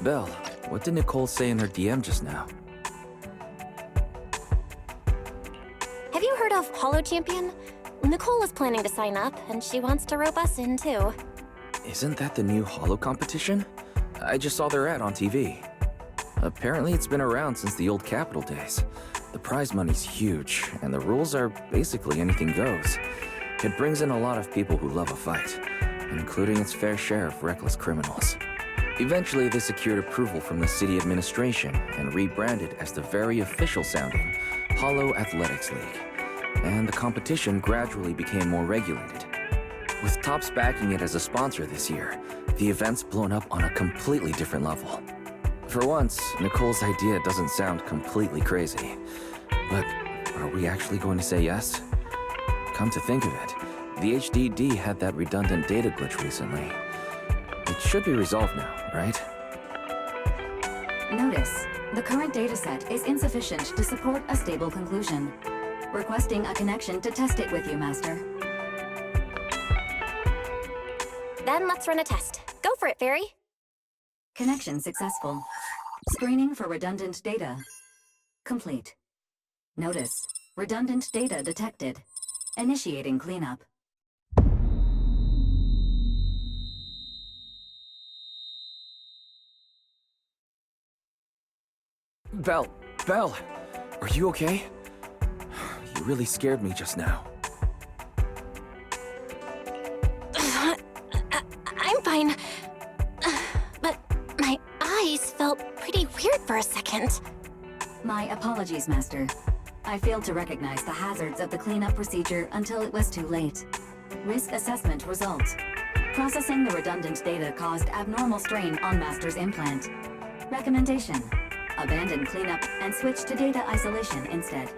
Belle, what did Nicole say in her DM just now? Have you heard of Holo Champion? Nicole is planning to sign up, and she wants to rope us in too. Isn't that the new Holo competition? I just saw their ad on TV. Apparently it's been around since the old Capital days. The prize money's huge, and the rules are basically anything goes. It brings in a lot of people who love a fight, including its fair share of reckless criminals. Eventually, they secured approval from the city administration and rebranded as the very official-sounding Holo Athletics League. And the competition gradually became more regulated. With Topps backing it as a sponsor this year, the event's blown up on a completely different level. For once, Nicole's idea doesn't sound completely crazy. But are we actually going to say yes? Come to think of it, the HDD had that redundant data glitch recently. It should be resolved now, right? Notice, the current dataset is insufficient to support a stable conclusion. Requesting a connection to test it with you, Master. Then let's run a test. Go for it, Fairy. Connection successful. Screening for redundant data. Complete. Notice, redundant data detected. Initiating cleanup. Belle, are you okay? You really scared me just now. I'm fine. But my eyes felt pretty weird for a second. My apologies, Master. I failed to recognize the hazards of the cleanup procedure until it was too late. Risk assessment result. Processing the redundant data caused abnormal strain on Master's implant. Recommendation: abandon cleanup and switch to data isolation instead.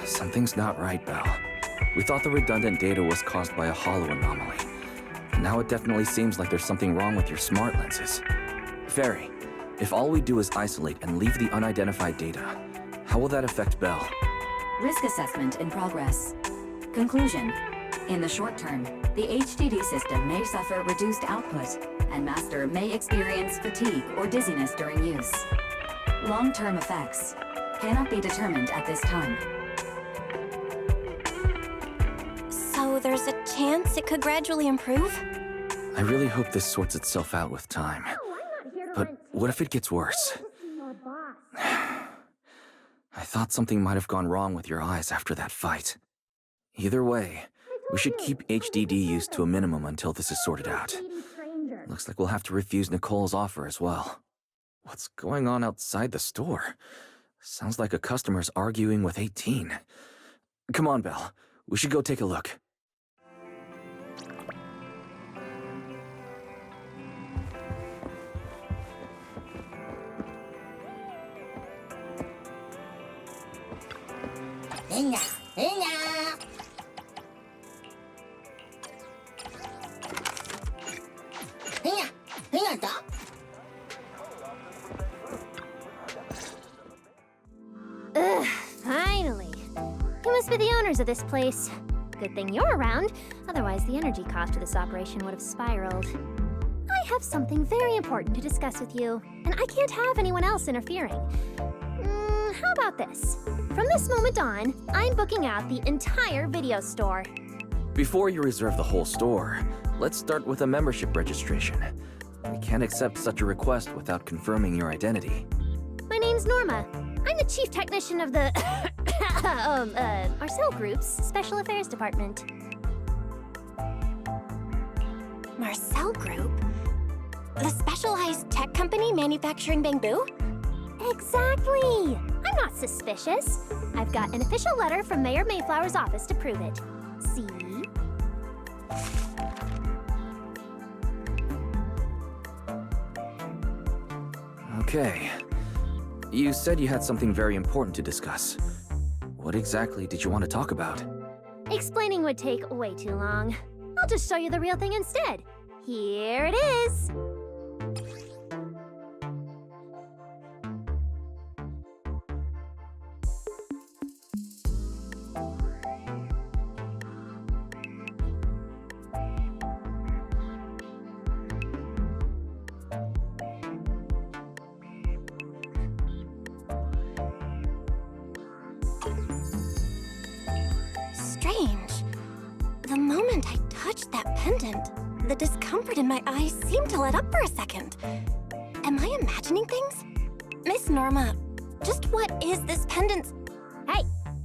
Something's not right, Belle. We thought the redundant data was caused by a Holo anomaly. Now it definitely seems like there's something wrong with your smart lenses. Fairy, if all we do is isolate and leave the unidentified data, how will that affect Belle? Risk assessment in progress. Conclusion: in the short term, the HDD system may suffer reduced output, and Master may experience fatigue or dizziness during use. Long-term effects cannot be determined at this time. So there's a chance it could gradually improve? I really hope this sorts itself out with time. But what if it gets worse? I thought something might have gone wrong with your eyes after that fight. Either way, we should keep HDD use to a minimum until this is sorted out. Looks like we'll have to refuse Nicole's offer as well. What's going on outside the store? Sounds like a customer's arguing with 18. Come on, Belle. We should go take a look. Ugh, finally. You must be the owners of this place. Good thing you're around, otherwise the energy cost of this operation would have spiraled. I have something very important to discuss with you, and I can't have anyone else interfering. How about this? From this moment on, I'm booking out the entire video store. Before you reserve the whole store, let's start with a membership registration. We can't accept such a request without confirming your identity. My name's Norma. I'm the chief technician of the Marcel Group's Special Affairs Department. Marcel Group? The specialized tech company manufacturing bamboo? Exactly! I'm not suspicious. I've got an official letter from Mayor Mayflower's office to prove it. See? Okay. You said you had something very important to discuss. What exactly did you want to talk about? Explaining would take way too long. I'll just show you the real thing instead. Here it is! that pendant, the discomfort in my eyes seemed to let up for a second. Am I imagining things? Miss Norma, just what is this pendant? Hey,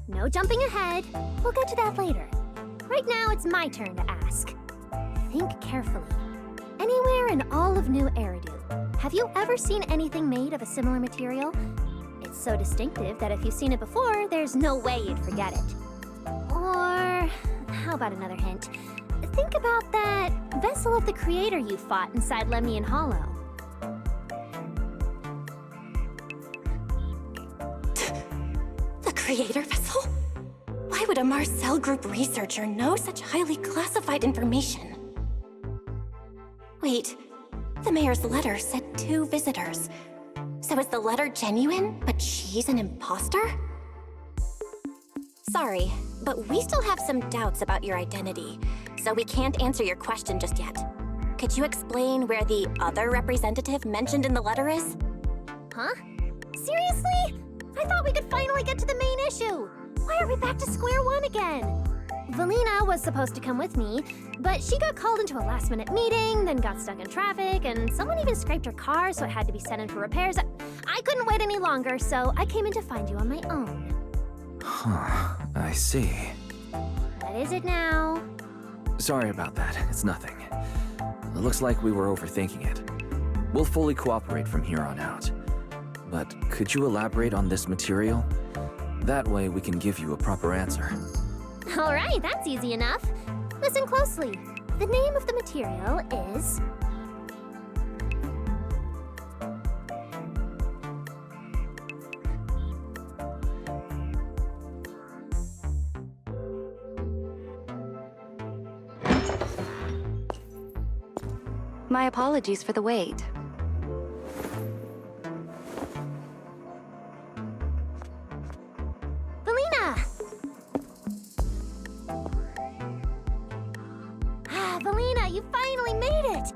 no jumping ahead. We'll get to that later. Right now, it's my turn to ask. Think carefully. Anywhere in all of New Eridu, have you ever seen anything made of a similar material? It's so distinctive that if you've seen it before, there's no way you'd forget it. Or, how about another hint? Think about that vessel of the Creator you fought inside Lemnian Hollow. The Creator vessel? Why would a Marcel Group researcher know such highly classified information? Wait, the mayor's letter said 2 visitors. So is the letter genuine, but she's an imposter? Sorry, but we still have some doubts about your identity, so we can't answer your question just yet. Could you explain where the other representative mentioned in the letter is? Huh? Seriously? I thought we could finally get to the main issue. Why are we back to square one again? Valina was supposed to come with me, but she got called into a last-minute meeting, then got stuck in traffic, and someone even scraped her car, so it had to be sent in for repairs. I couldn't wait any longer, so I came in to find you on my own. Huh, I see. What is it now? Sorry about that, it's nothing. It looks like we were overthinking it. We'll fully cooperate from here on out. But could you elaborate on this material? That way we can give you a proper answer. All right, that's easy enough. Listen closely. The name of the material is... My apologies for the wait. Valina! Valina, you finally made it!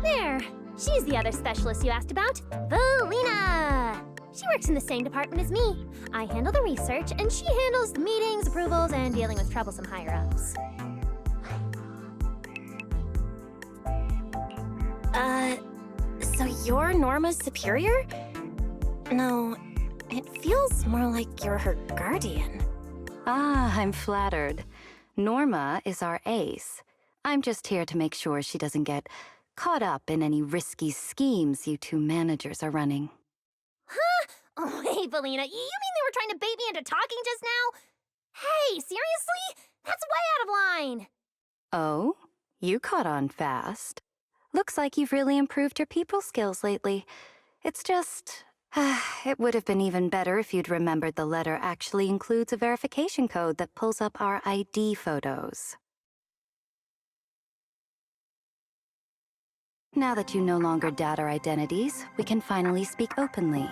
There, she's the other specialist you asked about. Valina! She works in the same department as me. I handle the research, and she handles the meetings, approvals, and dealing with troublesome higher-ups. So you're Norma's superior? No, it feels more like you're her guardian. Ah, I'm flattered. Norma is our ace. I'm just here to make sure she doesn't get caught up in any risky schemes you 2 managers are running. Huh? Oh, hey, Valina, you mean they were trying to bait me into talking just now? Hey, seriously? That's way out of line! Oh? You caught on fast. Looks like you've really improved your people skills lately. It's just... it would have been even better if you'd remembered the letter actually includes a verification code that pulls up our ID photos. Now that you no longer doubt our identities, we can finally speak openly.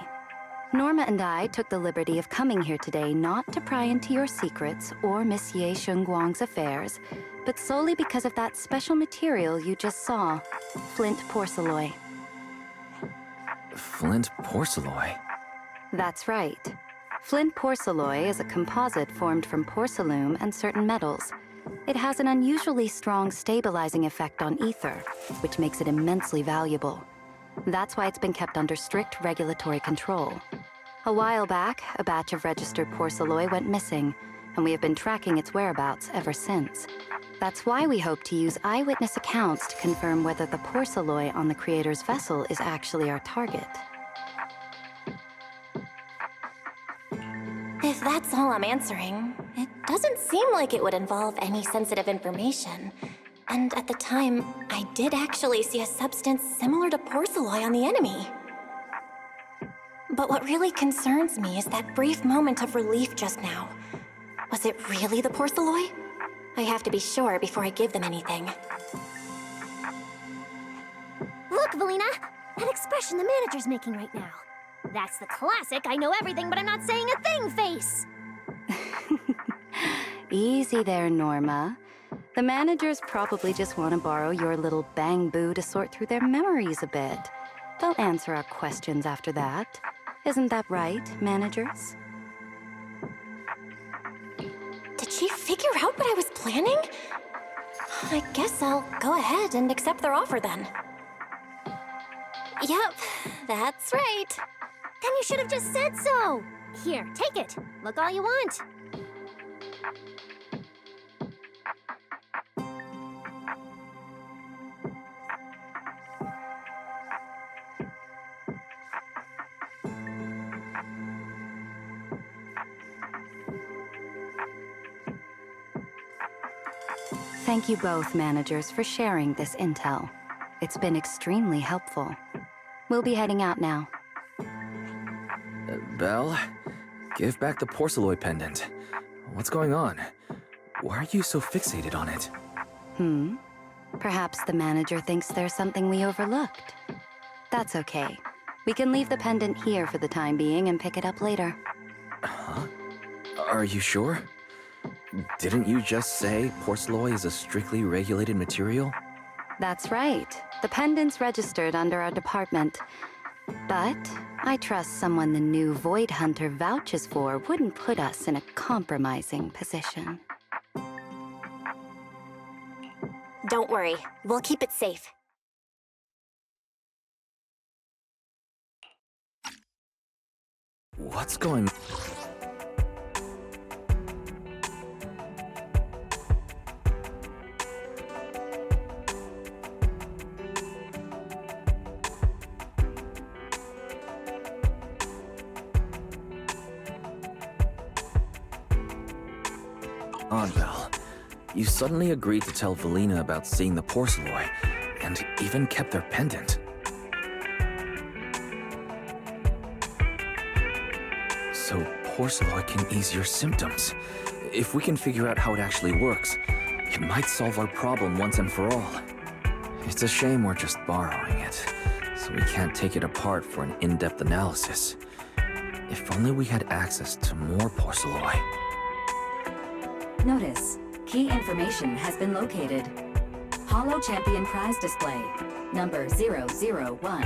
Norma and I took the liberty of coming here today not to pry into your secrets or Miss Ye Shengguang's affairs, but solely because of that special material you just saw, flint porcelain. Flint porcelain? That's right. Flint porcelain is a composite formed from porcelain and certain metals. It has an unusually strong stabilizing effect on ether, which makes it immensely valuable. That's why it's been kept under strict regulatory control. A while back, a batch of registered porcelain went missing, and we have been tracking its whereabouts ever since. That's why we hope to use eyewitness accounts to confirm whether the porcelain on the Creator's vessel is actually our target. If that's all I'm answering, it doesn't seem like it would involve any sensitive information. And at the time, I did actually see a substance similar to porcelain on the enemy. But what really concerns me is that brief moment of relief just now. Was it really the porcelain? I have to be sure before I give them anything. Look, Valina! That expression the manager's making right now. That's the classic I know everything but I'm not saying a thing face! Easy there, Norma. The managers probably just want to borrow your little bang-boo to sort through their memories a bit. They'll answer our questions after that. Isn't that right, managers? Did she figure out what I was planning? I guess I'll go ahead and accept their offer then. Yep, that's right. Then you should have just said so! Here, take it. Look all you want. Thank you both, managers, for sharing this intel. It's been extremely helpful. We'll be heading out now. Belle, give back the porcelain pendant. What's going on? Why are you so fixated on it? Perhaps the manager thinks there's something we overlooked. That's okay. We can leave the pendant here for the time being and pick it up later. Huh? Are you sure? Didn't you just say porcelain is a strictly regulated material? That's right. The pendant's registered under our department. But I trust someone the new Void Hunter vouches for wouldn't put us in a compromising position. Don't worry, we'll keep it safe. What's going on? Belle. You suddenly agreed to tell Valina about seeing the porcelain, and even kept their pendant. So porcelain can ease your symptoms. If we can figure out how it actually works, it might solve our problem once and for all. It's a shame we're just borrowing it, so we can't take it apart for an in-depth analysis. If only we had access to more porcelain. Notice, key information has been located. Holo Champion prize display, number 001,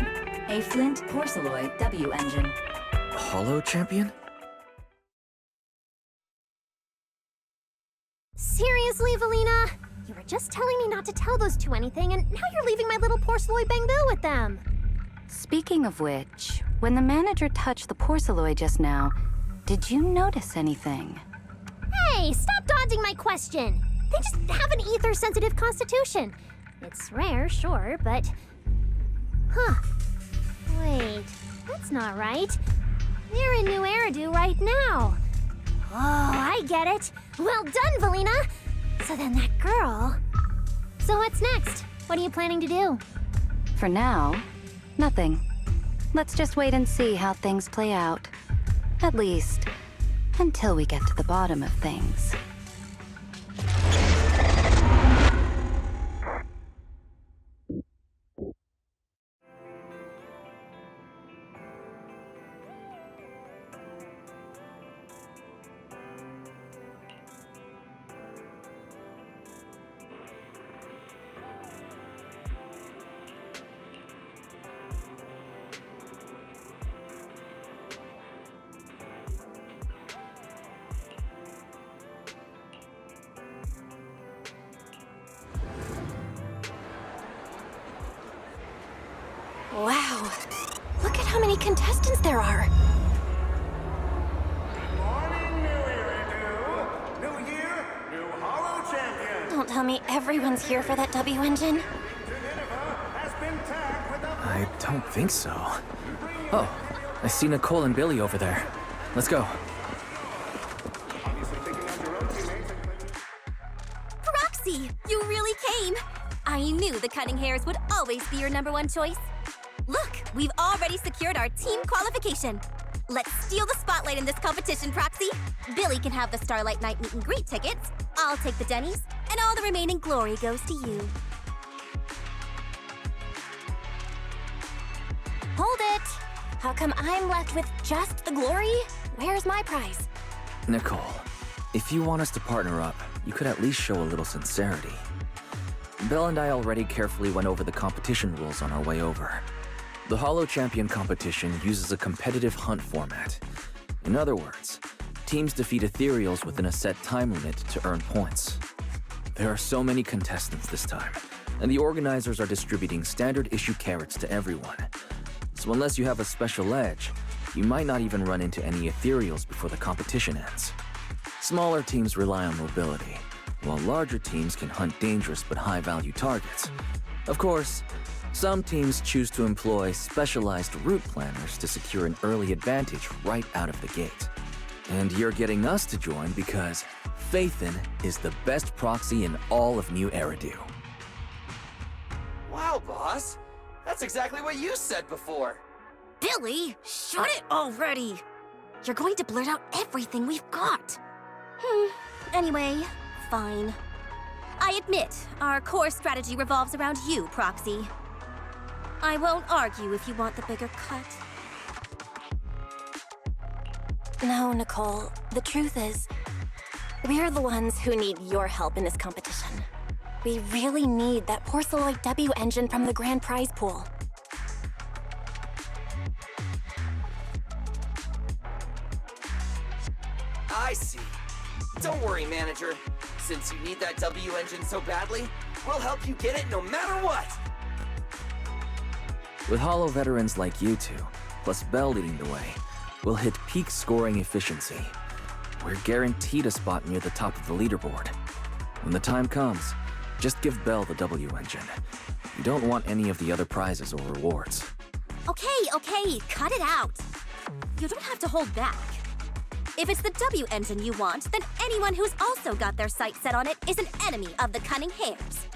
a Flint Porceloid W engine. Holo Champion? Seriously, Valina? You were just telling me not to tell those two anything, and now you're leaving my little porcelain bang-boo with them. Speaking of which, when the manager touched the porcelain just now, did you notice anything? Hey, stop dodging my question! They just have an ether-sensitive constitution. It's rare, sure, but... Huh. Wait, that's not right. They're in New Eridan right now. Oh, I get it. Well done, Valina! So then that girl... So what's next? What are you planning to do? For now, nothing. Let's just wait and see how things play out. At least, until we get to the bottom of things. Wow, look at how many contestants there are. Good morning, New Eridan. New year, new Holo Champion. Don't tell me everyone's here for that W engine. Nineveh has been tagged with a... I don't think so. Oh, I see Nicole and Billy over there. Let's go. Obviously thinking of your own teammates and... Roxy, you really came! I knew the cutting hairs would always be your #1 choice. Look, we've already secured our team qualification. Let's steal the spotlight in this competition, Proxy. Billy can have the Starlight Night meet and greet tickets. I'll take the Denny's, and all the remaining glory goes to you. Hold it! How come I'm left with just the glory? Where's my prize? Nicole, if you want us to partner up, you could at least show a little sincerity. Belle and I already carefully went over the competition rules on our way over. The Holo Champion competition uses a competitive hunt format. In other words, teams defeat ethereals within a set time limit to earn points. There are so many contestants this time, and the organizers are distributing standard issue carrots to everyone. So unless you have a special edge, you might not even run into any ethereals before the competition ends. Smaller teams rely on mobility, while larger teams can hunt dangerous but high-value targets. Of course, some teams choose to employ specialized route planners to secure an early advantage right out of the gate. And you're getting us to join because Phaethon is the best proxy in all of New Eridu. Wow, boss. That's exactly what you said before. Billy, shut it already! You're going to blurt out everything we've got. Anyway, fine. I admit, our core strategy revolves around you, Proxy. I won't argue if you want the bigger cut. No, Nicole. The truth is, we're the ones who need your help in this competition. We really need that Porceloid W engine from the grand prize pool. I see. Don't worry, manager. Since you need that W engine so badly, we'll help you get it no matter what! With Hollow veterans like you two, plus Bell leading the way, we'll hit peak scoring efficiency. We're guaranteed a spot near the top of the leaderboard. When the time comes, just give Bell the W engine. You don't want any of the other prizes or rewards. Okay, cut it out. You don't have to hold back. If it's the W engine you want, then anyone who's also got their sights set on it is an enemy of the Cunning Hares.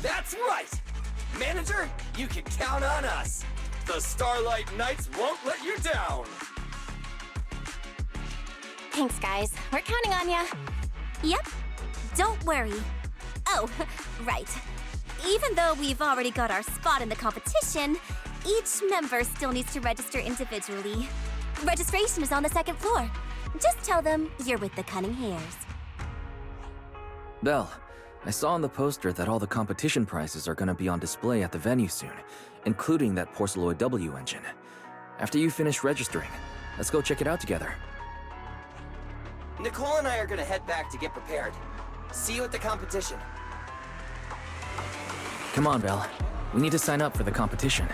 That's right! Manager, you can count on us! The Starlight Knights won't let you down! Thanks, guys. We're counting on ya. Yep, don't worry. Oh, right. Even though we've already got our spot in the competition, each member still needs to register individually. Registration is on the second floor. Just tell them you're with the Cunning Hares. Bell, I saw on the poster that all the competition prizes are gonna be on display at the venue soon, including that Porceloid W engine. After you finish registering, let's go check it out together. Nicole and I are gonna head back to get prepared. See you at the competition. Come on, Bell. We need to sign up for the competition.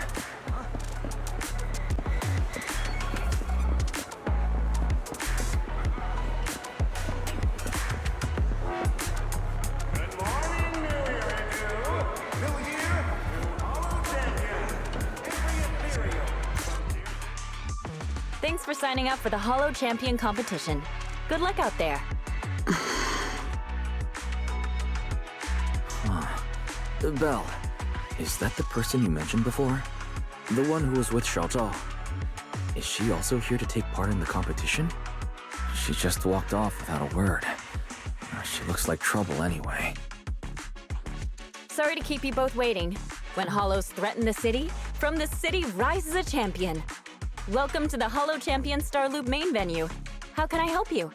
Good morning, New Eridu. New year, new Hollow champion. Every Ethereal. Thanks for signing up for the Hollow Champion competition. Good luck out there. Bell, is that the person you mentioned before? The one who was with Xiao Zhao? Is she also here to take part in the competition? She just walked off without a word. She looks like trouble anyway. Sorry to keep you both waiting. When Hollows threaten the city, from the city rises a champion. Welcome to the Hollow Champion Star Loop main venue. How can I help you?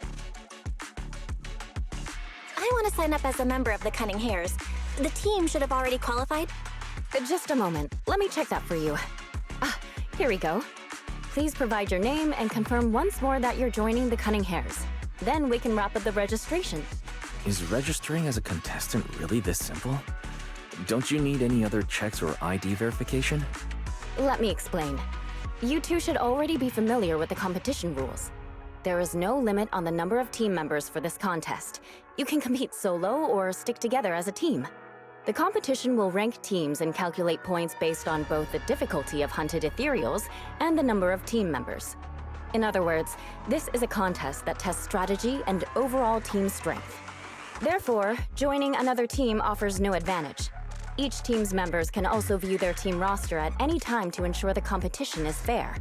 I want to sign up as a member of the Cunning Hares. The team should have already qualified. Just a moment. Let me check that for you. Here we go. Please provide your name and confirm once more that you're joining the Cunning Hares. Then we can wrap up the registration. Is registering as a contestant really this simple? Don't you need any other checks or ID verification? Let me explain. You two should already be familiar with the competition rules. There is no limit on the number of team members for this contest. You can compete solo or stick together as a team. The competition will rank teams and calculate points based on both the difficulty of hunted ethereals and the number of team members. In other words, this is a contest that tests strategy and overall team strength. Therefore, joining another team offers no advantage. Each team's members can also view their team roster at any time to ensure the competition is fair.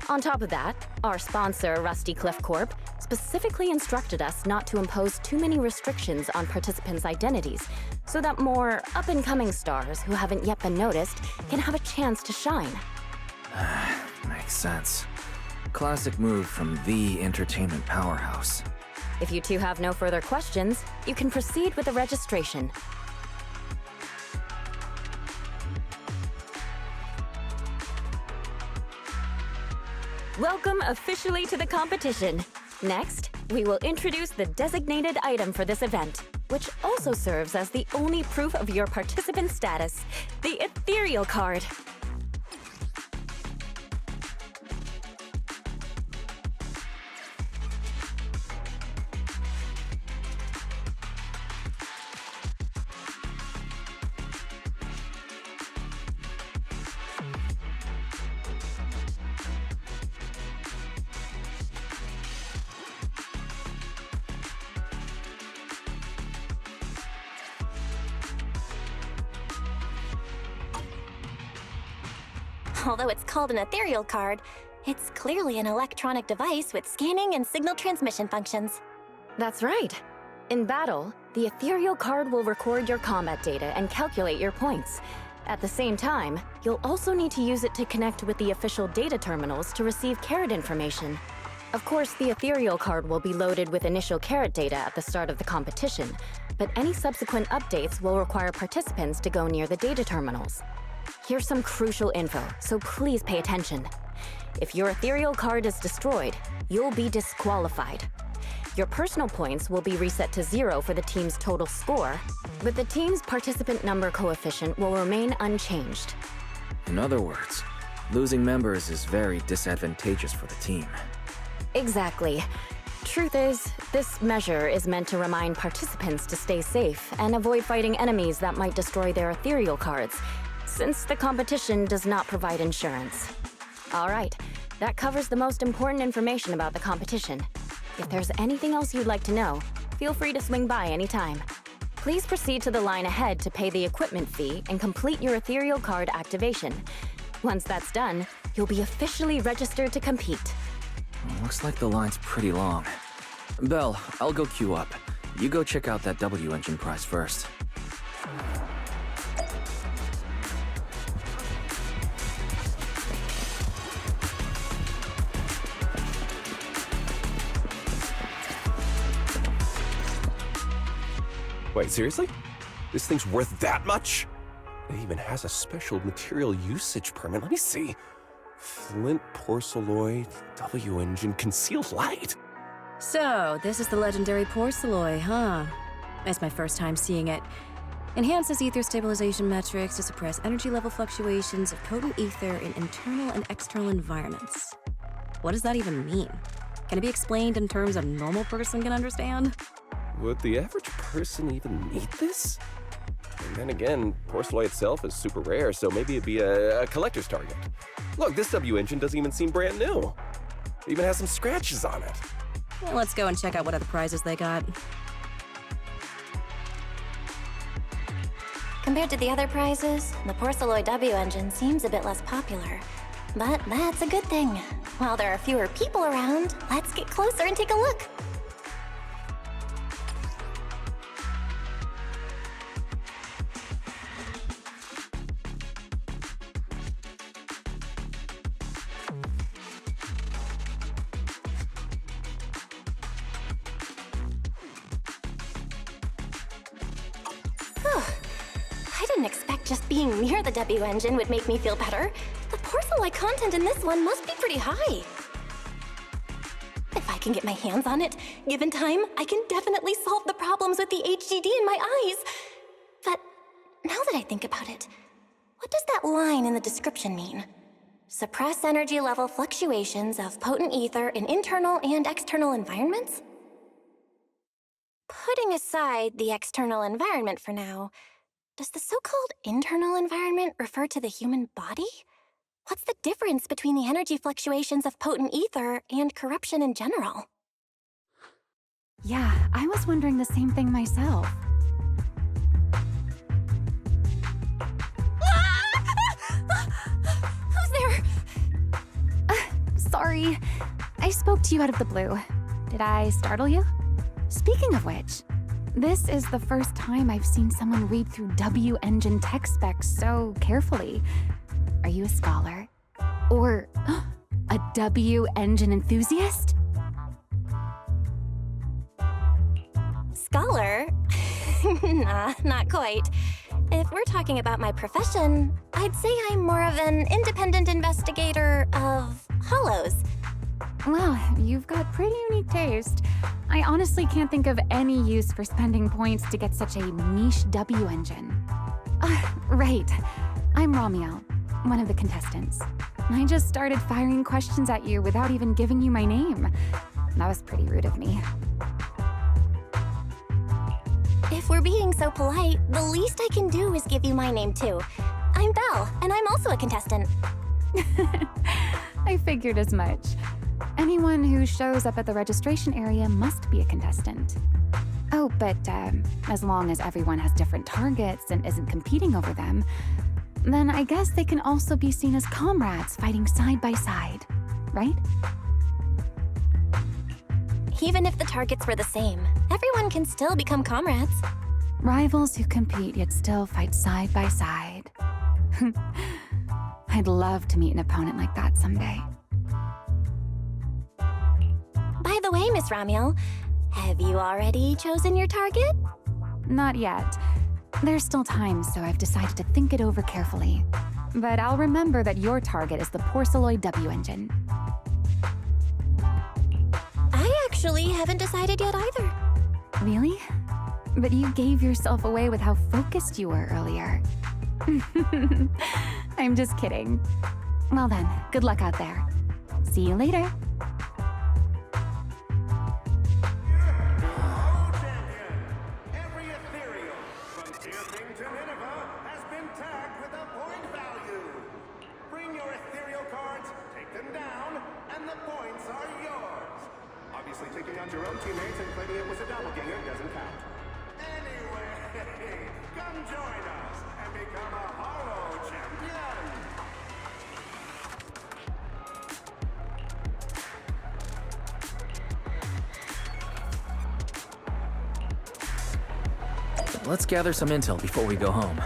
On top of that, our sponsor, Rusty Cliff Corp, specifically instructed us not to impose too many restrictions on participants' identities, so that more up-and-coming stars who haven't yet been noticed can have a chance to shine. Makes sense. Classic move from the entertainment powerhouse. If you two have no further questions, you can proceed with the registration. Welcome officially to the competition. Next, we will introduce the designated item for this event, which also serves as the only proof of your participant status, the Ethereal card. Although it's called an ethereal card, it's clearly an electronic device with scanning and signal transmission functions. That's right. In battle, the Ethereal card will record your combat data and calculate your points. At the same time, you'll also need to use it to connect with the official data terminals to receive carrot information. Of course, the Ethereal card will be loaded with initial carrot data at the start of the competition, but any subsequent updates will require participants to go near the data terminals. Here's some crucial info, so please pay attention. If your Ethereal card is destroyed, you'll be disqualified. Your personal points will be reset to 0 for the team's total score, but the team's participant number coefficient will remain unchanged. In other words, losing members is very disadvantageous for the team. Exactly. Truth is, this measure is meant to remind participants to stay safe and avoid fighting enemies that might destroy their Ethereal cards, since the competition does not provide insurance. All right, that covers the most important information about the competition. If there's anything else you'd like to know, feel free to swing by anytime. Please proceed to the line ahead to pay the equipment fee and complete your Ethereal card activation. Once that's done, you'll be officially registered to compete. Looks like the line's pretty long. Belle, I'll go queue up. You go check out that W engine prize first. Wait, seriously? This thing's worth that much? It even has a special material usage permit. Let me see. Flint porcelloy, W engine, concealed light. So, this is the legendary porcelloy, huh? It's my first time seeing it. Enhances ether stabilization metrics to suppress energy level fluctuations of potent ether in internal and external environments. What does that even mean? Can it be explained in terms a normal person can understand? Would the average person even need this? And then again, porcelloy itself is super rare, so maybe it'd be a collector's target. Look, this W engine doesn't even seem brand new. It even has some scratches on it. Well, let's go and check out what other prizes they got. Compared to the other prizes, the porcelloy W engine seems a bit less popular. But that's a good thing. While there are fewer people around, let's get closer and take a look. I didn't expect just being near the W engine would make me feel better. The porcelloy content in this one must be pretty high. If I can get my hands on it, given time, I can definitely solve the problems with the HDD in my eyes. But now that I think about it, what does that line in the description mean? Suppress energy level fluctuations of potent ether in internal and external environments? Putting aside the external environment for now, does the so-called internal environment refer to the human body? What's the difference between the energy fluctuations of potent ether and corruption in general? Yeah, I was wondering the same thing myself. Who's there? Sorry, I spoke to you out of the blue. Did I startle you? Speaking of which, this is the first time I've seen someone read through W engine tech specs so carefully. Are you a scholar? Or a W engine enthusiast? Scholar? Nah, not quite. If we're talking about my profession, I'd say I'm more of an independent investigator of hollows. Well, you've got pretty unique taste. I honestly can't think of any use for spending points to get such a niche W engine. Right. I'm Ramiel, one of the contestants. I just started firing questions at you without even giving you my name. That was pretty rude of me. If we're being so polite, the least I can do is give you my name too. I'm Belle, and I'm also a contestant. I figured as much. Anyone who shows up at the registration area must be a contestant. Oh, but as long as everyone has different targets and isn't competing over them, then I guess they can also be seen as comrades fighting side by side, right? Even if the targets were the same, everyone can still become comrades. Rivals who compete yet still fight side by side. I'd love to meet an opponent like that someday. By the way, Miss Ramiel, have you already chosen your target? Not yet. There's still time, so I've decided to think it over carefully. But I'll remember that your target is the Porceloid W engine. I actually haven't decided yet either. Really? But you gave yourself away with how focused you were earlier. I'm just kidding. Well then, good luck out there. See you later. Taking out your own teammates and claiming it was a doppelganger doesn't count. Anyway, come join us and become a Hollow Champion! Let's gather some intel before we go home.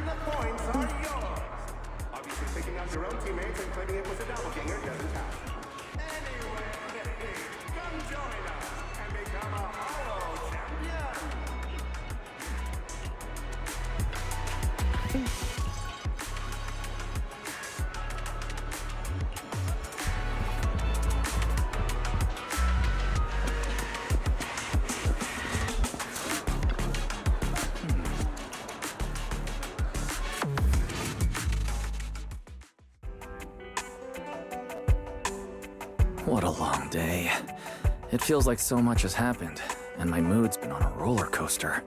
the points are yours. Obviously, picking out your own teammates and claiming it was a doppelganger doesn't count. Anyway, come join us and become a Hollow champion. What a long day. It feels like so much has happened, and my mood's been on a roller coaster.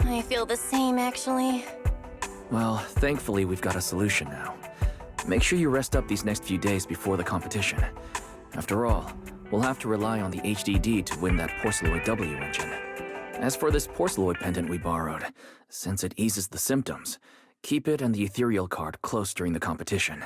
I feel the same, actually. Well, thankfully we've got a solution now. Make sure you rest up these next few days before the competition. After all, we'll have to rely on the HDD to win that Porceloid W engine. As for this Porceloid pendant we borrowed, since it eases the symptoms, keep it and the ethereal card close during the competition.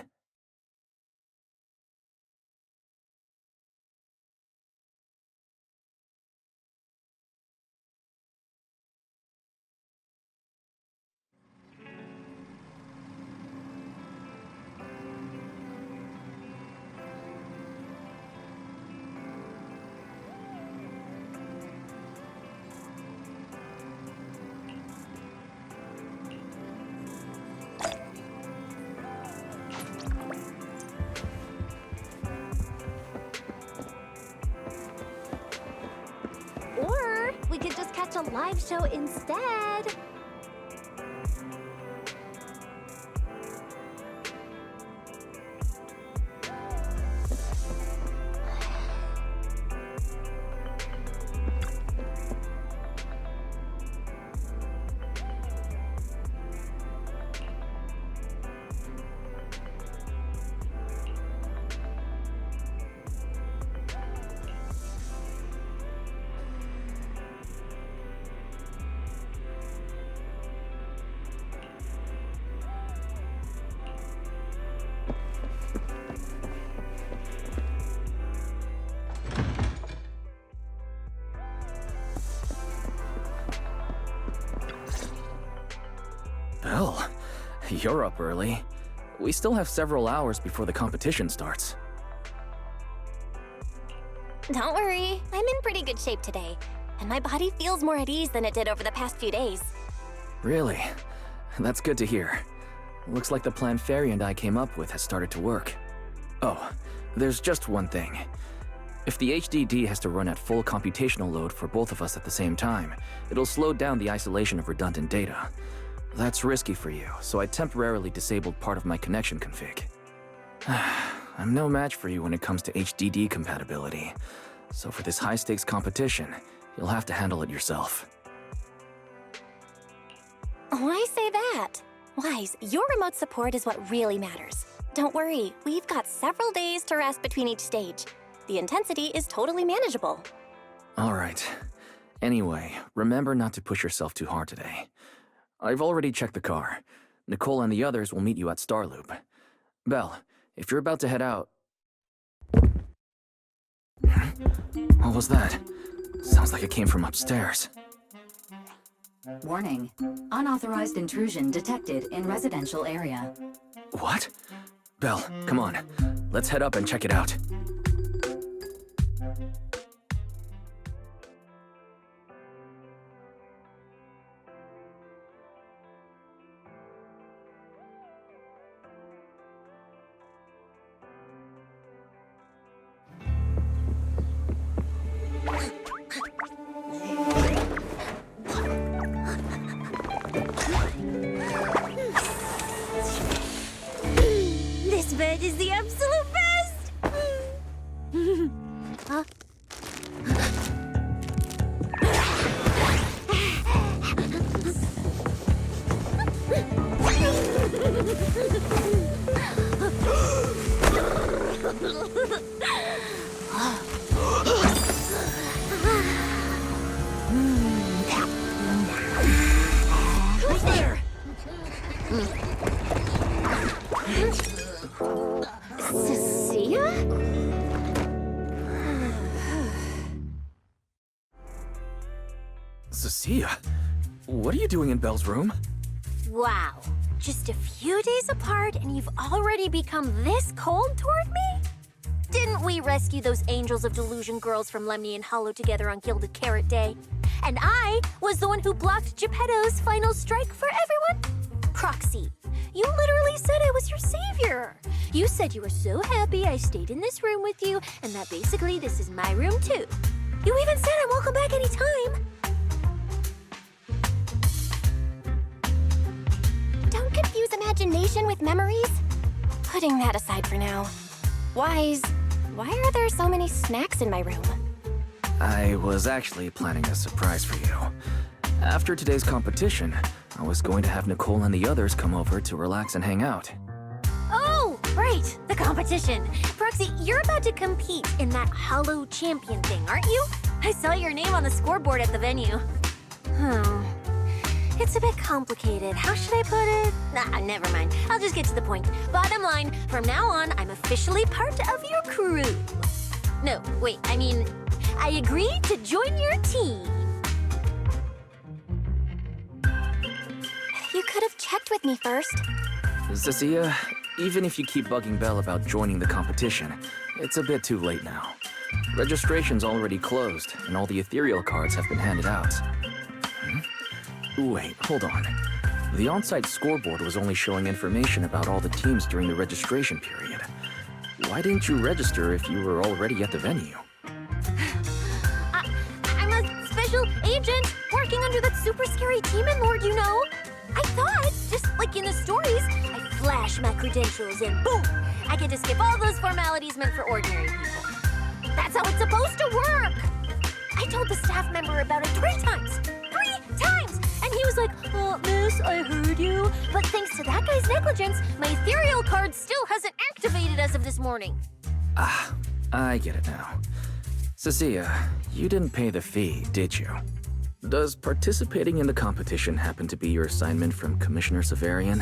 Or we could just catch a live show instead. Belle, you're up early. We still have several hours before the competition starts. Don't worry, I'm in pretty good shape today, and my body feels more at ease than it did over the past few days. Really? That's good to hear. Looks like the plan Fairy and I came up with has started to work. Oh, there's just one thing. If the HDD has to run at full computational load for both of us at the same time, it'll slow down the isolation of redundant data. That's risky for you, so I temporarily disabled part of my connection config. I'm no match for you when it comes to HDD compatibility, so for this high-stakes competition, you'll have to handle it yourself. Why say that? Wise, your remote support is what really matters. Don't worry, we've got several days to rest between each stage. The intensity is totally manageable. All right. Anyway, remember not to push yourself too hard today. I've already checked the car. Nicole and the others will meet you at Starloop. Belle, if you're about to head out... What was that? Sounds like it came from upstairs. Warning. Unauthorized intrusion detected in residential area. What? Belle, come on. Let's head up and check it out. This bird is the absolute best! Huh? Who's there? Cecilia? Cecilia? what are you doing in Belle's room? Wow. Just a few days apart and you've already become this cold toward me? Didn't we rescue those Angels of Delusion girls from Lemny and Hollow together on Gilded Carrot Day? And I was the one who blocked Geppetto's final strike for everyone? Proxy, you literally said I was your savior. You said you were so happy I stayed in this room with you, and that basically this is my room too. You even said I'm welcome back anytime. Don't confuse imagination with memories. Putting that aside for now. Why are there so many snacks in my room? I was actually planning a surprise for you. After today's competition, I was going to have Nicole and the others come over to relax and hang out. Oh, right, the competition. Proxy, you're about to compete in that Hollow Champion thing, aren't you? I saw your name on the scoreboard at the venue. It's a bit complicated. How should I put it? Nah, never mind. I'll just get to the point. Bottom line, from now on, I'm officially part of your crew. No, wait, I mean, I agreed to join your team. You could have checked with me first. Cecilia, even if you keep bugging Belle about joining the competition, it's a bit too late now. Registration's already closed, and all the ethereal cards have been handed out. Wait, hold on. The on-site scoreboard was only showing information about all the teams during the registration period. Why didn't you register if you were already at the venue? I'm a special agent working under that super scary demon lord, you know? I thought, just like in the stories, I flash my credentials and boom! I get to skip all those formalities meant for ordinary people. That's how it's supposed to work! I told the staff member about it 3 times! 3 times! And he was like, oh, miss, I heard you. But thanks to that guy's negligence, my ethereal card still hasn't activated as of this morning. Ah, I get it now. Cecilia, you didn't pay the fee, did you? Does participating in the competition happen to be your assignment from Commissioner Severian?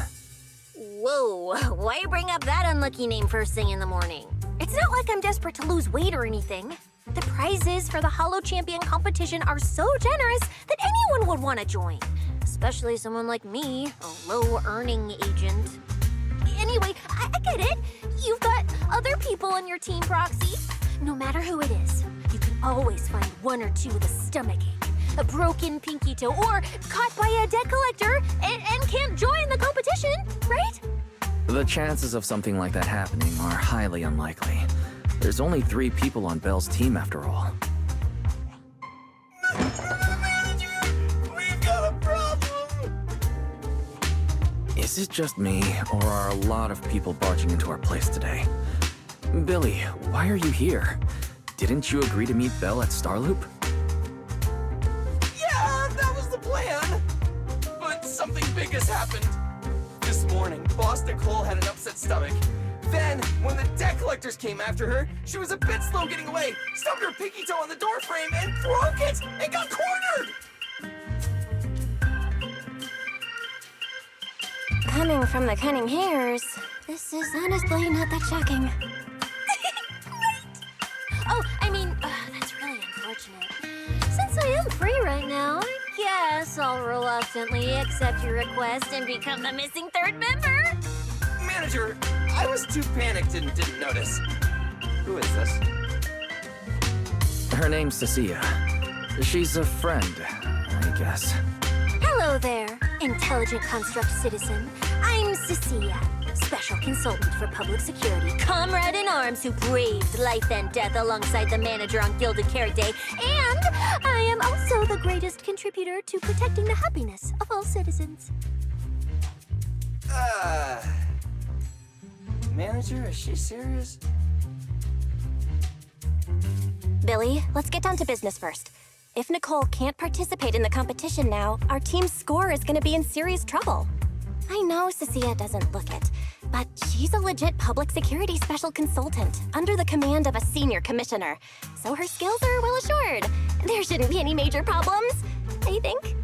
Whoa, why bring up that unlucky name first thing in the morning? It's not like I'm desperate to lose weight or anything. The prizes for the Hollow Champion competition are so generous that anyone would want to join. Especially someone like me, a low-earning agent. Anyway, I get it. You've got other people on your team, Proxy. No matter who it is, you can always find 1 or 2 with a stomachache, a broken pinky toe, or caught by a debt collector and can't join the competition, right? The chances of something like that happening are highly unlikely. There's only 3 people on Belle's team after all. Manager, we've got a problem! Is it just me, or are a lot of people barging into our place today? Billy, why are you here? Didn't you agree to meet Belle at Starloop? Yeah, that was the plan! But something big has happened. This morning, Boss Nicole had an upset stomach. Then, when the debt collectors came after her, she was a bit slow getting away, stubbed her pinky toe on the door frame, and broke it! And got cornered! Coming from the cunning hairs, this is honestly not that shocking. Oh, I mean, that's really unfortunate. Since I am free right now, I guess I'll reluctantly accept your request and become the missing 3rd member. Manager, I was too panicked and didn't notice. Who is this? Her name's Cecilia. She's a friend, I guess. Hello there, intelligent construct citizen. I'm Cecilia, special consultant for public security, comrade in arms who braved life and death alongside the manager on Gilded Carrot Day, and I am also the greatest contributor to protecting the happiness of all citizens. Manager, is she serious? Billy, let's get down to business first. If Nicole can't participate in the competition now, our team's score is going to be in serious trouble. I know Cecilia doesn't look it, but she's a legit public security special consultant under the command of a senior commissioner, so her skills are well assured. There shouldn't be any major problems, I think.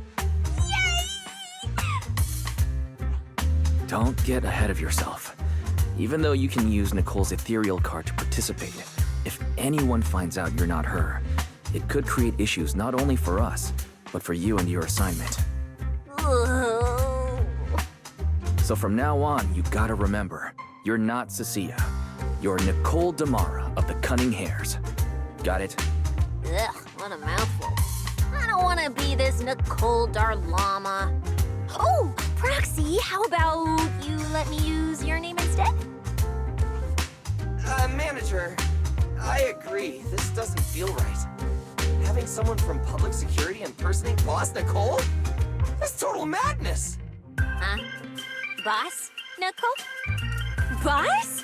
Don't get ahead of yourself. Even though you can use Nicole's ethereal card to participate, if anyone finds out you're not her, it could create issues not only for us, but for you and your assignment. So from now on, you gotta remember, you're not Cecilia. You're Nicole Damara of the Cunning Hares. Got it? Ugh, what a mouthful. I don't want to be this Nicole Darlama. Oh, Proxy, how about you let me use your name instead? Manager, I agree. This doesn't feel right. Having someone from public security impersonate Boss Nicole? That's total madness! Huh? Boss, Nicole? Boss?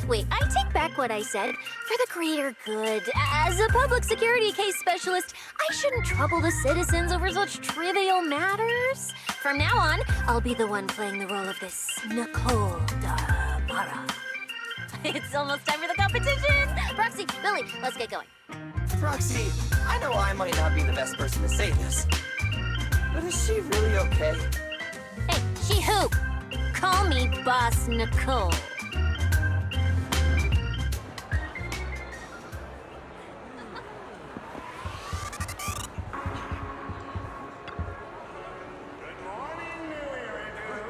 Wait, I take back what I said. For the greater good, as a public security case specialist, I shouldn't trouble the citizens over such trivial matters. From now on, I'll be the one playing the role of this Nicole Damara. It's almost time for the competition! Proxy, Billy, let's get going. Proxy, I know I might not be the best person to say this, but is she really okay? Hey, she who? Call me Boss Nicole. Good morning, New Eridan.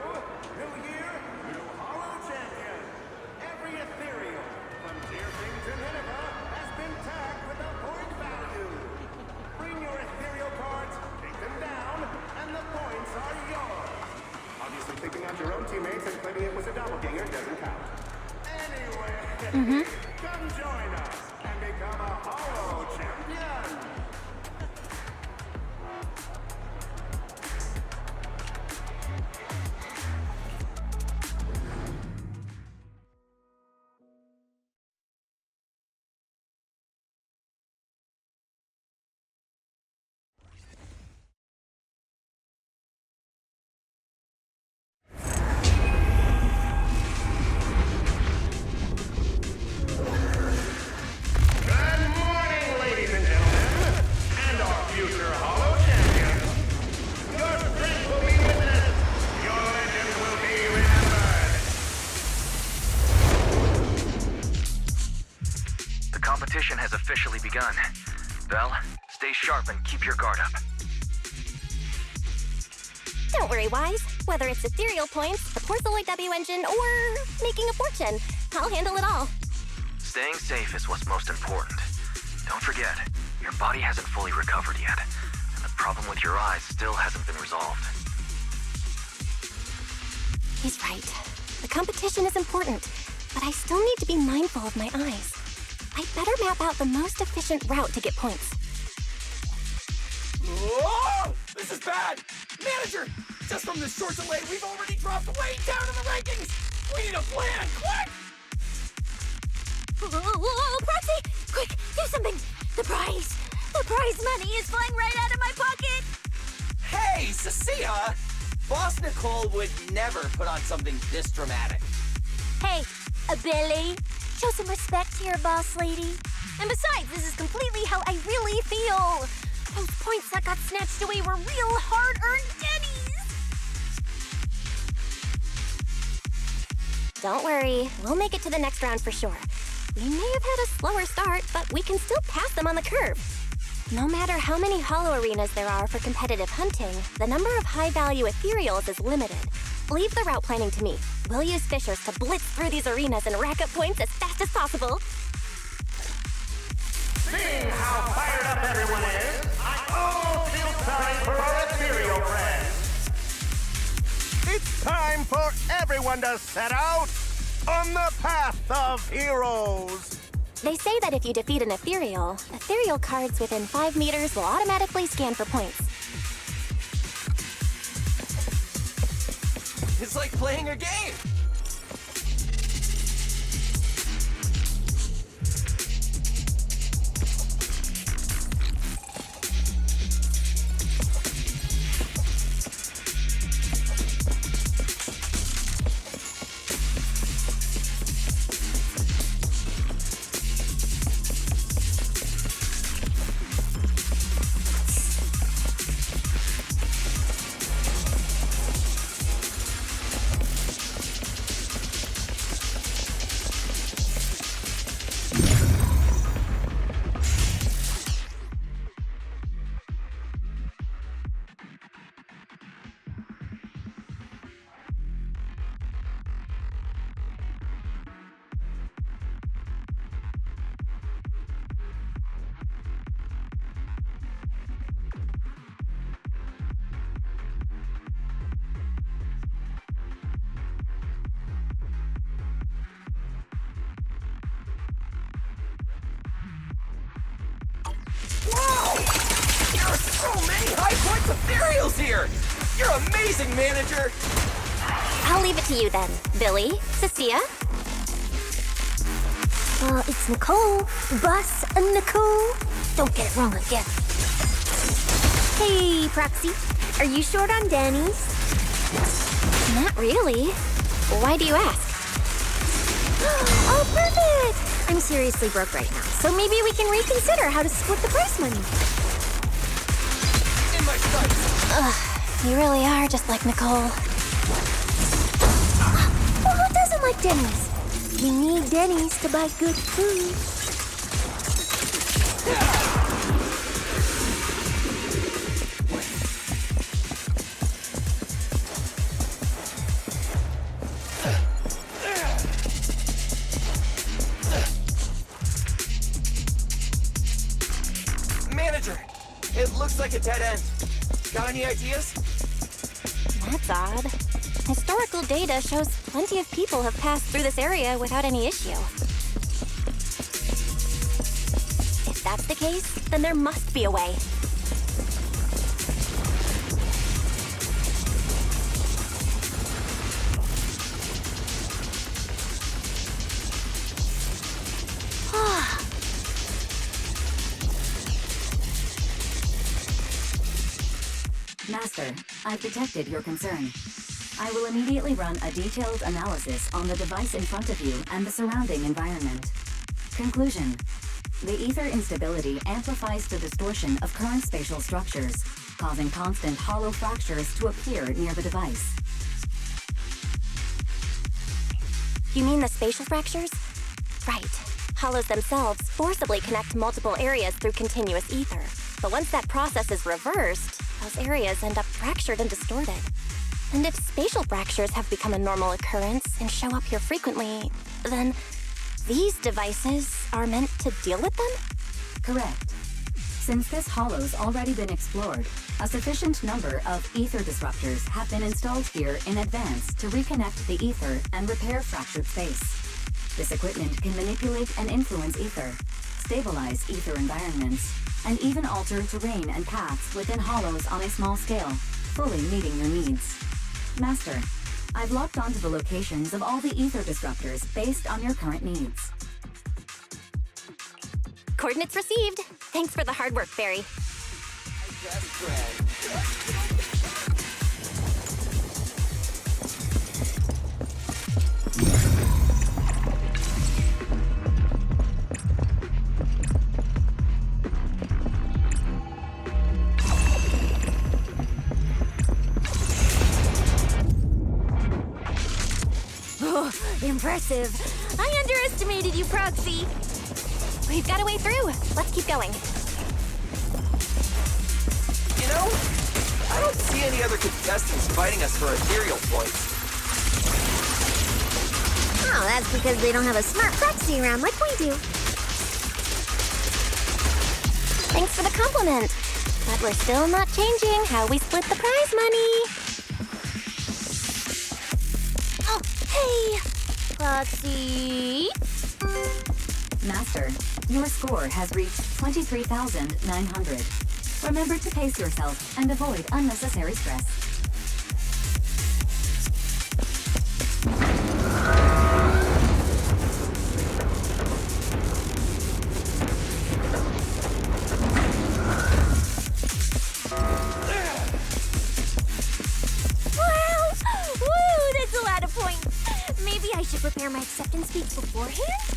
New year, new Hollow Champion. Every ethereal, from Deerfing to Nineveh, has been tagged with a point value. Bring your ethereal cards, take them down, and the points are yours. Obviously, picking out your own teammates and claiming it was a doppelganger doesn't count. Anyway, come join us and become a Hollow Champion. Good morning, ladies and gentlemen, and our future Hollow Champions. Your strength will be witnessed. Your legends will be remembered. The competition has officially begun. Belle, stay sharp and keep your guard up. Don't worry, Wise. Whether it's ethereal points, the Porceloid W engine, or making a fortune, I'll handle it all. Staying safe is what's most important. Don't forget, your body hasn't fully recovered yet, and the problem with your eyes still hasn't been resolved. He's right. The competition is important, but I still need to be mindful of my eyes. I'd better map out the most efficient route to get points. Whoa! This is bad! Manager! Just from this short delay, we've already dropped way down in the rankings! We need a plan, quick! Whoa, Proxy! Quick, do something! The prize money is flying right out of my pocket! Hey, Cecilia! Boss Nicole would never put on something this dramatic. Hey, Billy, show some respect to your boss lady. And besides, this is completely how I really feel. Those points that got snatched away were real hard-earned pennies. Don't worry, we'll make it to the next round for sure. We may have had a slower start, but we can still pass them on the curve. No matter how many hollow arenas there are for competitive hunting, the number of high-value ethereals is limited. Leave the route planning to me. We'll use fishers to blitz through these arenas and rack up points as fast as possible. Seeing how fired up everyone is, I almost feel sorry for our ethereal friends. It's time for everyone to set out on the path of heroes. They say that if you defeat an ethereal cards within 5 meters will automatically scan for points. It's like playing a game! Ethereal's here! You're amazing, manager! I'll leave it to you then, Billy, Cecilia. It's Nicole. Bus Nicole. Don't get it wrong again. Hey, Proxy. Are you short on Danny's? Not really. Why do you ask? Oh, perfect! I'm seriously broke right now, so maybe we can reconsider how to split the prize money. In my sights! You really are just like Nicole. Well, who doesn't like Denny's? We need Denny's to buy good food. Manager, it looks like a dead end. Got any ideas? That's odd. Historical data shows plenty of people have passed through this area without any issue. If that's the case, then there must be a way. Master, I've detected your concern. I will immediately run a detailed analysis on the device in front of you and the surrounding environment. Conclusion. The ether instability amplifies the distortion of current spatial structures, causing constant hollow fractures to appear near the device. You mean the spatial fractures? Right. Hollows themselves forcibly connect multiple areas through continuous ether. But once that process is reversed, those areas end up fractured and distorted. And if spatial fractures have become a normal occurrence and show up here frequently, then these devices are meant to deal with them? Correct. Since this hollow's already been explored, a sufficient number of ether disruptors have been installed here in advance to reconnect the ether and repair fractured space. This equipment can manipulate and influence ether, stabilize ether environments, and even alter terrain and paths within hollows on a small scale, fully meeting your needs. Master, I've locked onto the locations of all the ether disruptors based on your current needs. Coordinates received. Thanks for the hard work, Barry. Impressive. I underestimated you, Proxy. We've got a way through. Let's keep going. You know, I don't see any other contestants fighting us for ethereal points. Oh, that's because they don't have a smart Proxy around like we do. Thanks for the compliment. But we're still not changing how we split the prize money. Oh, hey! Proxy... Master, your score has reached 23,900. Remember to pace yourself and avoid unnecessary stress. Wow! Woo! That's a lot of points. Maybe I should prepare my acceptance speech beforehand?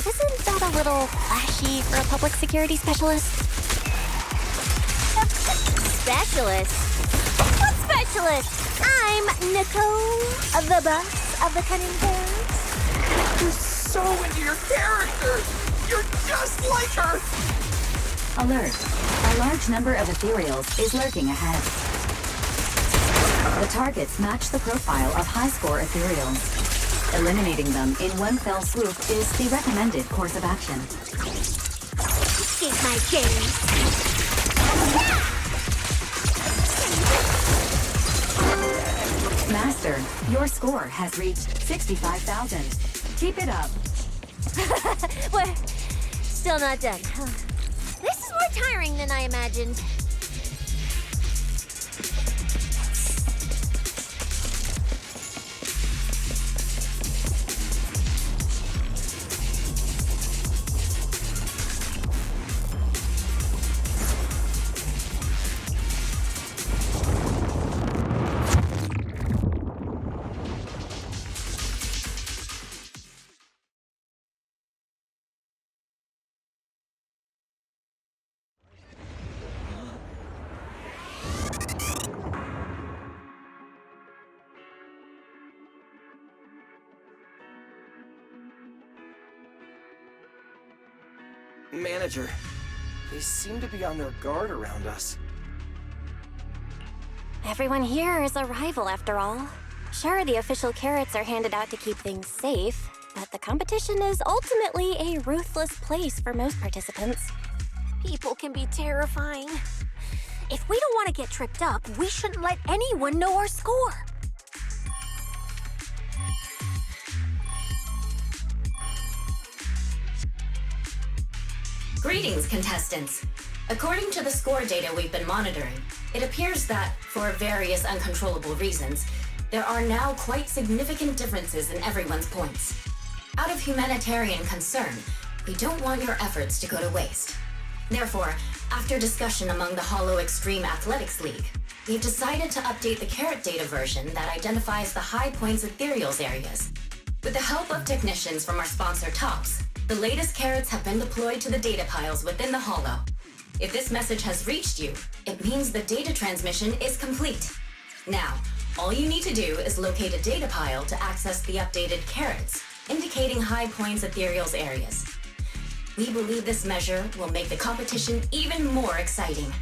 Isn't that a little flashy for a public security specialist? Specialist? What specialist? I'm Nicole, the boss of the Cunning Hairs. You're so into your character! You're just like her! Alert. A large number of ethereals is lurking ahead. The targets match the profile of high-score ethereals. Eliminating them in one fell swoop is the recommended course of action. Escape my gaze. Master, your score has reached 65,000. Keep it up. We're still not done. This is more tiring than I imagined. Manager, they seem to be on their guard around us. Everyone here is a rival, after all. Sure, the official carrots are handed out to keep things safe, but the competition is ultimately a ruthless place for most participants. People can be terrifying. If we don't want to get tripped up, we shouldn't let anyone know our score. Greetings, contestants. According to the score data we've been monitoring, it appears that, for various uncontrollable reasons, there are now quite significant differences in everyone's points. Out of humanitarian concern, we don't want your efforts to go to waste. Therefore, after discussion among the Hollow Extreme Athletics League, we've decided to update the carrot data version that identifies the high points ethereals areas. With the help of technicians from our sponsor TOPS, the latest carrots have been deployed to the data piles within the Hollow. If this message has reached you, it means the data transmission is complete. Now, all you need to do is locate a data pile to access the updated carrots, indicating high points ethereals areas. We believe this measure will make the competition even more exciting.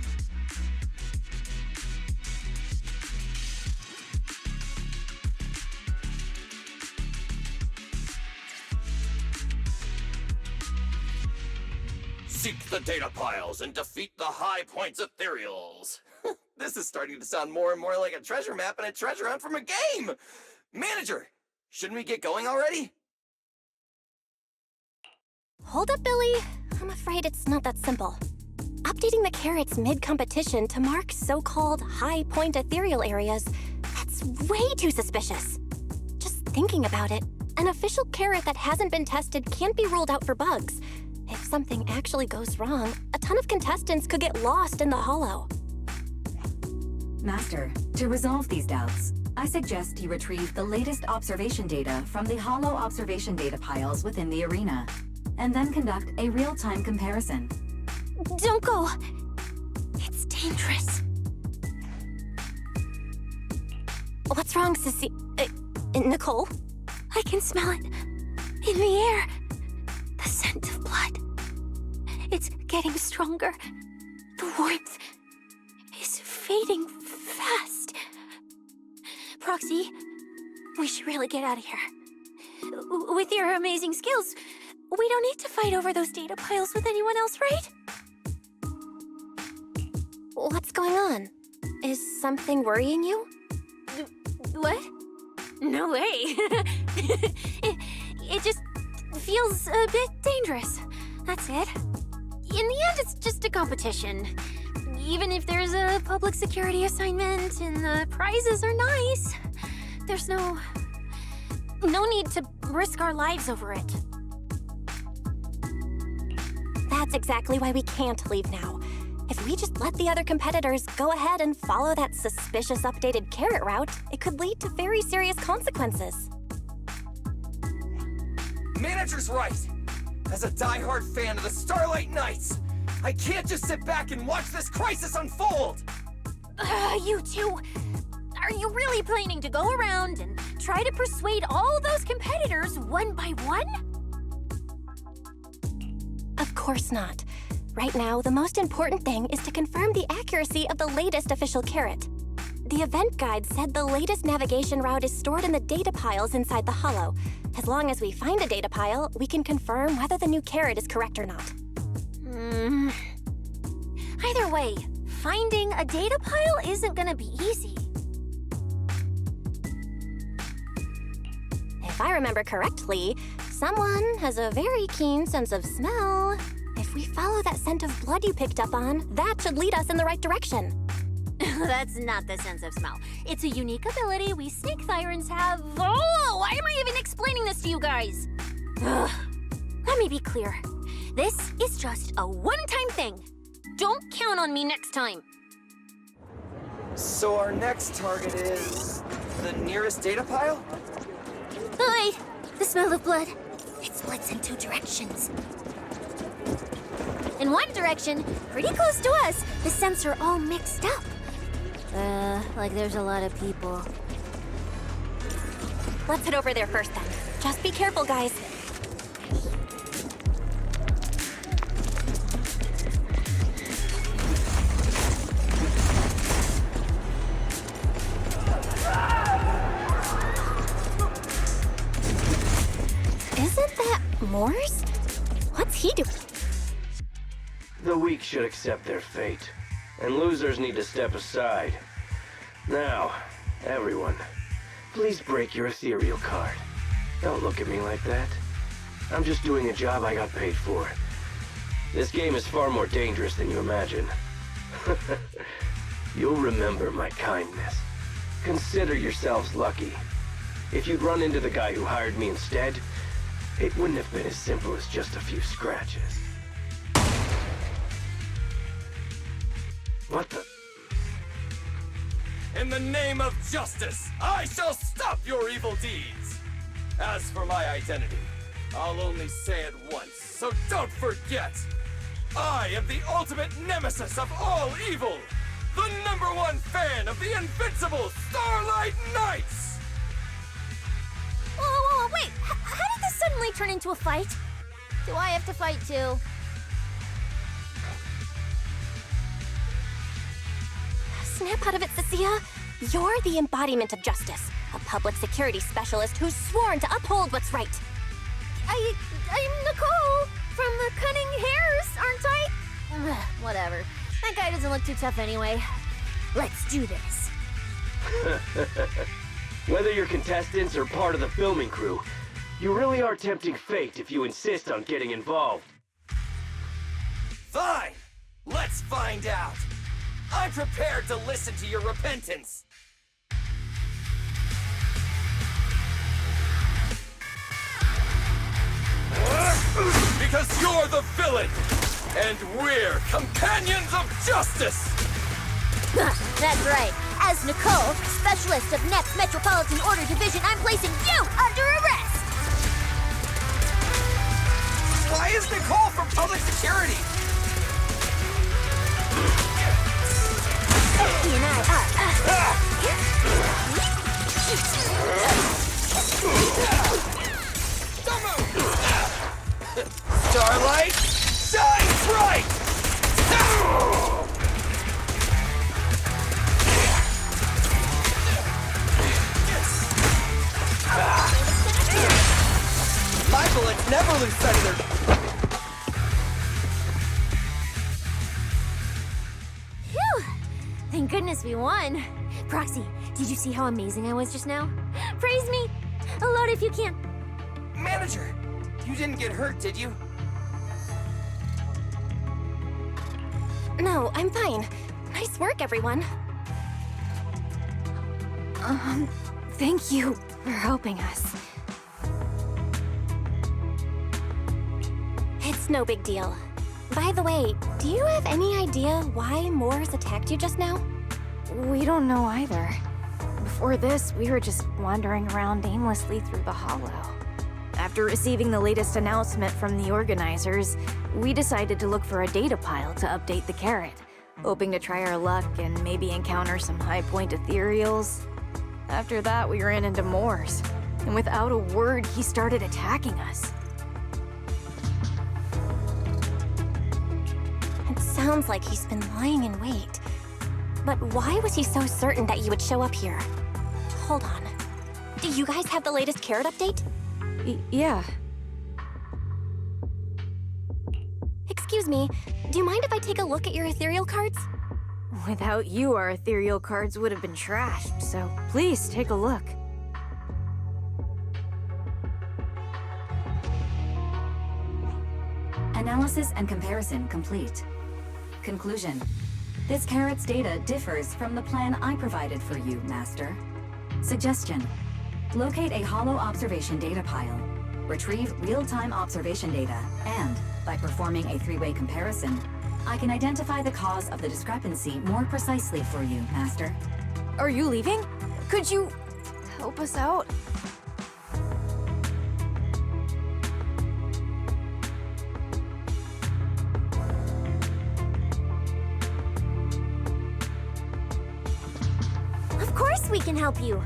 Seek the data piles and defeat the high points ethereals. This is starting to sound more and more like a treasure map and a treasure hunt from a game! Manager, shouldn't we get going already? Hold up, Billy. I'm afraid it's not that simple. Updating the carrots mid-competition to mark so-called high-point ethereal areas, that's way too suspicious. Just thinking about it, an official carrot that hasn't been tested can't be ruled out for bugs. If something actually goes wrong, a ton of contestants could get lost in the Hollow. Master, to resolve these doubts, I suggest you retrieve the latest observation data from the Hollow observation data piles within the arena, and then conduct a real-time comparison. Don't go. It's dangerous. What's wrong, Sissy? Nicole? I can smell it. In the air. The scent of blood. It's getting stronger. The warmth is fading fast. Proxy, we should really get out of here. With your amazing skills, we don't need to fight over those data piles with anyone else, right? What's going on? Is something worrying you? What? No way. it just feels a bit dangerous. That's it. In the end, it's just a competition. Even if there's a public security assignment and the prizes are nice, there's no need to risk our lives over it. That's exactly why we can't leave now. If we just let the other competitors go ahead and follow that suspicious updated carrot route, it could lead to very serious consequences. Manager's right! As a die-hard fan of the Starlight Knights, I can't just sit back and watch this crisis unfold! You two, are you really planning to go around and try to persuade all those competitors one by one? Of course not. Right now, the most important thing is to confirm the accuracy of the latest official carrot. The event guide said the latest navigation route is stored in the data piles inside the Hollow. As long as we find a data pile, we can confirm whether the new carrot is correct or not. Either way, finding a data pile isn't gonna be easy. If I remember correctly, someone has a very keen sense of smell. If we follow that scent of blood you picked up on, that should lead us in the right direction. That's not the sense of smell. It's a unique ability we snake sirens have. Oh, why am I even explaining this to you guys? Ugh. Let me be clear. This is just a one-time thing. Don't count on me next time. So our next target is the nearest data pile? Wait, the smell of blood. It splits in two directions. In one direction, pretty close to us, the scents are all mixed up. Like there's a lot of people. Let's head over there first then. Just be careful, guys. Remorse? What's he doing? The weak should accept their fate, and losers need to step aside. Now, everyone, please break your ethereal card. Don't look at me like that. I'm just doing a job I got paid for. This game is far more dangerous than you imagine. You'll remember my kindness. Consider yourselves lucky. If you'd run into the guy who hired me instead, it wouldn't have been as simple as just a few scratches. What the? In the name of justice, I shall stop your evil deeds! As for my identity, I'll only say it once, so don't forget! I am the ultimate nemesis of all evil! The #1 fan of the invincible Starlight Knights! Whoa, wait! How did this suddenly turn into a fight? Do I have to fight too? Snap out of it, Cecilia. You're the embodiment of justice. A public security specialist who's sworn to uphold what's right. I'm Nicole from the Cunning Hairs, aren't I? Whatever. That guy doesn't look too tough anyway. Let's do this. Whether you're contestants or part of the filming crew, you really are tempting fate if you insist on getting involved. Fine! Let's find out! I'm prepared to listen to your repentance! Because you're the villain! And we're companions of justice! That's right. As Nicole, specialist of Next Metropolitan Order Division, I'm placing you under arrest! Why is Nicole from public security? He and I Starlight, shine bright! My bullets never lose sight of their... Phew! Thank goodness we won. Proxy, did you see how amazing I was just now? Praise me! Aloud if you can. Manager, you didn't get hurt, did you? No, I'm fine. Nice work, everyone. Thank you for helping us. It's no big deal. By the way, do you have any idea why Moores attacked you just now? We don't know either. Before this, we were just wandering around aimlessly through the hollow. After receiving the latest announcement from the organizers, we decided to look for a data pile to update the carrot, hoping to try our luck and maybe encounter some high-point ethereals. After that, we ran into Moores, and without a word, he started attacking us. It sounds like he's been lying in wait. But why was he so certain that you would show up here? Hold on. Do you guys have the latest carrot update? Yeah. Excuse me, do you mind if I take a look at your ethereal cards? Without you, our ethereal cards would have been trashed, so please take a look. Analysis and comparison complete. Conclusion. This carrot's data differs from the plan I provided for you, Master. Suggestion. Locate a hollow observation data pile. Retrieve real-time observation data, and, by performing a three-way comparison, I can identify the cause of the discrepancy more precisely for you, Master. Are you leaving? Could you help us out? Of course we can help you.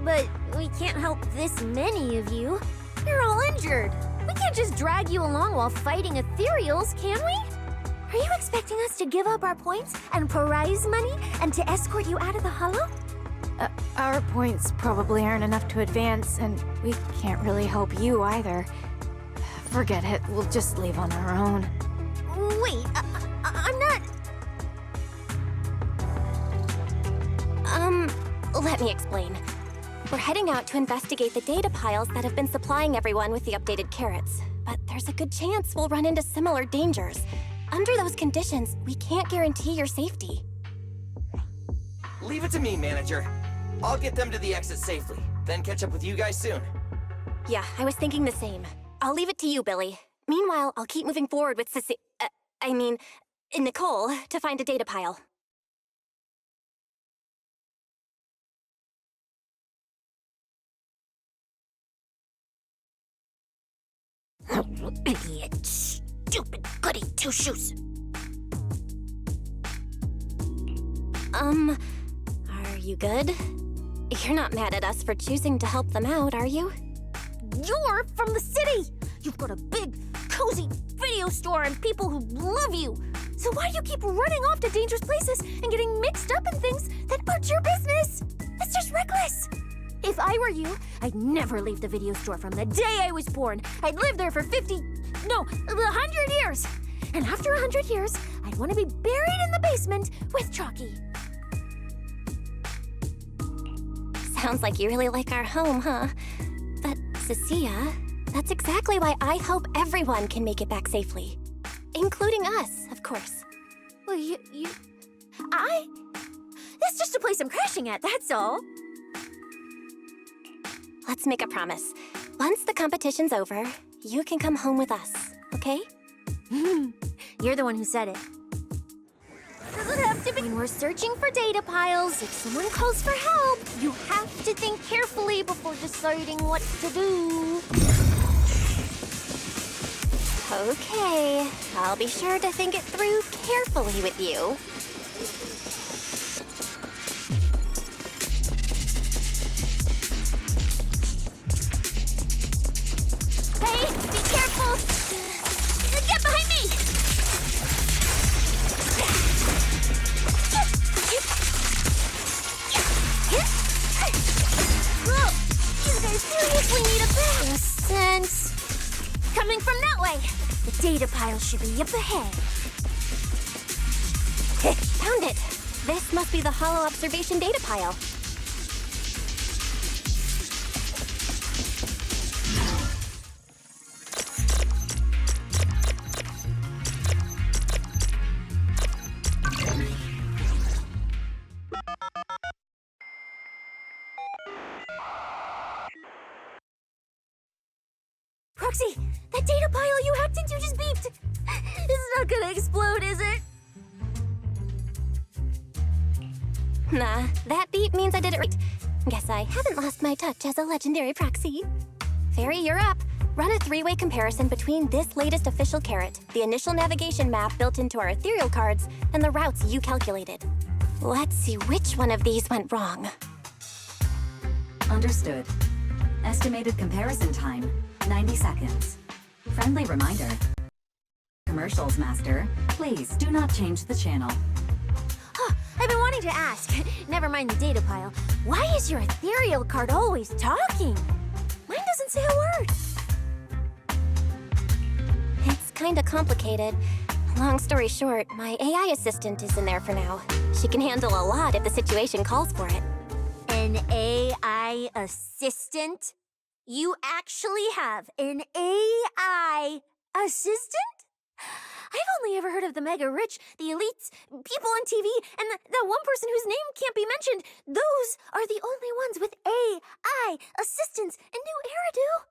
But we can't help this many of you. You're all injured. We can't just drag you along while fighting ethereals, can we? Are you expecting us to give up our points and prize money and to escort you out of the hollow? Our points probably aren't enough to advance, and we can't really help you either. Forget it. We'll just leave on our own. Wait, I'm not... Let me explain. We're heading out to investigate the data piles that have been supplying everyone with the updated carrots. But there's a good chance we'll run into similar dangers. Under those conditions, we can't guarantee your safety. Leave it to me, manager. I'll get them to the exit safely, then catch up with you guys soon. Yeah, I was thinking the same. I'll leave it to you, Billy. Meanwhile, I'll keep moving forward with Nicole, to find a data pile. Idiot. Stupid goody two-shoes. Are you good? You're not mad at us for choosing to help them out, are you? You're from the city! You've got a big, cozy video store and people who love you! So why do you keep running off to dangerous places and getting mixed up in things that aren't your business? That's just reckless! If I were you, I'd never leave the video store from the day I was born. I'd live there for 100 years! And after 100 years, I'd want to be buried in the basement with Chalky. Sounds like you really like our home, huh? But, Cecilia, that's exactly why I hope everyone can make it back safely. Including us, of course. Well, That's just a place I'm crashing at, that's all. Let's make a promise. Once the competition's over, you can come home with us, okay? You're the one who said it. Does it have to be? When we're searching for data piles, if someone calls for help, you have to think carefully before deciding what to do. Okay, I'll be sure to think it through carefully with you. Hey, be careful! Get behind me! You guys seriously need a bag. Sense. Coming from that way. The data pile should be up ahead. Found it! This must be the Hollow Observation data pile. Proxy, that data pile you hacked into just beeped. It's not gonna explode, is it? Nah, that beep means I did it right. Guess I haven't lost my touch as a legendary proxy. Fairy, you're up. Run a three-way comparison between this latest official carrot, the initial navigation map built into our ethereal cards, and the routes you calculated. Let's see which one of these went wrong. Understood. Estimated comparison time, 90 seconds. Friendly reminder. Commercials, Master. Please do not change the channel. Huh, I've been wanting to ask. Never mind the data pile. Why is your ethereal card always talking? Mine doesn't say a word. It's kinda complicated. Long story short, my AI assistant is in there for now. She can handle a lot if the situation calls for it. An AI assistant? You actually have an AI assistant? I've only ever heard of the mega rich, the elites, people on TV, and that one person whose name can't be mentioned. Those are the only ones with AI assistants in New Eridan.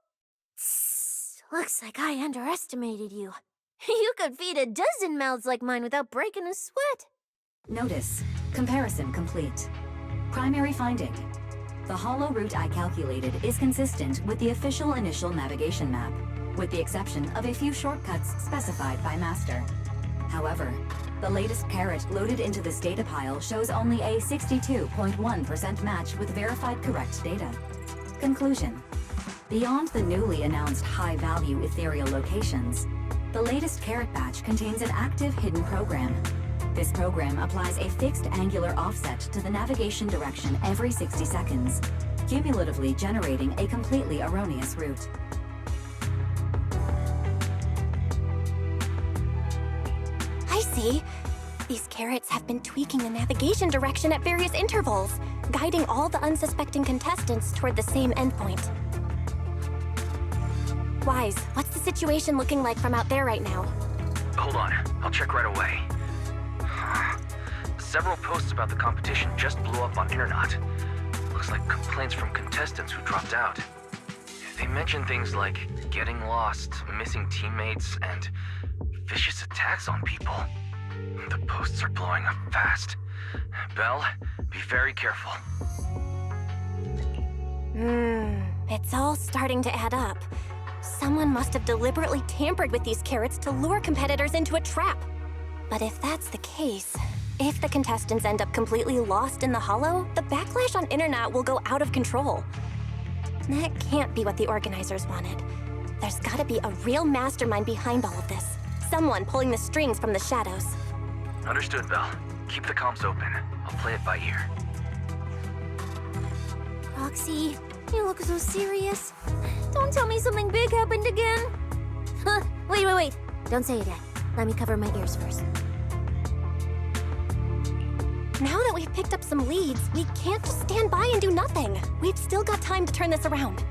Tss, looks like I underestimated you. You could feed a dozen mouths like mine without breaking a sweat. Notice. Comparison complete. Primary finding. The hollow route I calculated is consistent with the official initial navigation map, with the exception of a few shortcuts specified by Master. However, the latest carrot loaded into this data pile shows only a 62.1% match with verified correct data. Conclusion. Beyond the newly announced high-value ethereal locations, the latest carrot batch contains an active hidden program. This program applies a fixed angular offset to the navigation direction every 60 seconds, cumulatively generating a completely erroneous route. See? These carrots have been tweaking the navigation direction at various intervals, guiding all the unsuspecting contestants toward the same endpoint. Wise, what's the situation looking like from out there right now? Hold on, I'll check right away. Several posts about the competition just blew up on Internet. Looks like complaints from contestants who dropped out. They mention things like getting lost, missing teammates, and vicious attacks on people. The posts are blowing up fast. Belle, be very careful. It's all starting to add up. Someone must have deliberately tampered with these carrots to lure competitors into a trap. But if that's the case, if the contestants end up completely lost in the hollow, the backlash on Internet will go out of control. That can't be what the organizers wanted. There's gotta be a real mastermind behind all of this. Someone pulling the strings from the shadows. Understood, Belle. Keep the comms open. I'll play it by ear. Roxy, you look so serious. Don't tell me something big happened again. Huh, wait. Don't say it yet. Let me cover my ears first. Now that we've picked up some leads, we can't just stand by and do nothing. We've still got time to turn this around.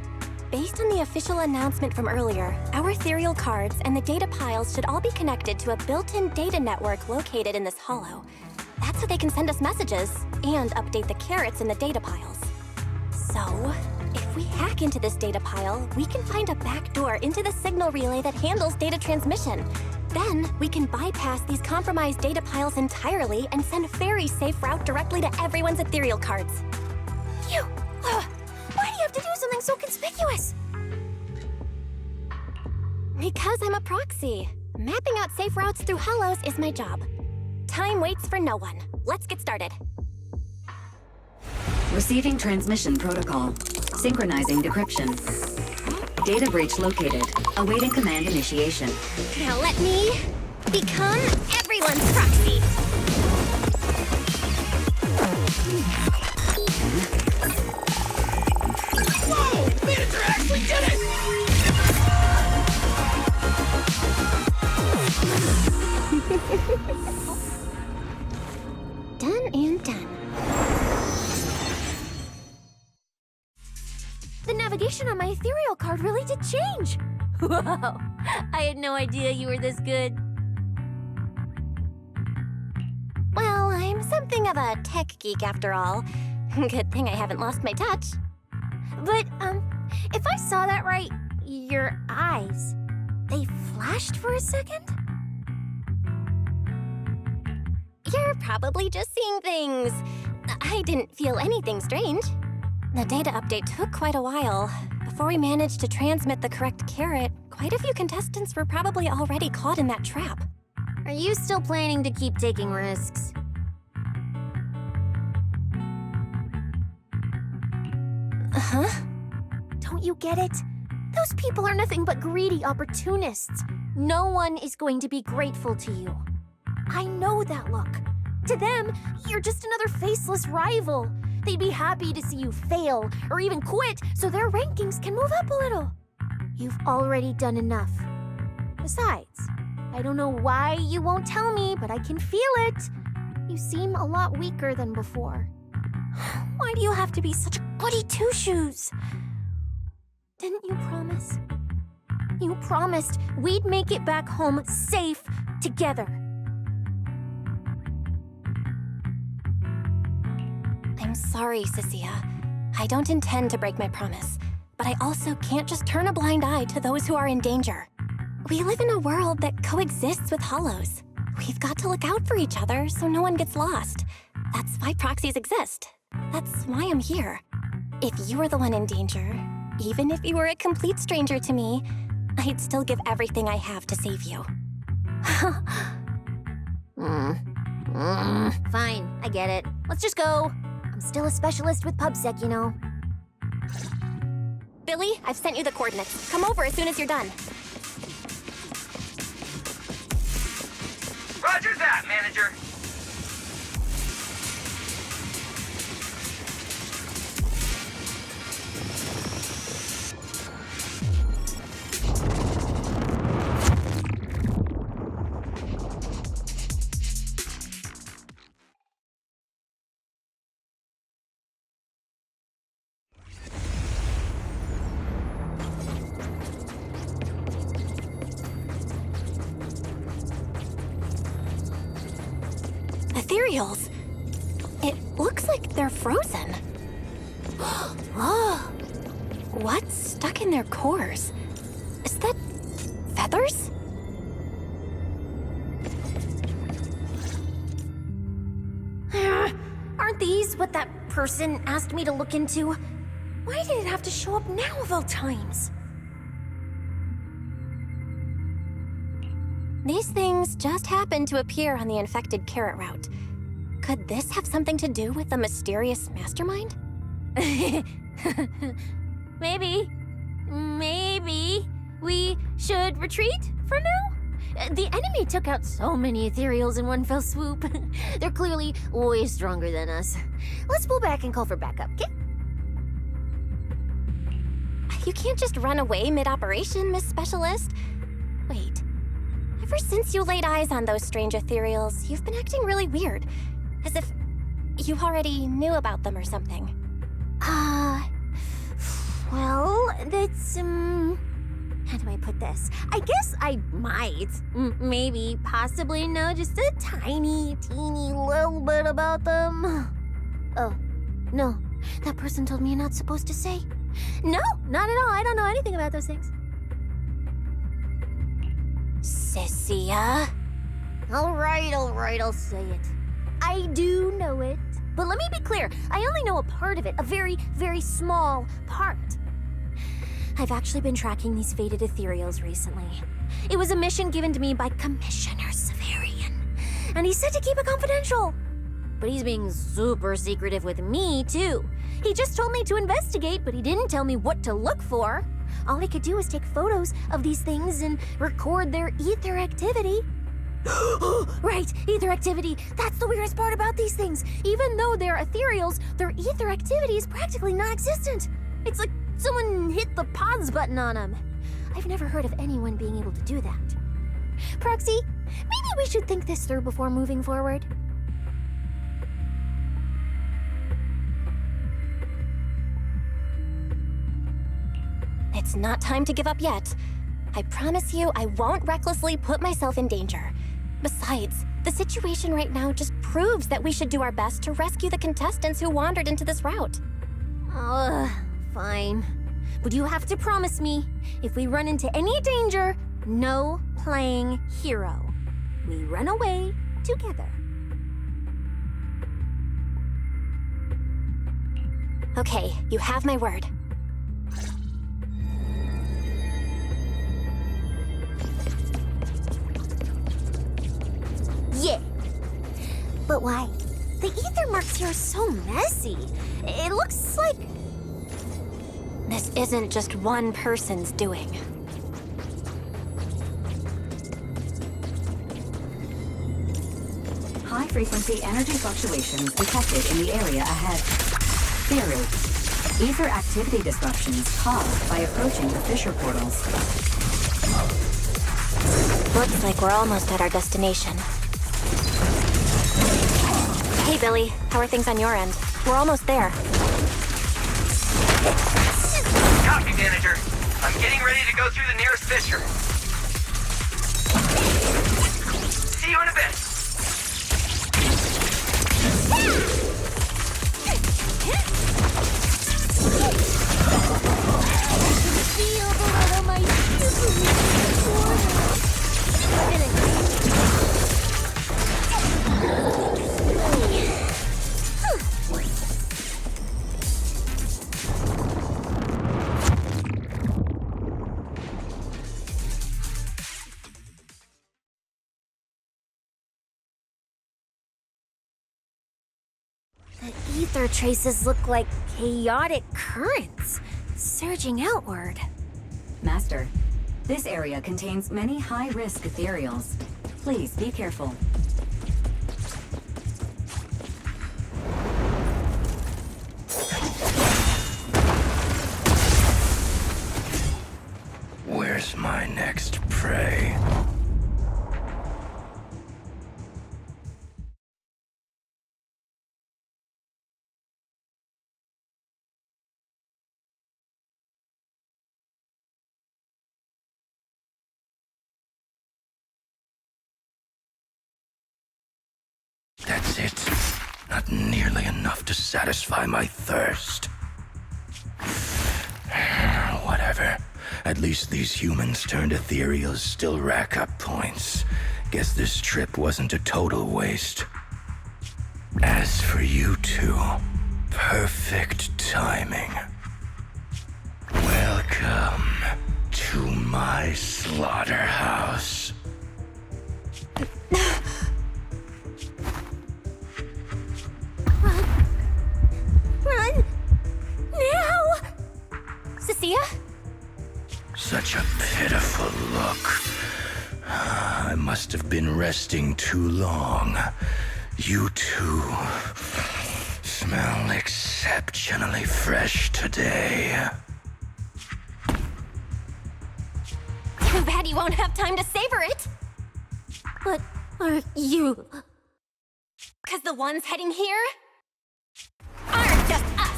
Based on the official announcement from earlier, our ethereal cards and the data piles should all be connected to a built-in data network located in this hollow. That's how they can send us messages and update the carrots in the data piles. So, if we hack into this data pile, we can find a back door into the signal relay that handles data transmission. Then, we can bypass these compromised data piles entirely and send a very safe route directly to everyone's ethereal cards. Why do you have to do something so conspicuous? Because I'm a proxy. Mapping out safe routes through hollows is my job. Time waits for no one. Let's get started. Receiving transmission protocol. Synchronizing decryption. Data breach located. Awaiting command initiation. Now let me become everyone's proxy. Whoa! Manager actually did it! Done and done. The navigation on my ethereal card really did change. Wow, I had no idea you were this good. Well, I'm something of a tech geek after all. Good thing I haven't lost my touch. But, if I saw that right, your eyes, they flashed for a second? You're probably just seeing things. I didn't feel anything strange. The data update took quite a while. Before we managed to transmit the correct carrot, quite a few contestants were probably already caught in that trap. Are you still planning to keep taking risks? Huh? Don't you get it? Those people are nothing but greedy opportunists. No one is going to be grateful to you. I know that look. To them, you're just another faceless rival. They'd be happy to see you fail or even quit so their rankings can move up a little. You've already done enough. Besides, I don't know why you won't tell me, but I can feel it. You seem a lot weaker than before. Why do you have to be such a goody two-shoes? Didn't you promise? You promised we'd make it back home safe together. I'm sorry, Cecilia. I don't intend to break my promise, but I also can't just turn a blind eye to those who are in danger. We live in a world that coexists with hollows. We've got to look out for each other so no one gets lost. That's why proxies exist. That's why I'm here. If you were the one in danger, even if you were a complete stranger to me, I'd still give everything I have to save you. Fine, I get it. Let's just go. I'm still a specialist with PubSec, you know. Billy, I've sent you the coordinates. Come over as soon as you're done. Roger that, manager. ethereals. It looks like they're frozen. Oh, what's stuck in their cores? Is that feathers? Aren't these what that person asked me to look into? Why did it have to show up now of all times? These things just happened to appear on the infected carrot route. Could this have something to do with the mysterious mastermind? Maybe. Maybe we should retreat for now? The enemy took out so many ethereals in one fell swoop. They're clearly way stronger than us. Let's pull back and call for backup, okay? You can't just run away mid-operation, Miss Specialist. Wait. Ever since you laid eyes on those strange ethereals, you've been acting really weird. As if you already knew about them or something. Well, that's, how do I put this? I guess I might, maybe, possibly know just a tiny, teeny little bit about them. Oh, no. That person told me you're not supposed to say. No, not at all. I don't know anything about those things. Sissia? All right, I'll say it. I do know it. But let me be clear, I only know a part of it, a very, very small part. I've actually been tracking these fated ethereals recently. It was a mission given to me by Commissioner Severian, and he said to keep it confidential. But he's being super secretive with me, too. He just told me to investigate, but he didn't tell me what to look for. All he could do was take photos of these things and record their ether activity. Right, ether activity. That's the weirdest part about these things. Even though they're ethereals, their ether activity is practically non-existent. It's like someone hit the pause button on them. I've never heard of anyone being able to do that. Proxy, maybe we should think this through before moving forward. It's not time to give up yet. I promise you I won't recklessly put myself in danger. Besides, the situation right now just proves that we should do our best to rescue the contestants who wandered into this route. Fine. But you have to promise me, if we run into any danger, no playing hero. We run away together. Okay, you have my word. Yeah. But why? The ether marks here are so messy. It looks like... This isn't just one person's doing. High-frequency energy fluctuations detected in the area ahead. Theory: ether activity disruptions caused by approaching the fissure portals. Looks like we're almost at our destination. Hey, Billy. How are things on your end? We're almost there. Copy, manager. I'm getting ready to go through the nearest fissure. See you in a bit. Feel the light on my The ether traces look like chaotic currents, surging outward. Master, this area contains many high-risk ethereals. Please be careful. Where's my next prey? not nearly enough to satisfy my thirst. Whatever. At least these humans turned ethereals still rack up points. Guess this trip wasn't a total waste. As for you two, perfect timing. Welcome to my slaughterhouse. Run! Now! Cecilia? Such a pitiful look. I must have been resting too long. You two smell exceptionally fresh today. Too bad you won't have time to savor it! What are you? 'Cause the ones heading here aren't just us!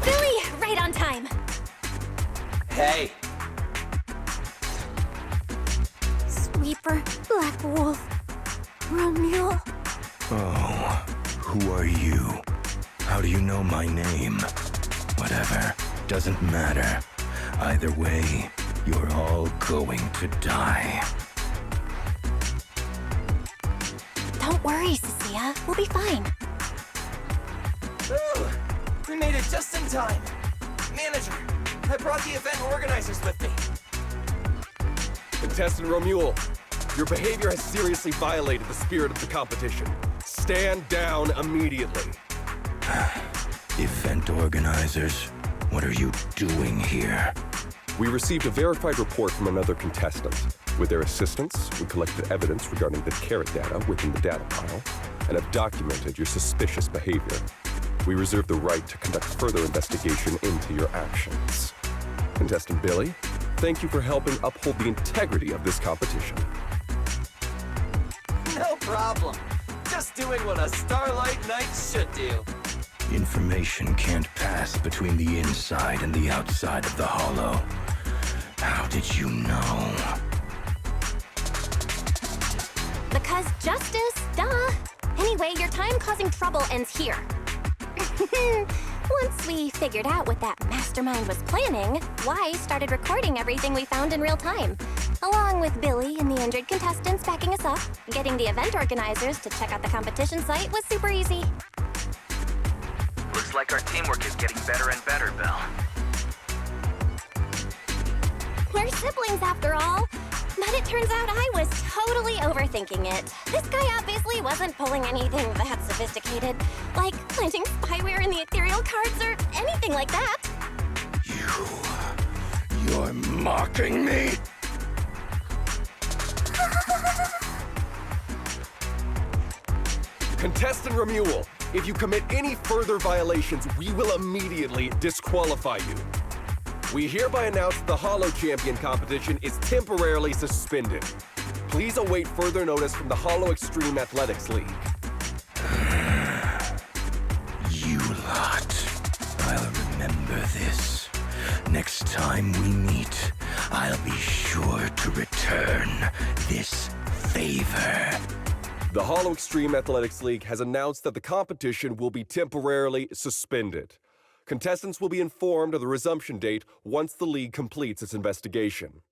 Billy, right on time! Hey! Sweeper, Black Wolf, Romeo. Oh, who are you? How do you know my name? Whatever, doesn't matter. Either way, you're all going to die. Don't worry, Cecilia. We'll be fine. Ooh, we made it just in time. Manager, I brought the event organizers with me. Contestant Romuald, your behavior has seriously violated the spirit of the competition. Stand down immediately. Event organizers, what are you doing here? We received a verified report from another contestant. With their assistance, we collected evidence regarding the carrot data within the data pile and have documented your suspicious behavior. We reserve the right to conduct further investigation into your actions. Contestant Billy, thank you for helping uphold the integrity of this competition. No problem. Just doing what a Starlight Knight should do. Information can't pass between the inside and the outside of the Hollow. How did you know? Because justice, duh! Anyway, your time causing trouble ends here. Once we figured out what that mastermind was planning, Wise started recording everything we found in real time. Along with Billy and the injured contestants backing us up, getting the event organizers to check out the competition site was super easy. Looks like our teamwork is getting better and better, Belle. We're siblings after all. But it turns out I was totally overthinking it. This guy obviously wasn't pulling anything that sophisticated, like planting spyware in the ethereal cards or anything like that. You're mocking me? Contestant Romuald, if you commit any further violations, we will immediately disqualify you. We hereby announce the Hollow Champion competition is temporarily suspended. Please await further notice from the Hollow Extreme Athletics League. You lot. I'll remember this. Next time we meet, I'll be sure to return this favor. The Hollow Extreme Athletics League has announced that the competition will be temporarily suspended. Contestants will be informed of the resumption date once the league completes its investigation.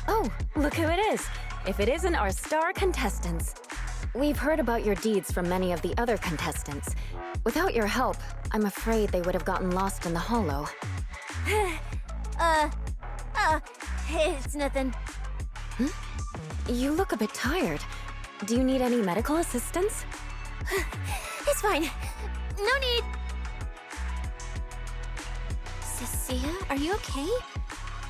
Oh, look who it is. If it isn't our star contestants. We've heard about your deeds from many of the other contestants. Without your help, I'm afraid they would have gotten lost in the Hollow. It's nothing. You look a bit tired. Do you need any medical assistance? It's fine. No need. Cecilia, are you okay?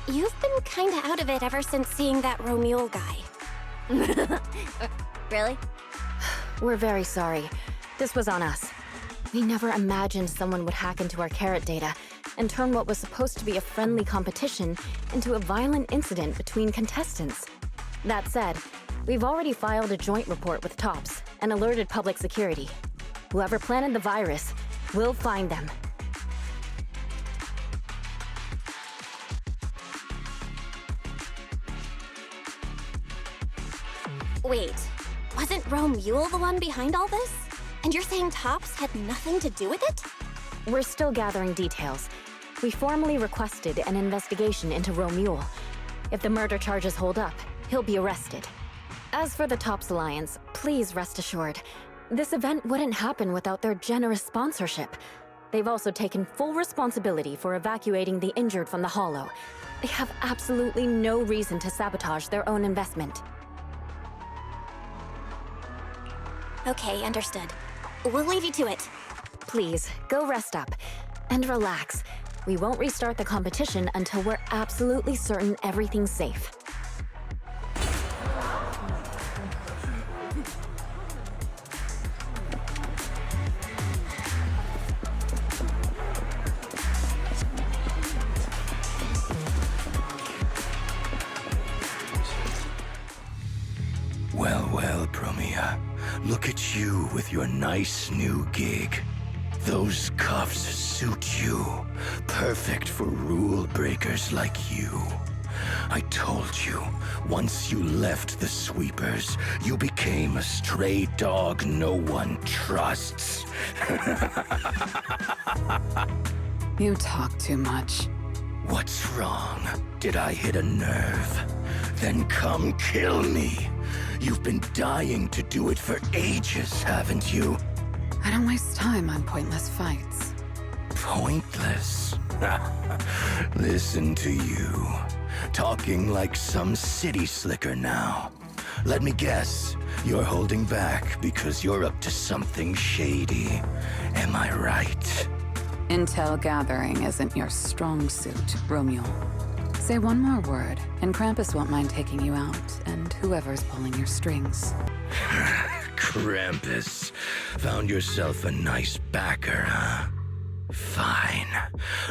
You've been kinda out of it ever since seeing that Romule guy. Really? We're very sorry. This was on us. We never imagined someone would hack into our carrot data and turn what was supposed to be a friendly competition into a violent incident between contestants. That said, we've already filed a joint report with TOPS and alerted public security. Whoever planted the virus, we'll find them. Wait, wasn't Romule the one behind all this? And you're saying TOPS had nothing to do with it? We're still gathering details. We formally requested an investigation into Romule. If the murder charges hold up, he'll be arrested. As for the TOPS Alliance, please rest assured, this event wouldn't happen without their generous sponsorship. They've also taken full responsibility for evacuating the injured from the Hollow. They have absolutely no reason to sabotage their own investment. Okay, understood. We'll leave you to it. Please, go rest up. And relax. We won't restart the competition until we're absolutely certain everything's safe. Well, well, Promia. Look at you with your nice new gig. Those cuffs suit you. Perfect for rule breakers like you. I told you, once you left the sweepers, you became a stray dog no one trusts. You talk too much. What's wrong? Did I hit a nerve? Then come kill me. You've been dying to do it for ages, haven't you? I don't waste time on pointless fights. Pointless? Listen to you. Talking like some city slicker now. Let me guess, you're holding back because you're up to something shady. Am I right? Intel gathering isn't your strong suit, Romule. Say one more word, and Krampus won't mind taking you out, and whoever's pulling your strings. Krampus. Found yourself a nice backer, huh? Fine.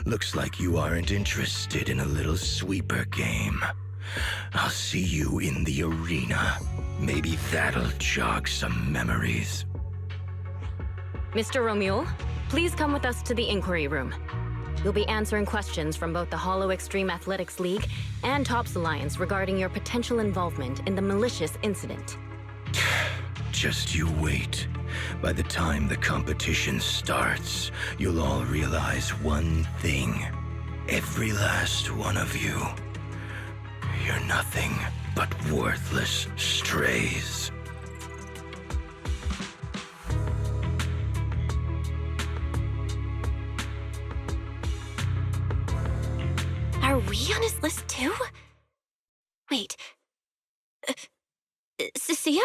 Looks like you aren't interested in a little sweeper game. I'll see you in the arena. Maybe that'll jog some memories. Mr. Romule, please come with us to the inquiry room. You'll be answering questions from both the Hollow Extreme Athletics League and TOPS Alliance regarding your potential involvement in the malicious incident. Just you wait. By the time the competition starts, you'll all realize one thing. Every last one of you. You're nothing but worthless strays. Are we on his list too? Wait. Cecilia?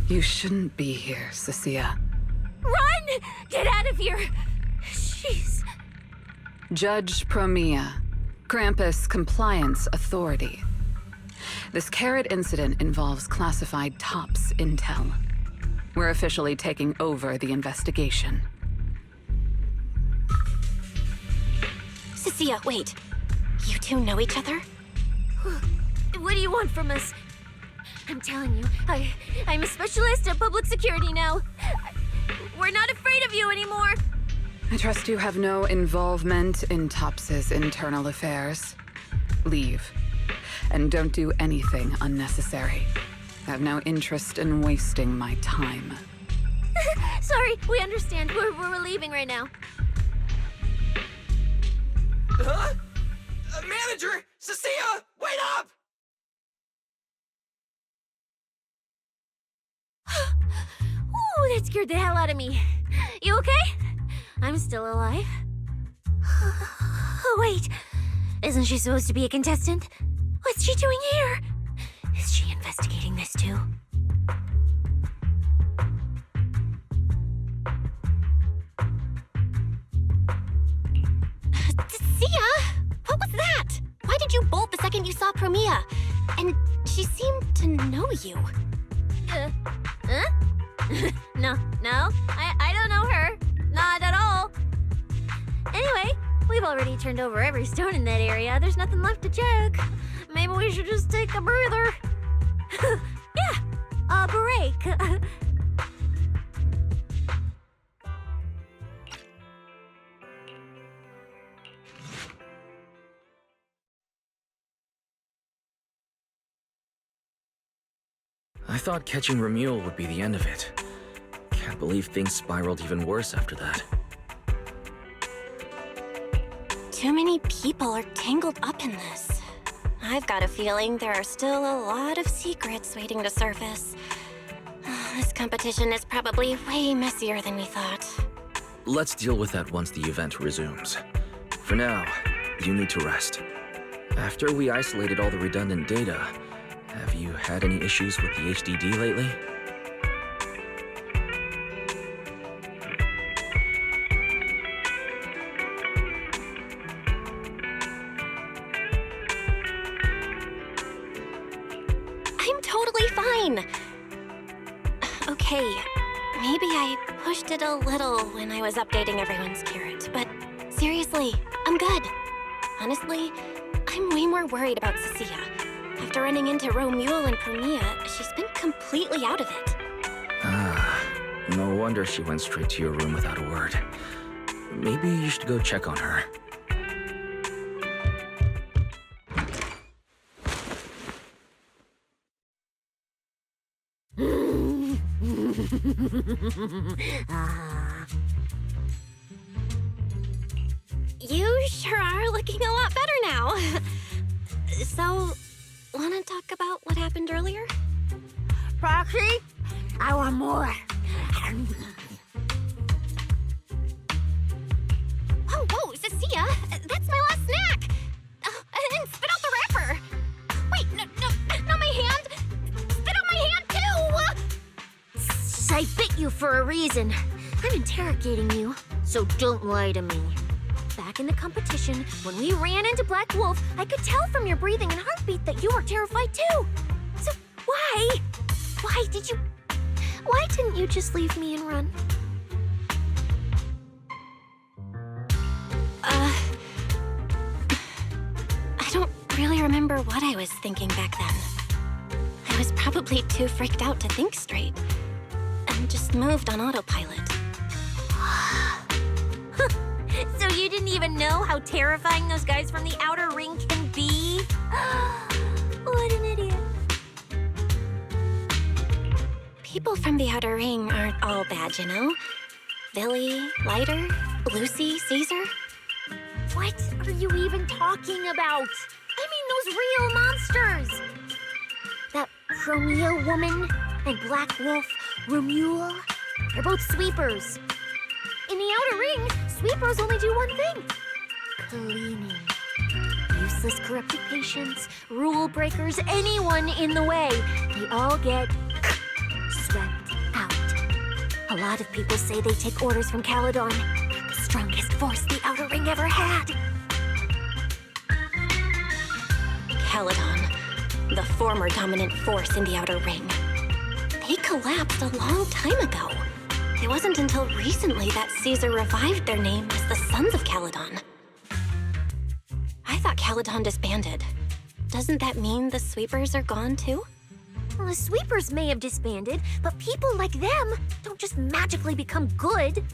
You shouldn't be here, Cecilia. Run! Get out of here! Jeez. Judge Promia, Krampus Compliance Authority. This carrot incident involves classified TOPS intel. We're officially taking over the investigation. Cecilia, wait. You two know each other? What do you want from us? I'm telling you, I'm a specialist at public security now. We're not afraid of you anymore. I trust you have no involvement in TOPS's internal affairs. Leave. And don't do anything unnecessary. I have no interest in wasting my time. Sorry, we understand. We're leaving right now. Huh? Manager! Cecilia! Wait up! Ooh, that scared the hell out of me. You okay? I'm still alive. Oh, wait. Isn't she supposed to be a contestant? What's she doing here? Is she investigating this too? Sia! What was that? Why did you bolt the second you saw Promia? And she seemed to know you. Huh? No, I don't know her. Not at all. Anyway, we've already turned over every stone in that area. There's nothing left to check. Maybe we should just take a breather. Yeah, a break. I thought catching Remuel would be the end of it. Can't believe things spiraled even worse after that. Too many people are tangled up in this. I've got a feeling there are still a lot of secrets waiting to surface. This competition is probably way messier than we thought. Let's deal with that once the event resumes. For now, you need to rest. After we isolated all the redundant data, have you had any issues with the HDD lately? I'm totally fine. Okay, maybe I pushed it a little when I was updating everyone's carrot, but seriously, I'm good. Honestly, I'm way more worried about Cecilia. After running into Romuel and Promia, she's been completely out of it. Ah, no wonder she went straight to your room without a word. Maybe you should go check on her. You sure are looking a lot better now. So, wanna talk about what happened earlier? Proxy, I want more. Whoa, Cecilia, that's my last snack. And spit out the wrapper. Wait, no, not my hand. Spit out my hand too. I bit you for a reason. I'm interrogating you, so don't lie to me. Back in the competition, when we ran into Black Wolf, I could tell from your breathing and heartbeat that you were terrified too. So why? Why didn't you just leave me and run? I don't really remember what I was thinking back then. I was probably too freaked out to think straight. And just moved on autopilot. So you didn't even know how terrifying those guys from the Outer Ring can be? What an idiot. People from the Outer Ring aren't all bad, you know? Billy, Lighter, Lucy, Caesar. What are you even talking about? I mean those real monsters! That Promia woman and Black Wolf, Romuel, they're both sweepers. In the Outer Ring, sweepers only do one thing. Cleaning. Useless corrupted patients, rule breakers, anyone in the way. They all get swept out. A lot of people say they take orders from Caledon, the strongest force the Outer Ring ever had. Caledon, the former dominant force in the Outer Ring. They collapsed a long time ago. It wasn't until recently that Caesar revived their name as the Sons of Caledon. I thought Caledon disbanded. Doesn't that mean the sweepers are gone too? Well, the sweepers may have disbanded, but people like them don't just magically become good.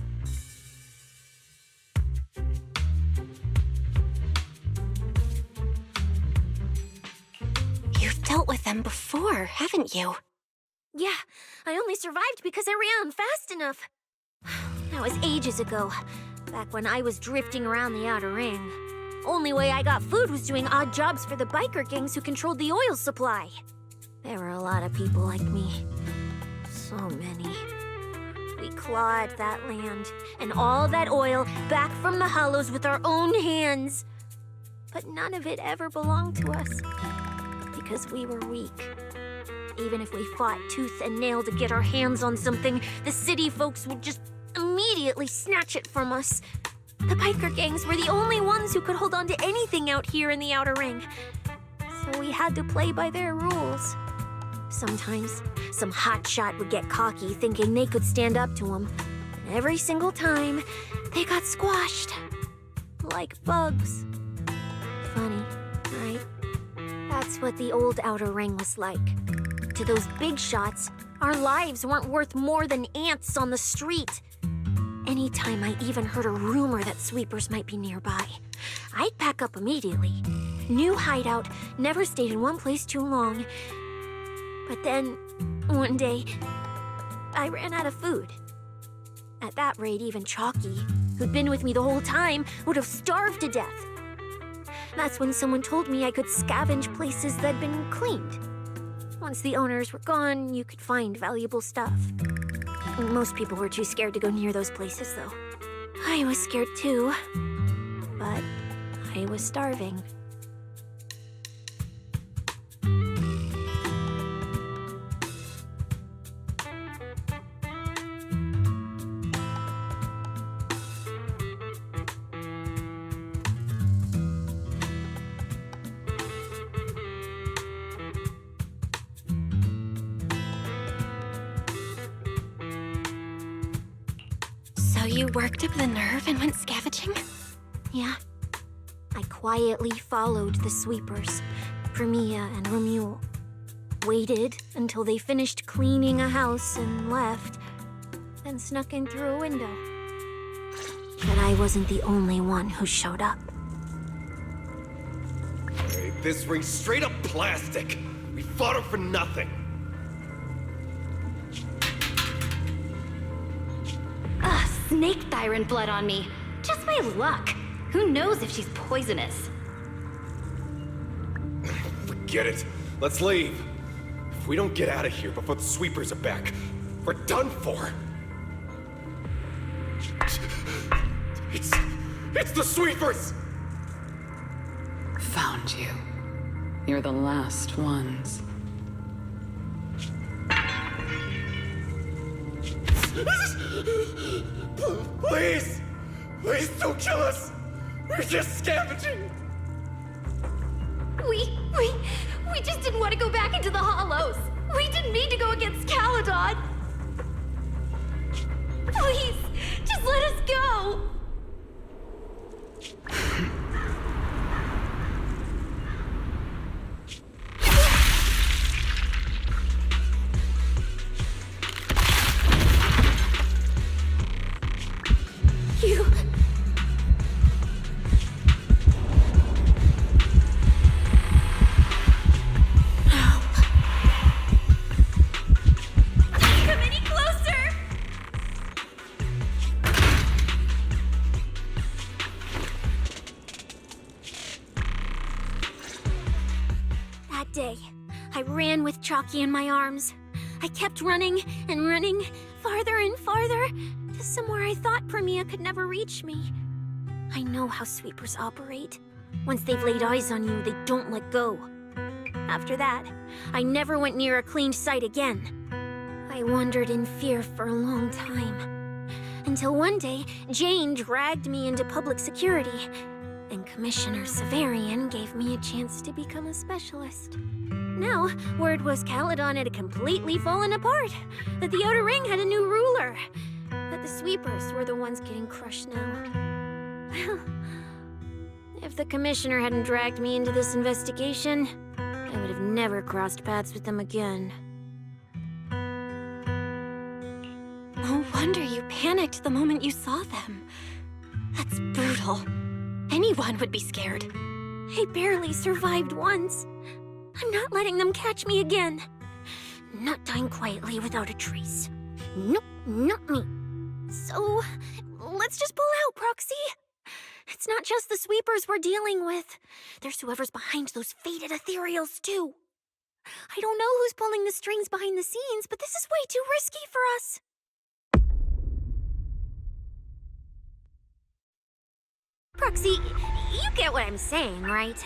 You've dealt with them before, haven't you? Yeah, I only survived because I ran fast enough. That was ages ago, back when I was drifting around the Outer Ring. Only way I got food was doing odd jobs for the biker gangs who controlled the oil supply. There were a lot of people like me. So many. We clawed that land and all that oil back from the hollows with our own hands. But none of it ever belonged to us because we were weak. Even if we fought tooth and nail to get our hands on something, the city folks would just immediately snatch it from us. The biker gangs were the only ones who could hold on to anything out here in the Outer Ring. So we had to play by their rules. Sometimes, some hotshot would get cocky thinking they could stand up to them. And every single time, they got squashed. Like bugs. Funny, right? That's what the old Outer Ring was like. To those big shots, our lives weren't worth more than ants on the street. Anytime I even heard a rumor that sweepers might be nearby, I'd pack up immediately. New hideout, never stayed in one place too long. But then, one day, I ran out of food. At that rate, even Chalky, who'd been with me the whole time, would have starved to death. That's when someone told me I could scavenge places that'd been cleaned. Once the owners were gone, you could find valuable stuff. Most people were too scared to go near those places, though. I was scared too, but I was starving. So you worked up the nerve and went scavenging? Yeah. I quietly followed the sweepers, Premia and Romuald. Waited until they finished cleaning a house and left, then snuck in through a window. But I wasn't the only one who showed up. Hey, this ring's straight up plastic. We fought her for nothing. Snake thyron blood on me. Just my luck. Who knows if she's poisonous? Forget it. Let's leave. If we don't get out of here before the sweepers are back, we're done for. It's the sweepers! Found you. You're the last ones. Please! Please don't kill us! We're just scavenging! We just didn't want to go back into the hollows. We didn't mean to go against Caledon. Please, just let us go. You... Come any closer! That day, I ran with Chalky in my arms. I kept running and running, farther and farther, to somewhere I thought Premia could never reach me. I know how sweepers operate. Once they've laid eyes on you, they don't let go. After that, I never went near a cleaned site again. I wandered in fear for a long time. Until one day, Jane dragged me into public security, and Commissioner Severian gave me a chance to become a specialist. Now, word was Caledon had completely fallen apart, that the Outer Ring had a new ruler, that the sweepers were the ones getting crushed now. Well, if the Commissioner hadn't dragged me into this investigation, I would have never crossed paths with them again. No wonder you panicked the moment you saw them. That's brutal. Anyone would be scared. I barely survived once. I'm not letting them catch me again. Not dying quietly without a trace. Nope, not me. So, let's just pull out, Proxy. It's not just the sweepers we're dealing with. There's whoever's behind those faded ethereals, too. I don't know who's pulling the strings behind the scenes, but this is way too risky for us. Proxy, you get what I'm saying, right?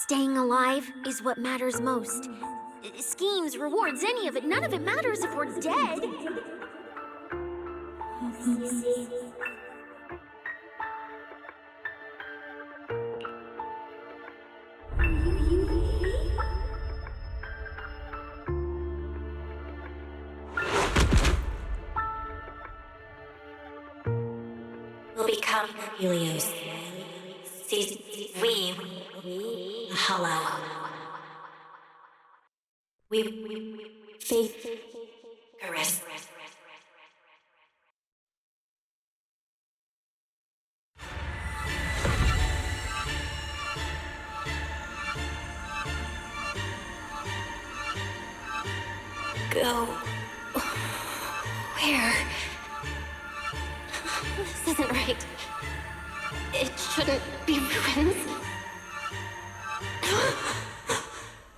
Staying alive is what matters most. Schemes, rewards, any of it, none of it matters if we're dead. Will become Helios. We hollow. We faith caress. Go. Where? This isn't right. It shouldn't be ruins.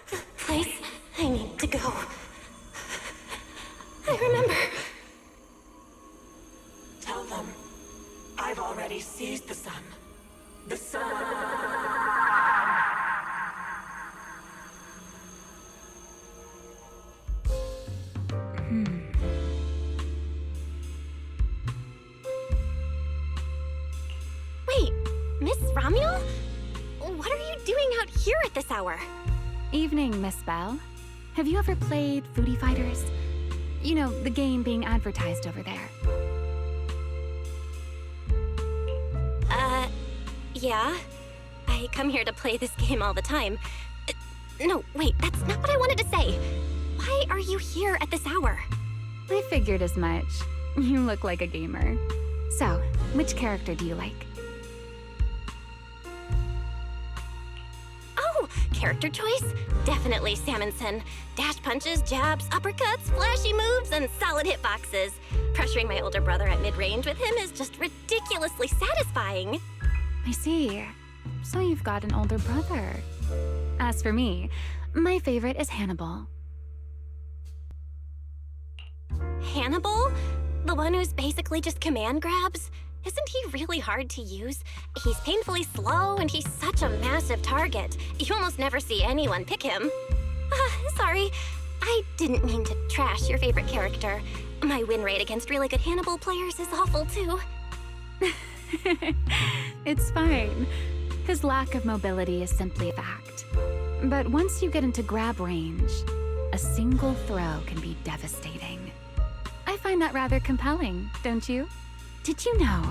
The place I need to go. I remember. Tell them I've already seized the sun. The sun. Wait, Miss Romuel? What are you doing out here at this hour? Evening, Miss Bell. Have you ever played Foodie Fighters? You know, the game being advertised over there. Yeah. I come here to play this game all the time. No, wait, that's not what I wanted to say. Why are you here at this hour? I figured as much. You look like a gamer. So, which character do you like? Oh, character choice? Definitely Salmonson. Dash punches, jabs, uppercuts, flashy moves, and solid hitboxes. Pressuring my older brother at mid-range with him is just ridiculously satisfying. I see. So you've got an older brother. As for me, my favorite is Hannibal. Hannibal? The one who's basically just command grabs? Isn't he really hard to use? He's painfully slow, and he's such a massive target. You almost never see anyone pick him. Sorry. I didn't mean to trash your favorite character. My win rate against really good Hannibal players is awful, too. It's fine. His lack of mobility is simply a fact. But once you get into grab range, a single throw can be devastating. I find that rather compelling, don't you? Did you know,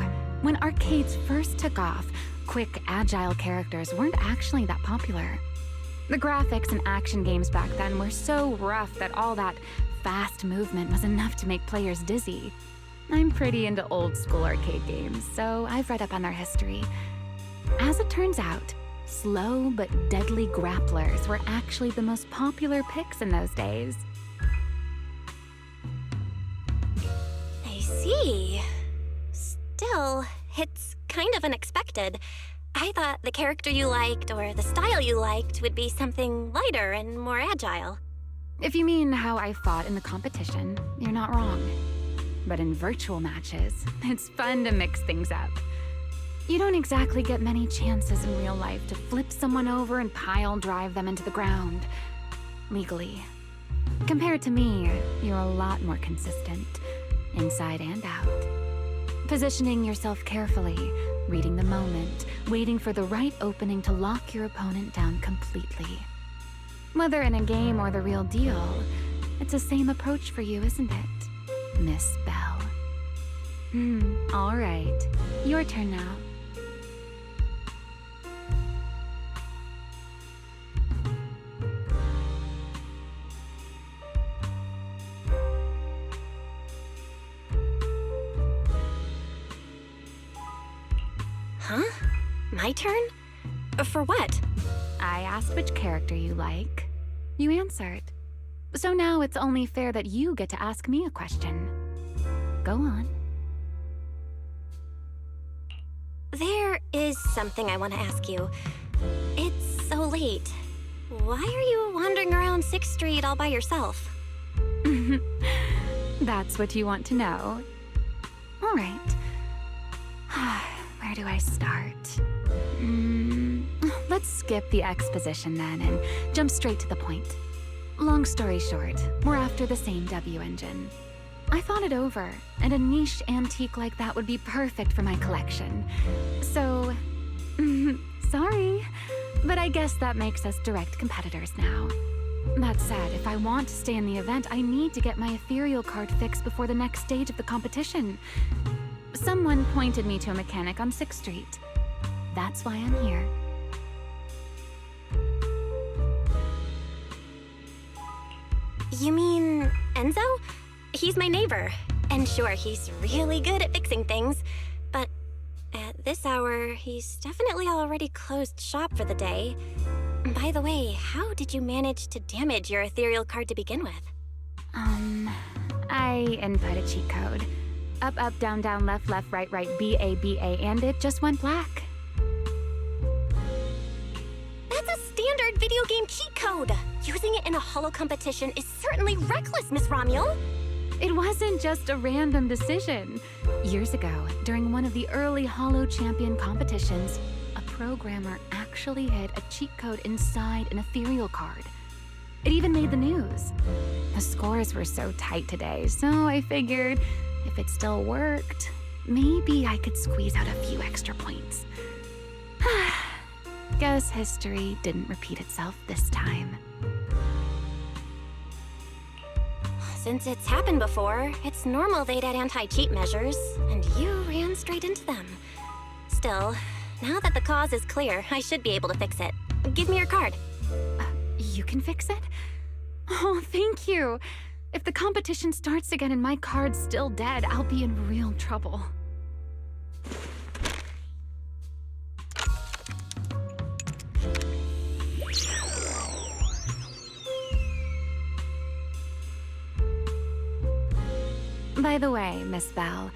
when arcades first took off, quick, agile characters weren't actually that popular? The graphics in action games back then were so rough that all that fast movement was enough to make players dizzy. I'm pretty into old school arcade games, so I've read up on their history. As it turns out, slow but deadly grapplers were actually the most popular picks in those days. I see. Still, it's kind of unexpected. I thought the character you liked or the style you liked would be something lighter and more agile. If you mean how I fought in the competition, you're not wrong. But in virtual matches, it's fun to mix things up. You don't exactly get many chances in real life to flip someone over and pile drive them into the ground. Legally. Compared to me, you're a lot more consistent, inside and out. Positioning yourself carefully, reading the moment, waiting for the right opening to lock your opponent down completely. Whether in a game or the real deal, it's the same approach for you, isn't it? Miss Bell. All right. Your turn now. Huh? My turn? For what? I asked which character you like. You answered. So now it's only fair that you get to ask me a question. Go on. There is something I want to ask you. It's so late. Why are you wandering around 6th Street all by yourself? That's what you want to know. All right. Where Where do I start? Let's skip the exposition then and jump straight to the point. Long story short, we're after the same W engine. I thought it over, and a niche antique like that would be perfect for my collection. So, sorry, but I guess that makes us direct competitors now. That said, if I want to stay in the event, I need to get my ethereal card fixed before the next stage of the competition. Someone pointed me to a mechanic on 6th Street. That's why I'm here. You mean Enzo? He's my neighbor. And sure, he's really good at fixing things. But at this hour, he's definitely already closed shop for the day. By the way, how did you manage to damage your ethereal card to begin with? I input a cheat code. Up, up, down, down, left, left, right, right, B-A, B-A, and it just went black. That's a standard video game cheat code! Using it in a holo competition is certainly reckless, Miss Romuel! It wasn't just a random decision. Years ago, during one of the early holo champion competitions, a programmer actually hid a cheat code inside an ethereal card. It even made the news. The scores were so tight today, so I figured if it still worked, maybe I could squeeze out a few extra points. Guess history didn't repeat itself this time. Since it's happened before, it's normal they'd add anti-cheat measures, and you ran straight into them. Still, now that the cause is clear, I should be able to fix it. Give me your card. You can fix it? Oh, thank you. If the competition starts again and my card's still dead, I'll be in real trouble. By the way, Miss Bell,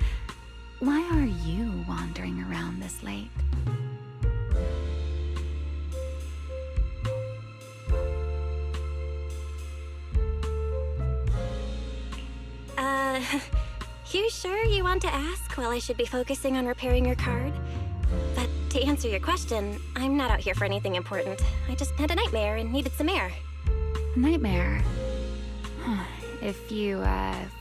why are you wandering around this late? You sure you want to ask while I should be focusing on repairing your card? But to answer your question, I'm not out here for anything important. I just had a nightmare and needed some air. Nightmare? If you,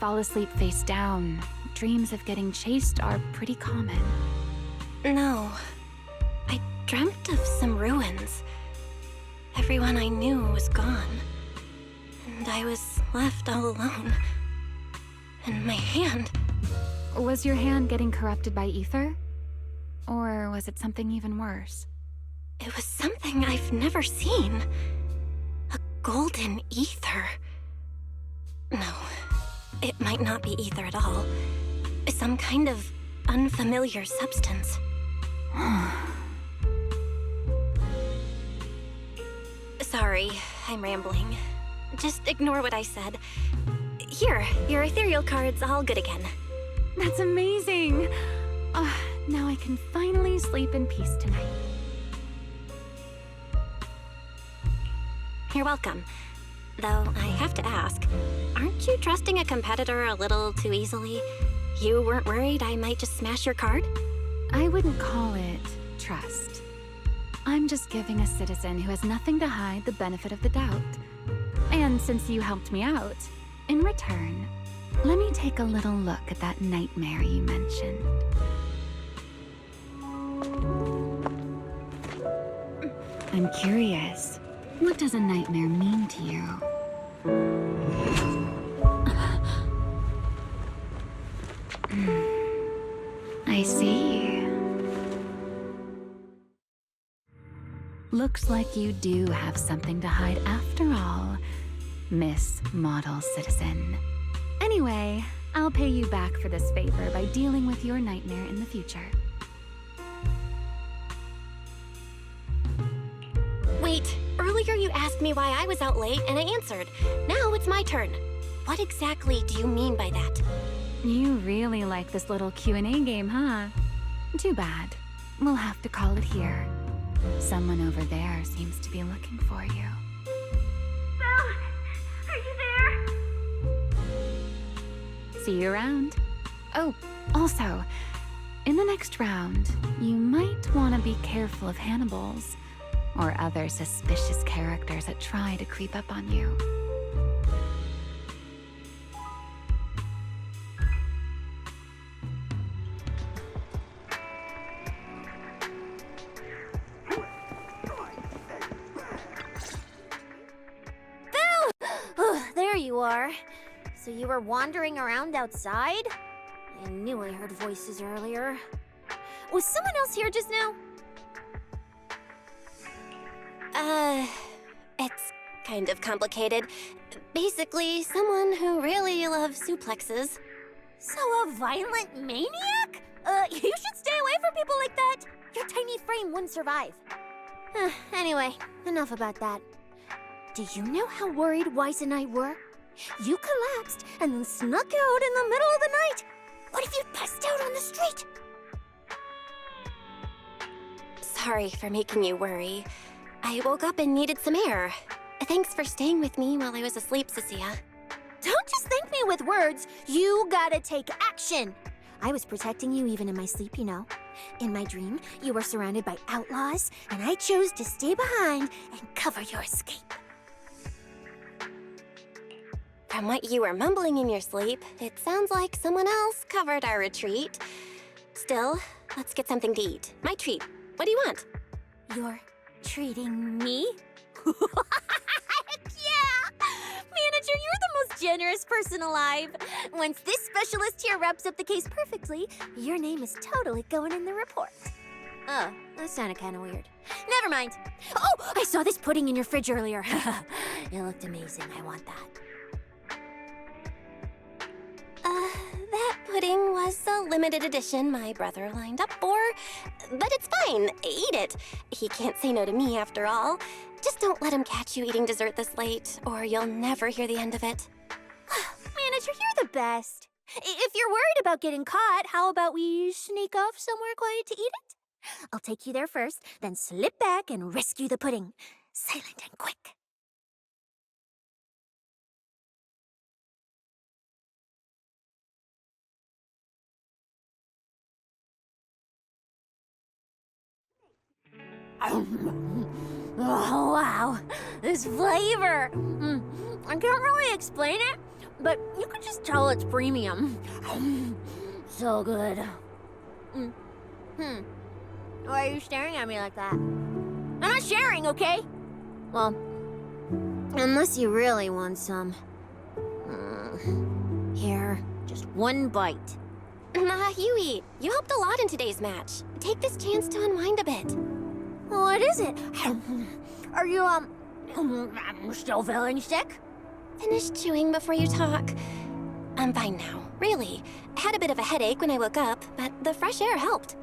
fall asleep face down, dreams of getting chased are pretty common. No. I dreamt of some ruins. Everyone I knew was gone. And I was left all alone. And my hand... Was your hand getting corrupted by ether? Or was it something even worse? It was something I've never seen. A golden ether. No, it might not be ether at all. Some kind of unfamiliar substance. Sorry, I'm rambling. Just ignore what I said. Here, your ethereal card's all good again. That's amazing! Now I can finally sleep in peace tonight. You're welcome. Though I have to ask, aren't you trusting a competitor a little too easily? You weren't worried I might just smash your card? I wouldn't call it trust. I'm just giving a citizen who has nothing to hide the benefit of the doubt. And since you helped me out, in return, let me take a little look at that nightmare you mentioned. I'm curious, what does a nightmare mean to you? I see. Looks like you do have something to hide after all, Miss Model Citizen. Anyway, I'll pay you back for this favor by dealing with your nightmare in the future. Wait, earlier you asked me why I was out late and I answered. Now it's my turn. What exactly do you mean by that? You really like this little Q&A game, huh? Too bad. We'll have to call it here. Someone over there seems to be looking for you. Belle! Are you there? See you around. Oh, also, In the next round, you might want to be careful of Hannibals or other suspicious characters that try to creep up on you. There you are. So you were wandering around outside? I knew I heard voices earlier. Was someone else here just now? It's kind of complicated. Basically, someone who really loves suplexes. So a violent maniac? You should stay away from people like that. Your tiny frame wouldn't survive. Anyway, enough about that. Do you know how worried Weiss and I were? You collapsed and then snuck out in the middle of the night. What if you'd passed out on the street? Sorry for making you worry. I woke up and needed some air. Thanks for staying with me while I was asleep, Cecilia. Don't just thank me with words. You gotta take action. I was protecting you even in my sleep, you know. In my dream, you were surrounded by outlaws, and I chose to stay behind and cover your escape. From what you were mumbling in your sleep, it sounds like someone else covered our retreat. Still, let's get something to eat. My treat. What do you want? You're treating me? Heck yeah! Manager, you're the most generous person alive. Once this specialist here wraps up the case perfectly, your name is totally going in the report. Oh, that sounded kind of weird. Never mind. Oh, I saw this pudding in your fridge earlier. It looked amazing. I want that. That pudding was a limited edition my brother lined up for. But it's fine. Eat it. He can't say no to me after all. Just don't let him catch you eating dessert this late, or you'll never hear the end of it. Manager, you're the best. If you're worried about getting caught, how about we sneak off somewhere quiet to eat it? I'll take you there first, then slip back and rescue the pudding. Silent and quick. Oh, wow. This flavor. I can't really explain it, but you can just tell it's premium. So good. Why are you staring at me like that? I'm not sharing, okay? Well, unless you really want some. Here, just one bite. Nah, you eat. You helped a lot in today's match. Take this chance to unwind a bit. What is it? Are you, still feeling sick? Finish chewing before you talk. I'm fine now, really. I had a bit of a headache when I woke up, but the fresh air helped.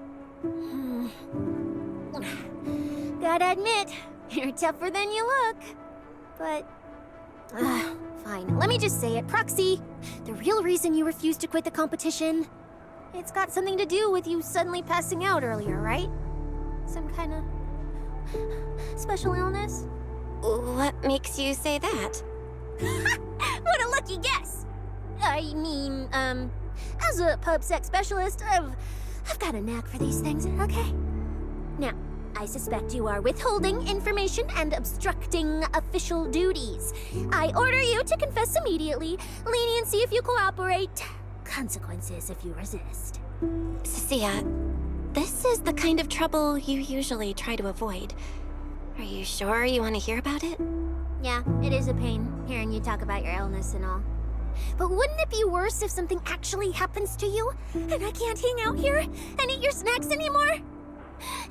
Gotta admit, you're tougher than you look. But, fine. Let me just say it. Proxy, the real reason you refused to quit the competition, it's got something to do with you suddenly passing out earlier, right? Some kind of special illness? What makes you say that? What a lucky guess! I mean, as a pub sex specialist, I've got a knack for these things, okay? Now, I suspect you are withholding information and obstructing official duties. I order you to confess immediately, leniency if you cooperate, consequences if you resist. Cecilia, this is the kind of trouble you usually try to avoid. Are you sure you want to hear about it? Yeah, it is a pain, hearing you talk about your illness and all. But wouldn't it be worse if something actually happens to you, and I can't hang out here and eat your snacks anymore?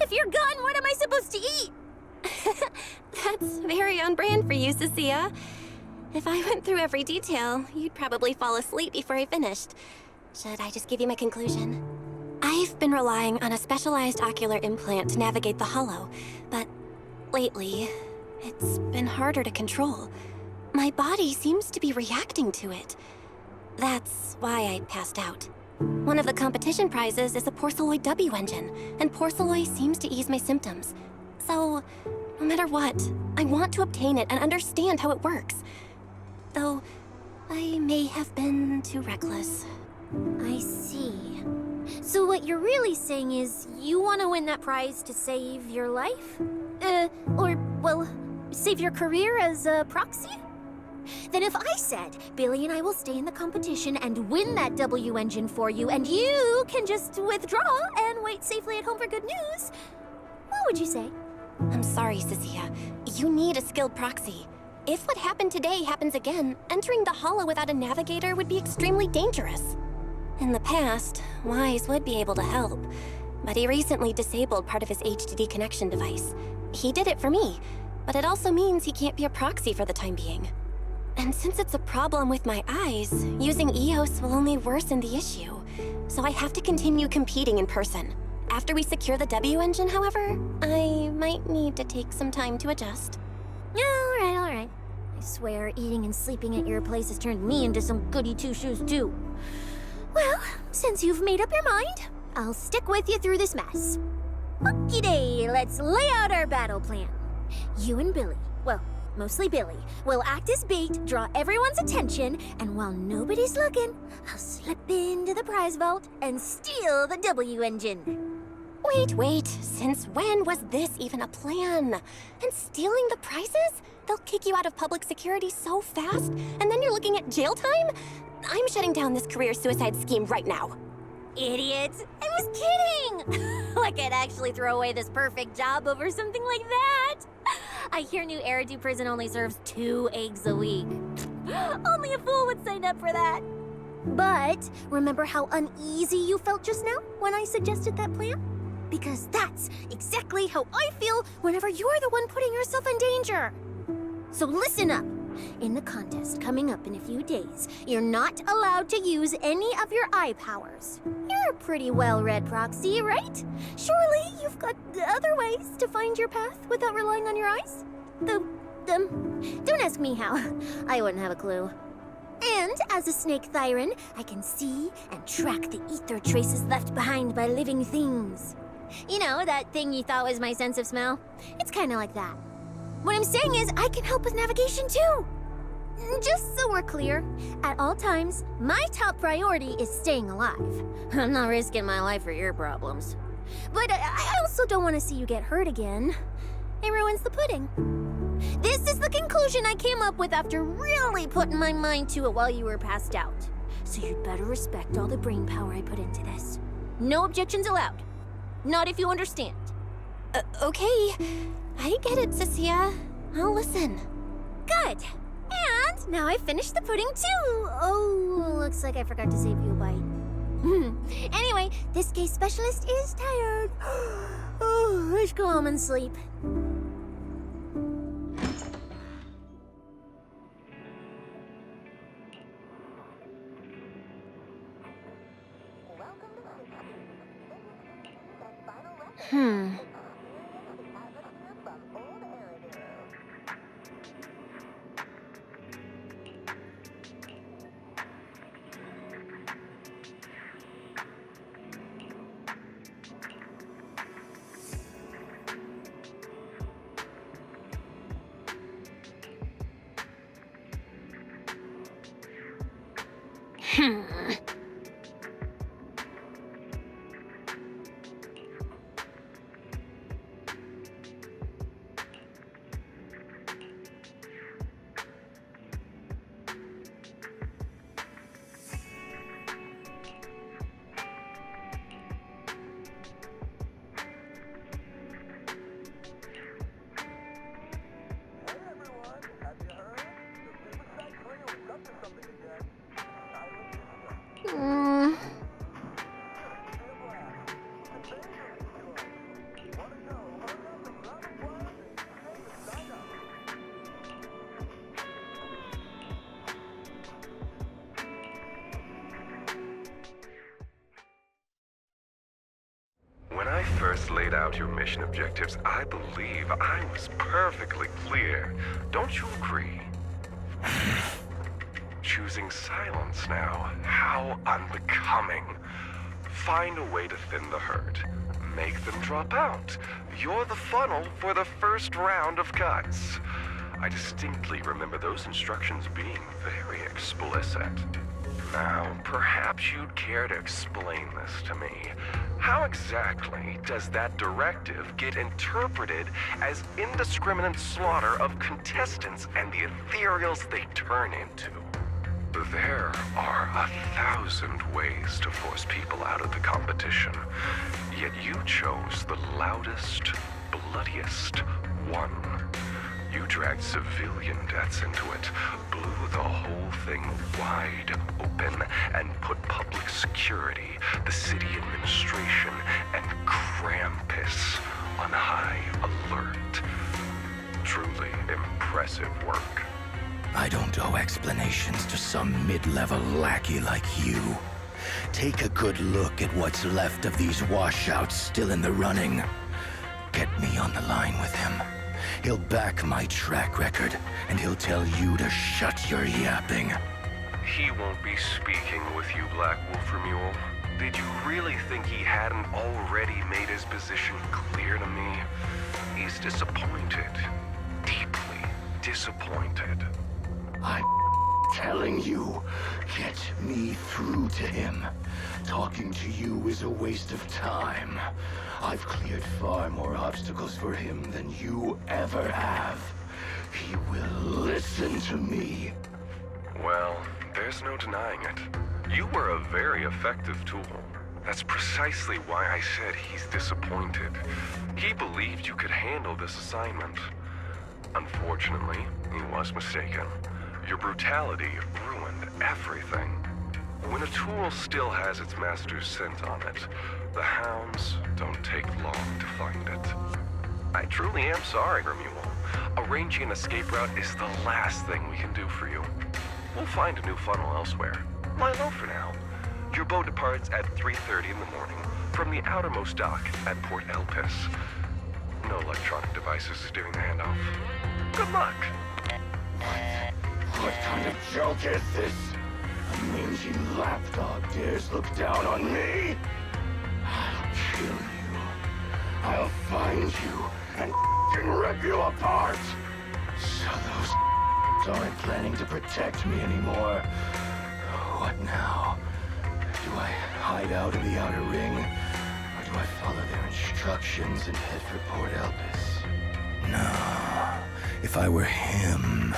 If you're gone, what am I supposed to eat? That's very on brand for you, Cecilia. If I went through every detail, you'd probably fall asleep before I finished. Should I just give you my conclusion? I've been relying on a specialized ocular implant to navigate the hollow, but lately, it's been harder to control. My body seems to be reacting to it. That's why I passed out. One of the competition prizes is a Porceloid W engine, and Porceloid seems to ease my symptoms. So, no matter what, I want to obtain it and understand how it works. Though, I may have been too reckless. I see. So what you're really saying is you want to win that prize to save your life? Well, save your career as a proxy? Then if I said, Billy and I will stay in the competition and win that W engine for you, and you can just withdraw and wait safely at home for good news, what would you say? I'm sorry, Cecilia. You need a skilled proxy. If what happened today happens again, entering the Hollow without a navigator would be extremely dangerous. In the past, Wise would be able to help, but he recently disabled part of his HDD connection device. He did it for me, but it also means he can't be a proxy for the time being. And since it's a problem with my eyes, using EOS will only worsen the issue. So I have to continue competing in person. After we secure the W engine, however, I might need to take some time to adjust. All right. I swear, eating and sleeping at your place has turned me into some goody two-shoes too. Well, since you've made up your mind, I'll stick with you through this mess. Okie-day, let's lay out our battle plan. You and Billy, well, mostly Billy, will act as bait, draw everyone's attention, and while nobody's looking, I'll slip into the prize vault and steal the W engine. Wait, since when was this even a plan? And stealing the prizes? They'll kick you out of public security so fast, and then you're looking at jail time? I'm shutting down this career suicide scheme right now. Idiots! I was kidding! Like I'd actually throw away this perfect job over something like that! I hear New Eridan prison only serves 2 eggs a week. Only a fool would sign up for that. But remember how uneasy you felt just now when I suggested that plan? Because that's exactly how I feel whenever you're the one putting yourself in danger. So listen up. In the contest coming up in a few days, you're not allowed to use any of your eye powers. You're a pretty well-read proxy, right? Surely you've got other ways to find your path without relying on your eyes? Don't ask me how. I wouldn't have a clue. And as a snake Thyran, I can see and track the ether traces left behind by living things. You know, that thing you thought was my sense of smell? It's kind of like that. What I'm saying is, I can help with navigation too. Just so we're clear, at all times, my top priority is staying alive. I'm not risking my life for your problems. But I also don't want to see you get hurt again. It ruins the pudding. This is the conclusion I came up with after really putting my mind to it while you were passed out. So you'd better respect all the brain power I put into this. No objections allowed. Not if you understand. Okay. I get it, Cecilia. I'll listen. Good. And now I've finished the pudding too. Oh, looks like I forgot to save you a bite. Anyway, this case specialist is tired. Oh, let's go home and sleep. When I first laid out your mission objectives, I believe I was perfectly clear. Don't you agree? Choosing silence now. How unbecoming. Find a way to thin the herd. Make them drop out. You're the funnel for the first round of cuts. I distinctly remember those instructions being very explicit. Now, perhaps you'd care to explain this to me. How exactly does that directive get interpreted as indiscriminate slaughter of contestants and the ethereals they turn into? There are 1,000 ways to force people out of the competition, yet you chose the loudest, bloodiest one. You dragged civilian deaths into it, blew the whole thing wide open, and put public security, the city administration, and Krampus on high alert. Truly impressive work. I don't owe explanations to some mid-level lackey like you. Take a good look at what's left of these washouts still in the running. Get me on the line with him. He'll back my track record, and he'll tell you to shut your yapping. He won't be speaking with you, Black Wolf Mule. Did you really think he hadn't already made his position clear to me? He's disappointed. Deeply disappointed. I'm telling you, get me through to him. Talking to you is a waste of time. I've cleared far more obstacles for him than you ever have. He will listen to me. Well, there's no denying it. You were a very effective tool. That's precisely why I said he's disappointed. He believed you could handle this assignment. Unfortunately, he was mistaken. Your brutality ruined everything. When a tool still has its master's scent on it, the hounds don't take long to find it. I truly am sorry, Remule. Arranging an escape route is the last thing we can do for you. We'll find a new funnel elsewhere. Lie low for now. Your boat departs at 3:30 in the morning from the outermost dock at Port Elpis. No electronic devices during the handoff. Good luck. What kind of joke is this? A mangy lapdog dares look down on me? I'll kill you. I'll find you and rip you apart. So those aren't planning to protect me anymore. What now? Do I hide out in the outer ring? Or do I follow their instructions and head for Port Elpis? No. If I were him,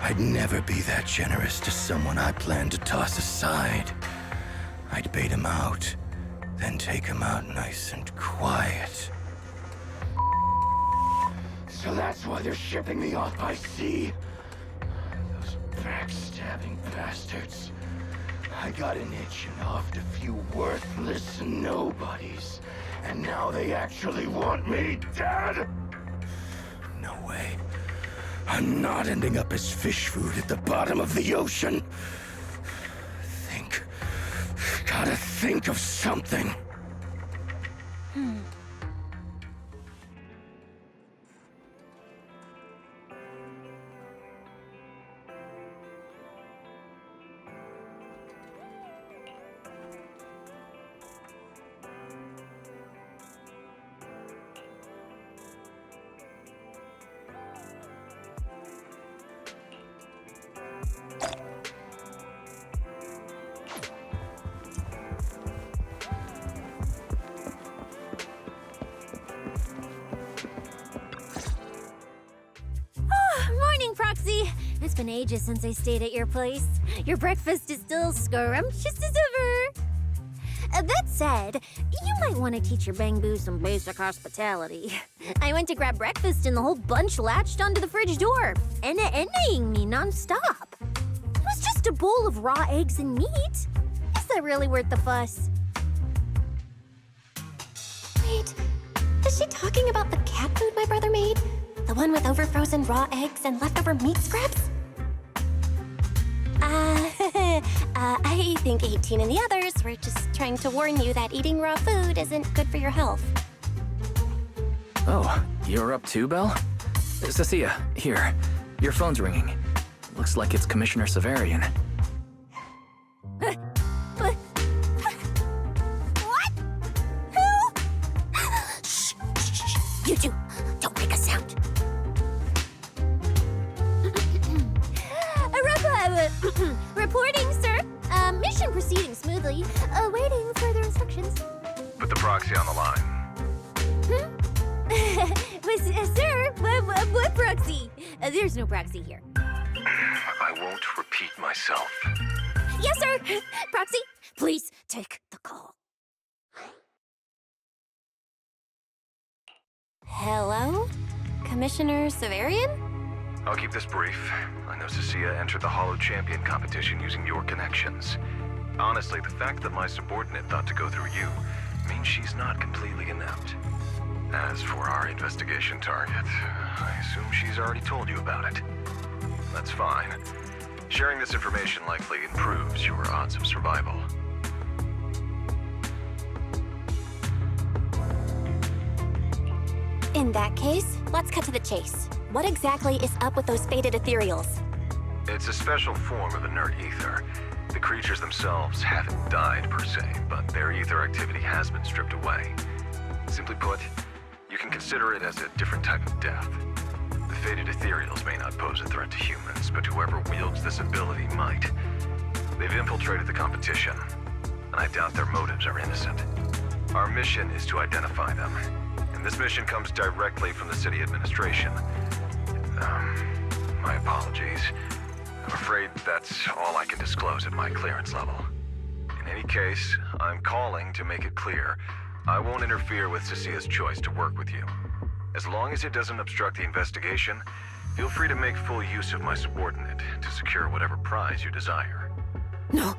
I'd never be that generous to someone I planned to toss aside. I'd bait him out, then take him out nice and quiet. So that's why they're shipping me off by sea. Those backstabbing bastards. I got an itch and offed a few worthless nobodies, and now they actually want me dead? No way. I'm not ending up as fish food at the bottom of the ocean. Gotta think of something. Morning, Proxy! It's been ages since I stayed at your place. Your breakfast is still scrumptious as ever. That said, you might want to teach your Bang-Boo some basic hospitality. I went to grab breakfast and the whole bunch latched onto the fridge door, enna-ennaing me non-stop. It was just a bowl of raw eggs and meat. Is that really worth the fuss? Wait, is she talking about the cat food my brother made? The one with overfrozen raw eggs and leftover meat scraps? I think 18 and the others were just trying to warn you that eating raw food isn't good for your health. Oh, you're up too, Belle? Cecilia, here. Your phone's ringing. Looks like it's Commissioner Severian. What? Who? Shh! You two, don't make a sound. Reporting, sir. Mission proceeding smoothly. Awaiting further instructions. Put the proxy on the line. Sir, what proxy? There's no proxy here. I won't repeat myself. Yes, sir. Proxy, please take the call. Hello? Commissioner Severian? I'll keep this brief. I know Cecilia entered the Hollow Champion competition using your connections. Honestly, the fact that my subordinate thought to go through you means she's not completely inept. As for our investigation target, I assume she's already told you about it. That's fine. Sharing this information likely improves your odds of survival. In that case, let's cut to the chase. What exactly is up with those faded ethereals? It's a special form of inert ether. The creatures themselves haven't died per se, but their ether activity has been stripped away. Simply put, you can consider it as a different type of death. The faded ethereals may not pose a threat to humans, but whoever wields this ability might. They've infiltrated the competition, and I doubt their motives are innocent. Our mission is to identify them, and this mission comes directly from the city administration. My apologies. I'm afraid that's all I can disclose at my clearance level. In any case, I'm calling to make it clear I won't interfere with Cecilia's choice to work with you. As long as it doesn't obstruct the investigation, feel free to make full use of my subordinate to secure whatever prize you desire. No,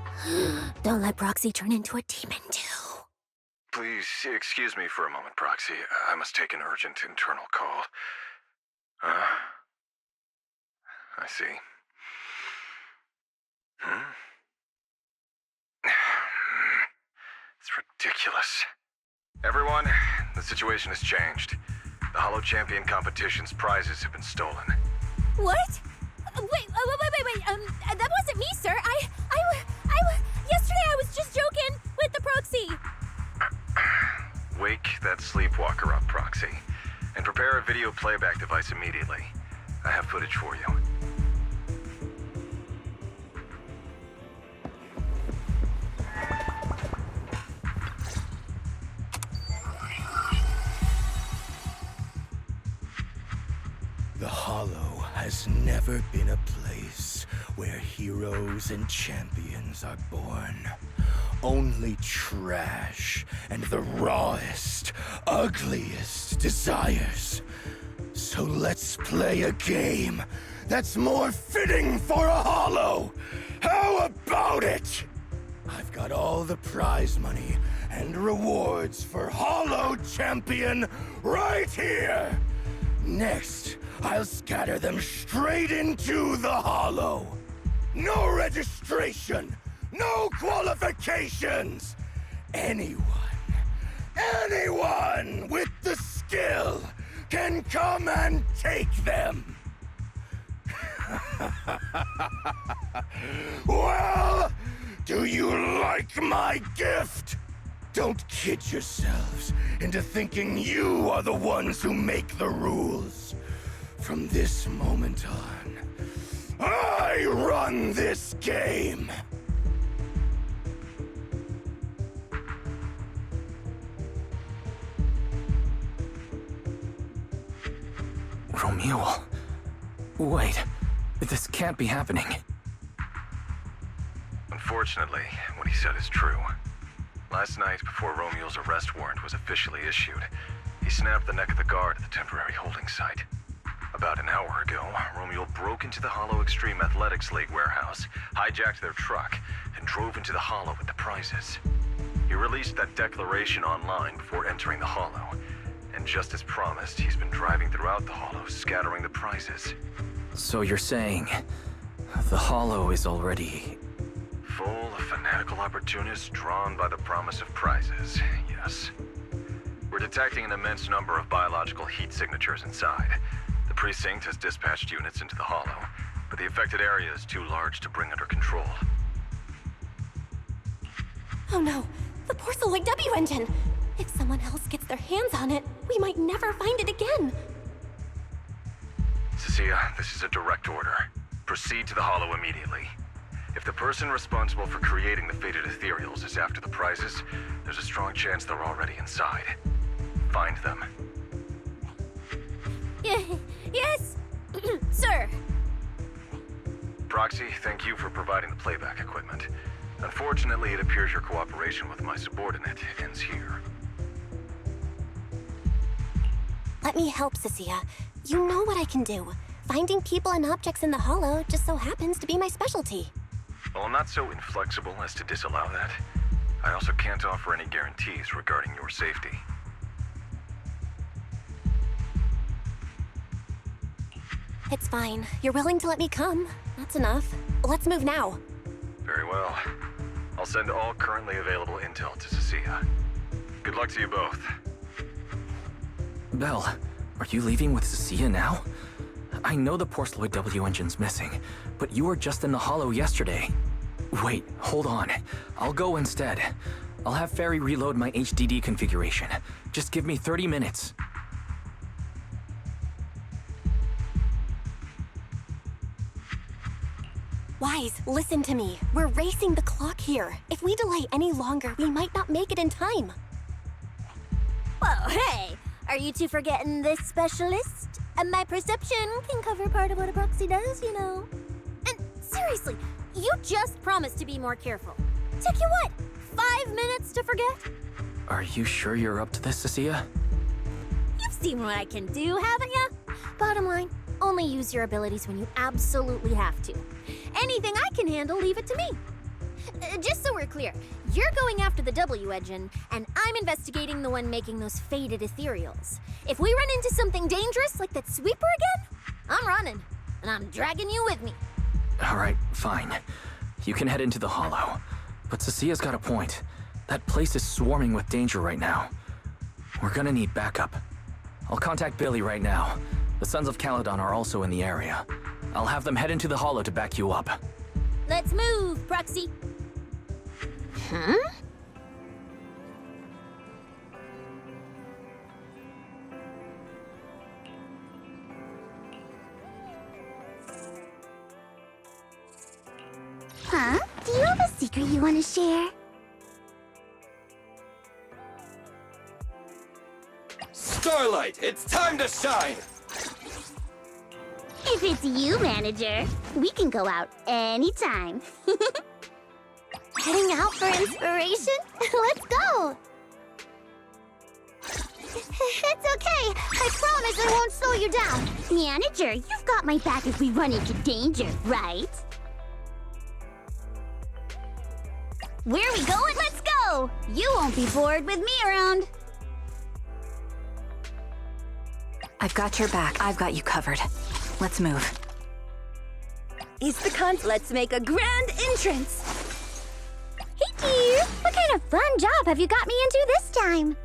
don't let Proxy turn into a demon too. Please excuse me for a moment, Proxy. I must take an urgent internal call. I see. It's ridiculous. Everyone, the situation has changed. The Hollow Champion competition's prizes have been stolen. What? Wait, that wasn't me, sir. Yesterday I was just joking with the Proxy. Wake that sleepwalker up, Proxy, and prepare a video playback device immediately. I have footage for you. The Hollow has never been a place where heroes and champions are born. Only trash and the rawest, ugliest desires. So let's play a game that's more fitting for a Hollow. How about it? I've got all the prize money and rewards for Hollow Champion right here. Next, I'll scatter them straight into the Hollow. No registration, no qualifications. Anyone with the skill can come and take them. Well, do you like my gift? Don't kid yourselves into thinking you are the ones who make the rules. From this moment on, I run this game. Romuald. Wait, this can't be happening. Unfortunately, what he said is true. Last night, before Romuald's arrest warrant was officially issued, he snapped the neck of the guard at the temporary holding site. About an hour ago, Romuald broke into the Hollow Extreme Athletics League warehouse, hijacked their truck, and drove into the Hollow with the prizes. He released that declaration online before entering the Hollow, and just as promised, he's been driving throughout the Hollow, scattering the prizes. So you're saying the Hollow is already... full of fanatical opportunists drawn by the promise of prizes, yes. We're detecting an immense number of biological heat signatures inside. The precinct has dispatched units into the Hollow, but the affected area is too large to bring under control. Oh no, the Porceloid W engine! If someone else gets their hands on it, we might never find it again. Cecilia, this is a direct order. Proceed to the Hollow immediately. If If the person responsible for creating the fated ethereals is after the prizes, there's a strong chance they're already inside. Find them. Yes, sir. Proxy, thank you for providing the playback equipment. Unfortunately, it appears your cooperation with my subordinate ends here. Let me help, Cecilia. You know what I can do. Finding people and objects in the Hollow just so happens to be my specialty. Well, I'm not so inflexible as to disallow that. I also can't offer any guarantees regarding your safety. It's fine. You're willing to let me come. That's enough. Let's move now. Very well. I'll send all currently available intel to Cecilia. Good luck to you both. Belle, are you leaving with Cecilia now? I know the Porceloid W engine's missing, but you were just in the Hollow yesterday. Wait, hold on. I'll go instead. I'll have Ferry reload my HDD configuration. Just give me 30 minutes. Wise, listen to me. We're racing the clock here. If we delay any longer, we might not make it in time. Well, hey, are you two forgetting this specialist? My perception can cover part of what a proxy does, you know. And seriously, you just promised to be more careful. Took you what, 5 minutes to forget? Are you sure you're up to this, Cecilia? You've seen what I can do, haven't you? Bottom line, only use your abilities when you absolutely have to. Anything I can handle, leave it to me. Just so we're clear, you're going after the W engine, and I'm investigating the one making those faded ethereals. If we run into something dangerous like that sweeper again, I'm running, and I'm dragging you with me. All right, fine. You can head into the Hollow. But Cecilia's got a point. That place is swarming with danger right now. We're gonna need backup. I'll contact Billy right now. The Sons of Caledon are also in the area. I'll have them head into the Hollow to back you up. Let's move, Proxy. Huh? Huh? Do you have a secret you want to share? Starlight, it's time to shine! If it's you, manager, we can go out anytime. Heading out for inspiration? Let's go! It's okay. I promise I won't slow you down. Manager, you've got my back if we run into danger, right? Where are we going? Let's go! You won't be bored with me around. I've got your back. I've got you covered. Let's move. It's the cunt. Let's make a grand entrance. Hey, dear. What kind of fun job have you got me into this time?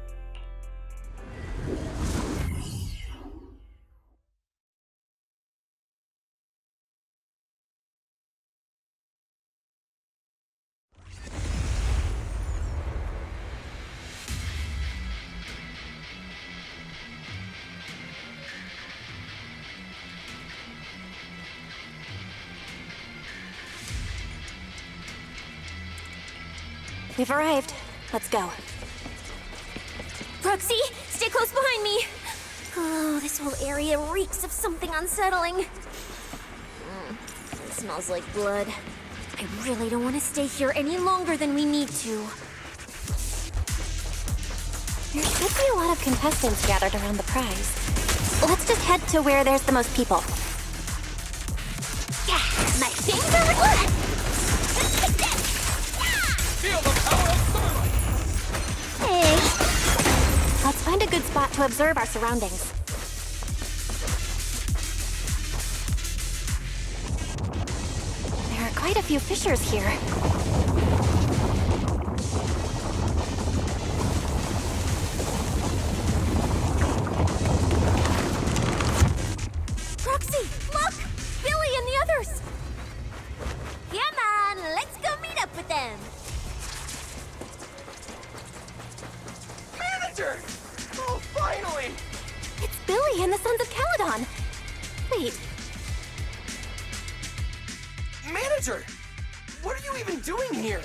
We've arrived. Let's go. Proxy, stay close behind me. Oh, this whole area reeks of something unsettling. It smells like blood. I really don't want to stay here any longer than we need to. There should be a lot of contestants gathered around the prize. Let's just head to where there's the most people. Yeah, my favorite! Feel the power of Starlight! Hey! Let's find a good spot to observe our surroundings. There are quite a few fissures here. Proxy, look! Billy and the others! Come on, let's go meet up with them. Manager! Oh, finally! It's Billy and the Sons of Caledon. Wait, Manager! What are you even doing here?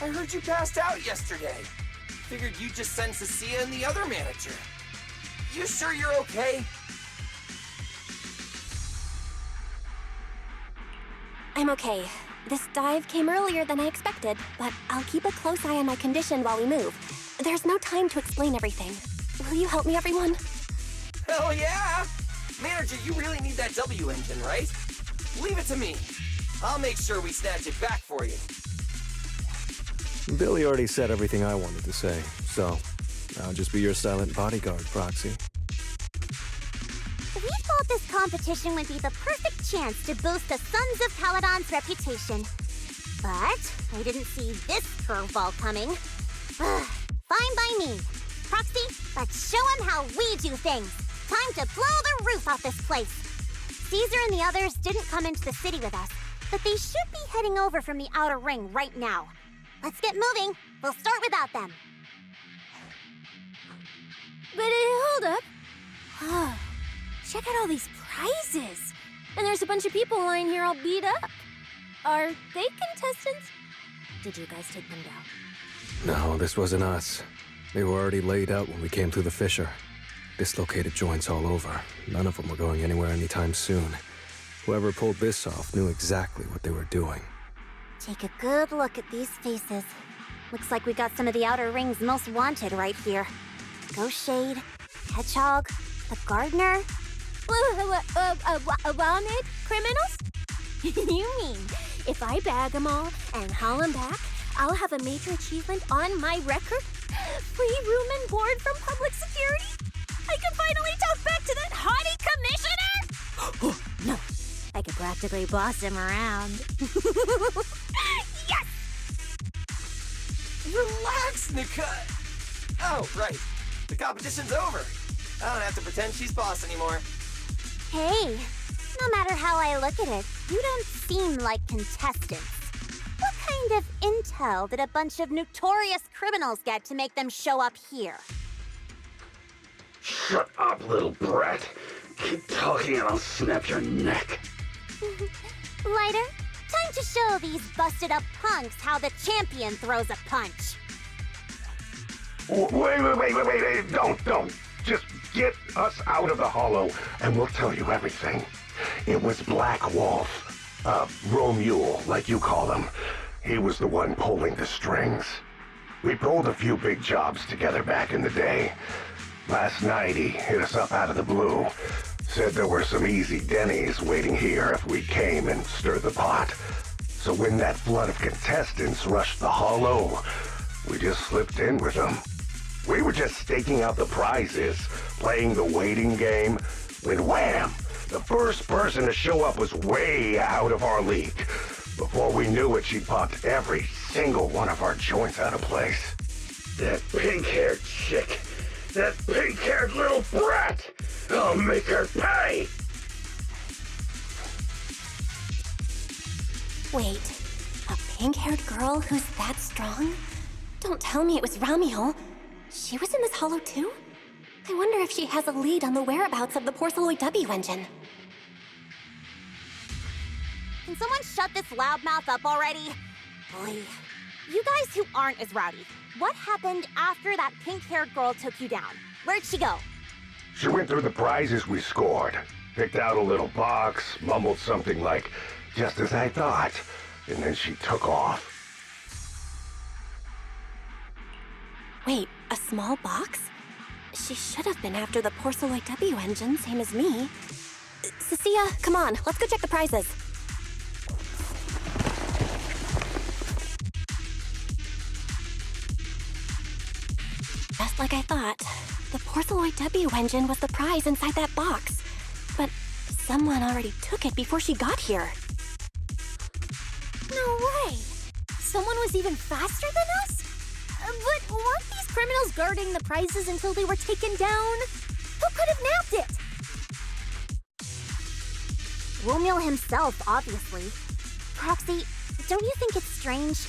I heard you passed out yesterday. Figured you'd just send Cecilia and the other manager. You sure you're okay? I'm okay. This dive came earlier than I expected, but I'll keep a close eye on my condition while we move. There's no time to explain everything. Will you help me, everyone? Hell yeah! Manager, you really need that W engine, right? Leave it to me. I'll make sure we snatch it back for you. Billy already said everything I wanted to say, so I'll just be your silent bodyguard, Proxy. We thought this competition would be the perfect chance to boost the Sons of Caledon's reputation. But I didn't see this curveball coming. Fine by me. Proxy, let's show them how we do things. Time to blow the roof off this place. Caesar and the others didn't come into the city with us, but they should be heading over from the outer ring right now. Let's get moving. We'll start without them. But hold up. Oh, check out all these prizes. And there's a bunch of people lying here all beat up. Are they contestants? Did you guys take them down? No, this wasn't us. They were already laid out when we came through the fissure. Dislocated joints all over. None of them were going anywhere anytime soon. Whoever pulled this off knew exactly what they were doing. Take a good look at these faces. Looks like we got some of the outer ring's most wanted right here. Ghost Shade, Hedgehog, the Gardener. Wanted criminals? You mean, if I bag them all and haul them back, I'll have a major achievement on my record? Free room and board from public security? I can finally talk back to that haughty commissioner? No, I could practically boss him around. Yes! Relax, Nika! Oh, right. The competition's over. I don't have to pretend she's boss anymore. Hey, no matter how I look at it, you don't seem like contestants. What kind of intel did a bunch of notorious criminals get to make them show up here? Shut up, little brat. Keep talking and I'll snap your neck. Lighter, time to show these busted up punks how the champion throws a punch. Wait. Don't. Just get us out of the hollow and we'll tell you everything. It was Black Wolf. Romule, like you call him. He was the one pulling the strings. We pulled a few big jobs together back in the day. Last night he hit us up out of the blue. Said there were some easy Denny's waiting here if we came and stirred the pot. So when that flood of contestants rushed the hollow, we just slipped in with them. We were just staking out the prizes, playing the waiting game, when wham! The first person to show up was way out of our league. Before we knew it, she popped every single one of our joints out of place. That pink-haired chick. That pink-haired little brat. I'll make her pay. Wait, a pink-haired girl who's that strong? Don't tell me it was Ramiel. She was in this hollow too? I wonder if she has a lead on the whereabouts of the Porceloid W engine. Can someone shut this loudmouth up already? Boy, you guys who aren't as rowdy, what happened after that pink-haired girl took you down? Where'd she go? She went through the prizes we scored, picked out a little box, mumbled something like, "Just as I thought," and then she took off. Wait, a small box? She should have been after the Porceloid W engine, same as me. Cecilia, come on, let's go check the prizes. Just like I thought, the Porceloid W engine was the prize inside that box. But someone already took it before she got here. No way! Someone was even faster than us? But weren't these criminals guarding the prizes until they were taken down? Who could have nabbed it? Romeo himself, obviously. Proxy, don't you think it's strange?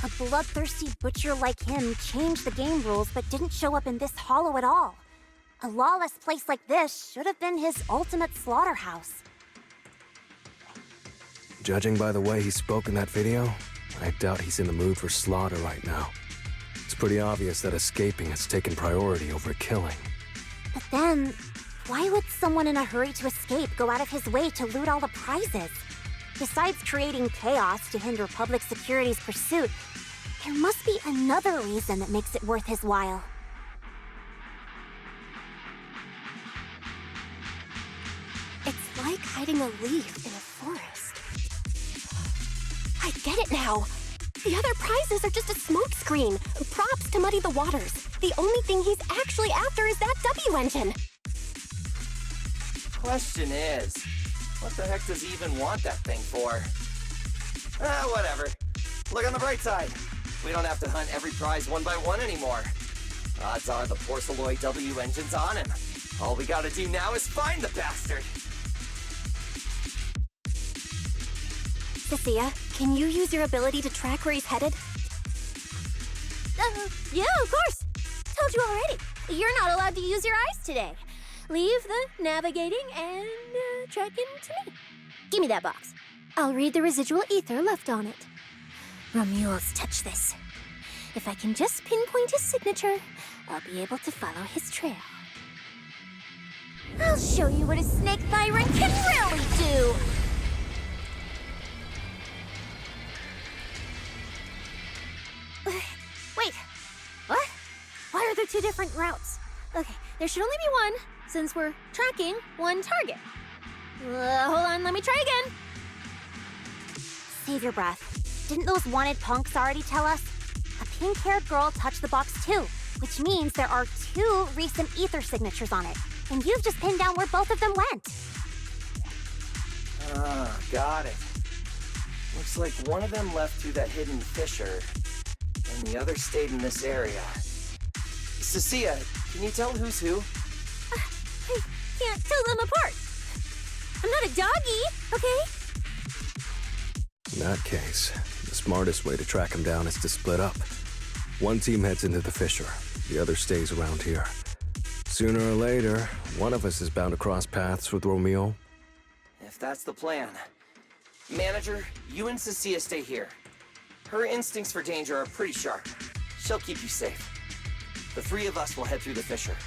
A bloodthirsty butcher like him changed the game rules but didn't show up in this hollow at all. A lawless place like this should have been his ultimate slaughterhouse. Judging by the way he spoke in that video, I doubt he's in the mood for slaughter right now. It's pretty obvious that escaping has taken priority over killing. But then, why would someone in a hurry to escape go out of his way to loot all the prizes? Besides creating chaos to hinder public security's pursuit, there must be another reason that makes it worth his while. It's like hiding a leaf in a forest. I get it now. The other prizes are just a smokescreen, props to muddy the waters. The only thing he's actually after is that W engine. Question is, what the heck does he even want that thing for? Whatever. Look on the bright side. We don't have to hunt every prize one by one anymore. Odds are the Porceloid W engine's on him. All we gotta do now is find the bastard. Cecilia, can you use your ability to track where he's headed? Yeah, of course. Told you already. You're not allowed to use your eyes today. Leave the navigating and tracking to me. Give me that box. I'll read the residual ether left on it. Romuald's touch this. If I can just pinpoint his signature, I'll be able to follow his trail. I'll show you what a snake tyrant can really do! Wait, what? Why are there two different routes? Okay, there should only be one, since we're tracking one target. Hold on, let me try again. Save your breath. Didn't those wanted punks already tell us? A pink-haired girl touched the box too, which means there are two recent ether signatures on it. And you've just pinned down where both of them went. Ah, got it. Looks like one of them left through that hidden fissure, and the other stayed in this area. Cecilia, can you tell who's who? I can't tell them apart. I'm not a doggy, okay? In that case, the smartest way to track him down is to split up. One team heads into the fissure, the other stays around here. Sooner or later, one of us is bound to cross paths with Romeo. If that's the plan. Manager, you and Cecilia stay here. Her instincts for danger are pretty sharp. She'll keep you safe. The three of us will head through the fissure.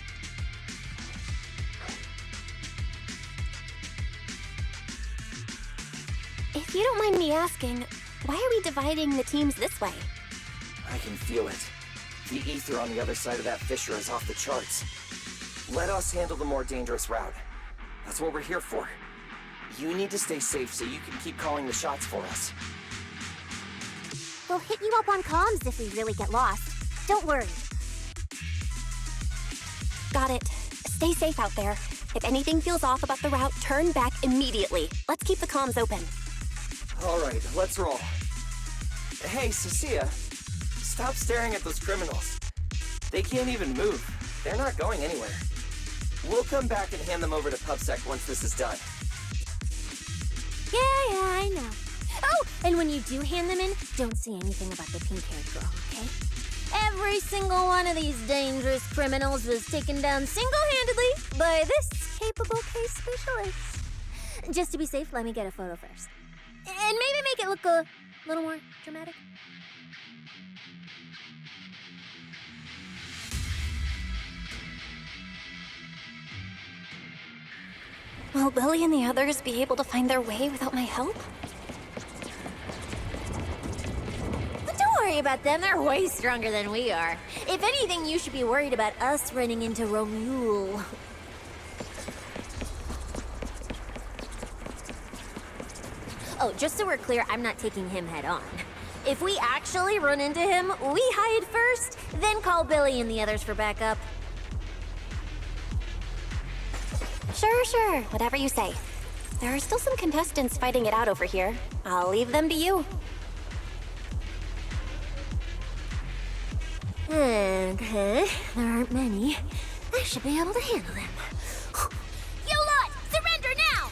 If you don't mind me asking, why are we dividing the teams this way? I can feel it. The ether on the other side of that fissure is off the charts. Let us handle the more dangerous route. That's what we're here for. You need to stay safe so you can keep calling the shots for us. We'll hit you up on comms if we really get lost. Don't worry. Got it. Stay safe out there. If anything feels off about the route, turn back immediately. Let's keep the comms open. All right, let's roll. Hey, Cecilia, stop staring at those criminals. They can't even move. They're not going anywhere. We'll come back and hand them over to PubSec once this is done. Yeah, I know. Oh, and when you do hand them in, don't say anything about the pink-haired girl, okay? Every single one of these dangerous criminals was taken down single-handedly by this capable case specialist. Just to be safe, let me get a photo first. And maybe make it look a little more dramatic. Will Billy and the others be able to find their way without my help? But don't worry about them, they're way stronger than we are. If anything, you should be worried about us running into Romuald. Oh, just so we're clear, I'm not taking him head on. If we actually run into him, we hide first, then call Billy and the others for backup. Sure. Whatever you say. There are still some contestants fighting it out over here. I'll leave them to you. Okay, there aren't many. I should be able to handle them. You lot, surrender now!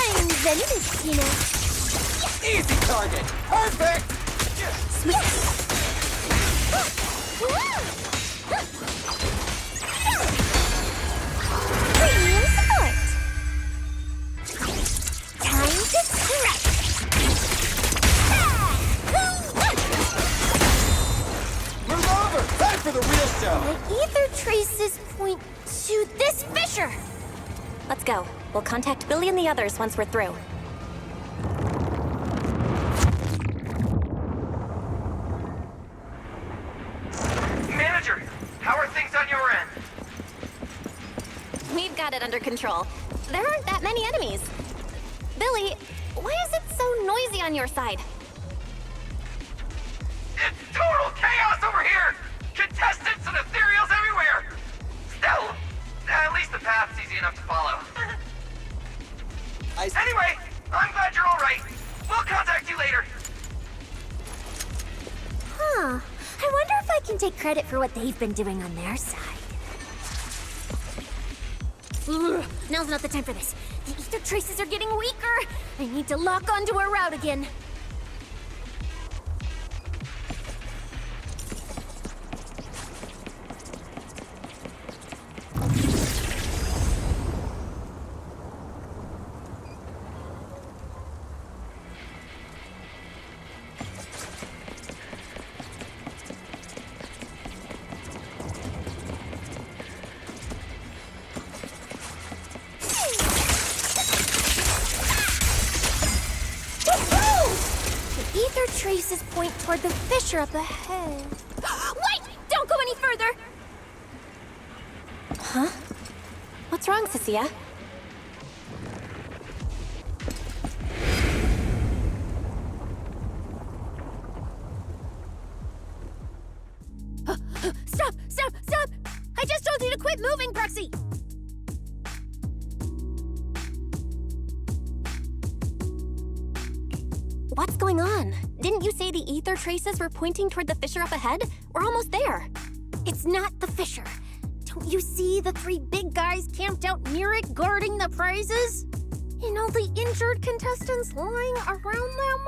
I'm Zenless, you know. Easy target! Perfect! Premium support! Time to strike! Move over! Time for the real show! The ether traces point to this fissure! Let's go. We'll contact Billy and the others once we're through. Manager, how are things on your end? We've got it under control. There aren't that many enemies. Billy, why is it so noisy on your side? It's total chaos over here! Contestants and ethereals everywhere! Still, at least the path's easy enough to follow. Anyway, I'm glad you're all right. We'll contact you later. Huh. I wonder if I can take credit for what they've been doing on their side. Ugh, now's not the time for this. The ether traces are getting weaker. I need to lock onto our route again. Ether traces point toward the fissure up ahead. Wait! Don't go any further! Huh? What's wrong, Cecilia? Stop! Stop! Stop! I just told you to quit moving, Proxy! What's going on? Didn't you say the ether traces were pointing toward the fissure up ahead? We're almost there. It's not the fissure. Don't you see the three big guys camped out near it guarding the prizes? And all the injured contestants lying around them?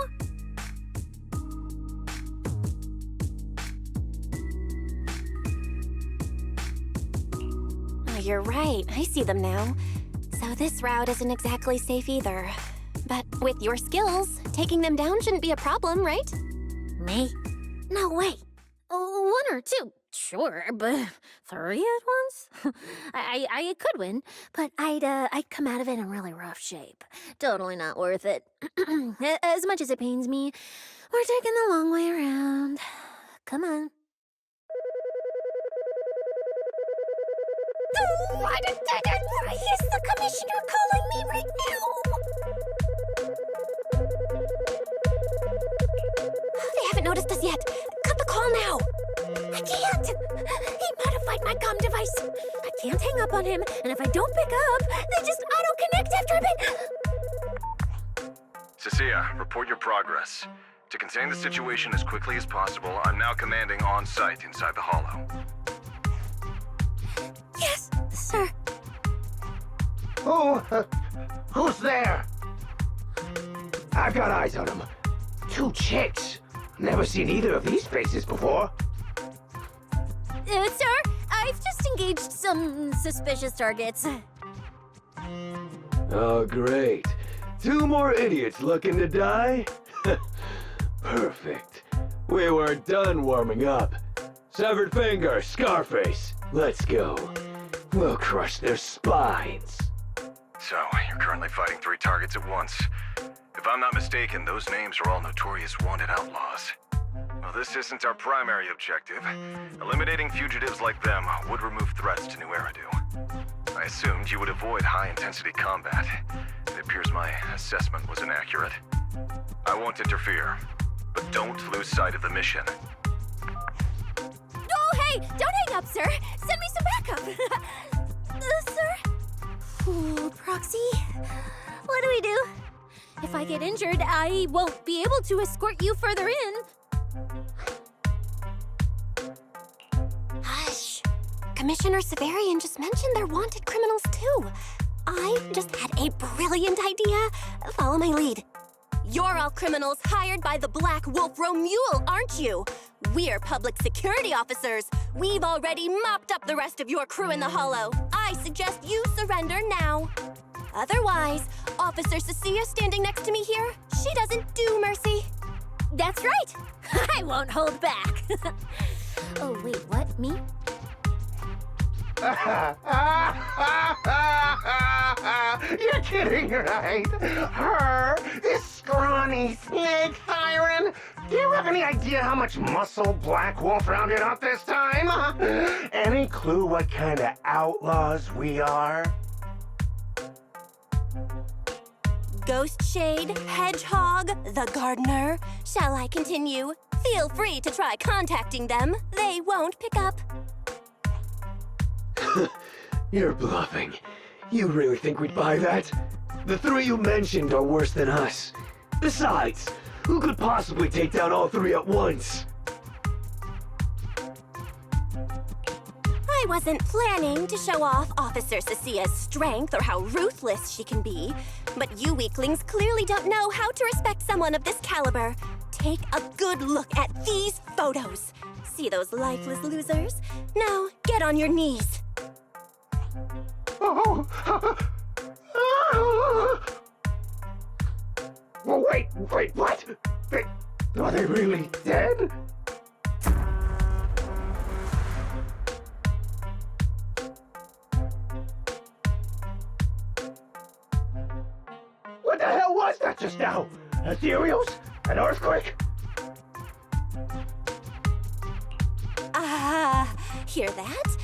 Oh, you're right. I see them now. So this route isn't exactly safe either. But with your skills, taking them down shouldn't be a problem, right? Me? No way. One or two, sure, but three at once? I could win, but I'd come out of it in really rough shape. Totally not worth it. As much as it pains me, we're taking the long way around. Come on. What a dead end! Why is the commissioner calling me right now? They haven't noticed us yet. Cut the call now. I can't! He modified my comm device. I can't hang up on him, and if I don't pick up, they just auto-connect after a bit. Cecilia, report your progress. To contain the situation as quickly as possible, I'm now commanding on-site inside the Hollow. Yes, sir. Who's there? I've got eyes on them. Two chicks. Never seen either of these faces before. Sir, I've just engaged some suspicious targets. Oh, great. Two more idiots looking to die? Perfect. We weren't done warming up. Severed finger, Scarface. Let's go. We'll crush their spines. So, you're currently fighting 3 targets at once. If I'm not mistaken, those names are all notorious wanted outlaws. Well, this isn't our primary objective. Eliminating fugitives like them would remove threats to New Eridu. I assumed you would avoid high-intensity combat. It appears my assessment was inaccurate. I won't interfere, but don't lose sight of the mission. Oh, hey! Don't hang up, sir! Send me some backup! Sir? Ooh, Proxy? What do we do? If I get injured, I won't be able to escort you further in. Hush. Commissioner Severian just mentioned they're wanted criminals too. I just had a brilliant idea. Follow my lead. You're all criminals hired by the Black Wolf Romule, aren't you? We're public security officers. We've already mopped up the rest of your crew in the Hollow. I suggest you surrender now. Otherwise, Officer Cecilia standing next to me here, she doesn't do mercy. That's right. I won't hold back. Oh, wait, what? Me? You're kidding, right? Her, this scrawny snake siren? Do you have any idea how much muscle Black Wolf rounded up this time? Any clue what kind of outlaws we are? Ghost Shade, Hedgehog, the Gardener. Shall I continue? Feel free to try contacting them. They won't pick up. You're bluffing. You really think we'd buy that? The three you mentioned are worse than us. Besides, who could possibly take down all three at once? I wasn't planning to show off Officer Cecia's strength or how ruthless she can be, but you weaklings clearly don't know how to respect someone of this caliber. Take a good look at these photos. See those lifeless losers? Now, get on your knees. Oh. Well, wait, what? Are they really dead? What the hell was that just now? Ethereals? An earthquake? Hear that?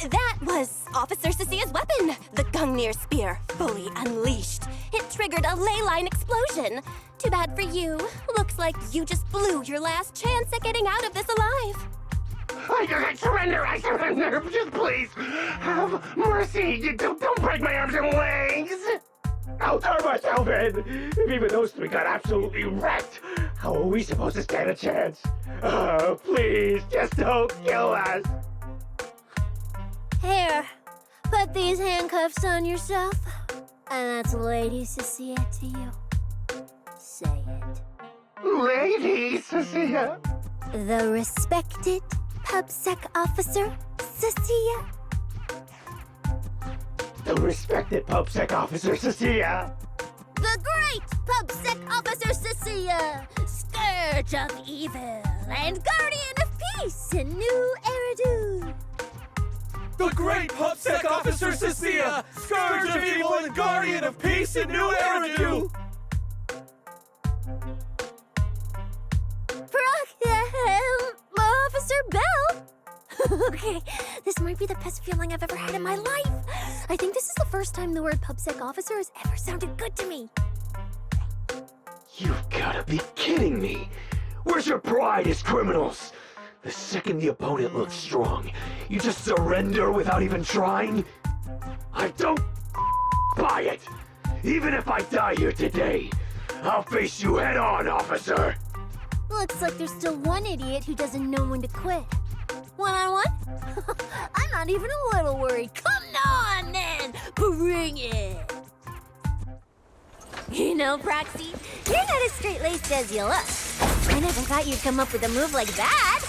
That was Officer Cecia's weapon, the Gungnir Spear, fully unleashed. It triggered a ley line explosion. Too bad for you. Looks like you just blew your last chance at getting out of this alive. I surrender, just please, have mercy. Don't break my arms and legs. I'll turn myself in. If even those three got absolutely wrecked, how are we supposed to stand a chance? Please, just don't kill us. Here, put these handcuffs on yourself. And that's Lady Cecilia to you. Say it. Lady Cecilia? The respected PubSec officer, Cecilia. The respected PubSec officer, Cecilia. The great PubSec officer, Cecilia. Scourge of evil and guardian of peace in New Eridan. The great PubSec officer Cecilia, scourge of evil and guardian of peace in New Eridan. Officer Bell. Okay, this might be the best feeling I've ever had in my life. I think this is the first time the word PubSec officer has ever sounded good to me. You've gotta be kidding me! Where's your pride as criminals? The second the opponent looks strong, you just surrender without even trying? I don't buy it! Even if I die here today, I'll face you head on, officer! Looks like there's still one idiot who doesn't know when to quit. One-on-one? I'm not even a little worried. Come on, then! Bring it! You know, Proxy, you're not as straight-laced as you look. I never thought you'd come up with a move like that.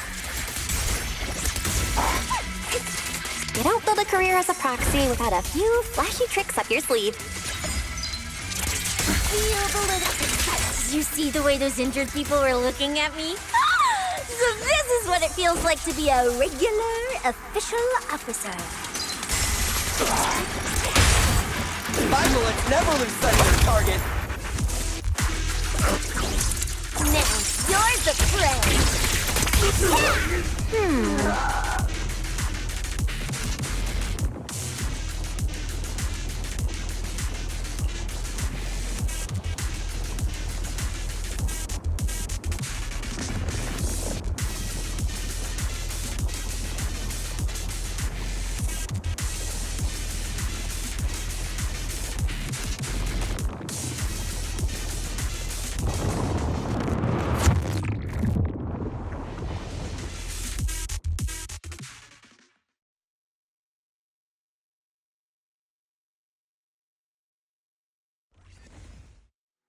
You don't build a career as a proxy without a few flashy tricks up your sleeve. Feel the little... Did you see the way those injured people were looking at me? So this is what it feels like to be a regular official officer. Bullets never lose sight of their target. Now you're the prey.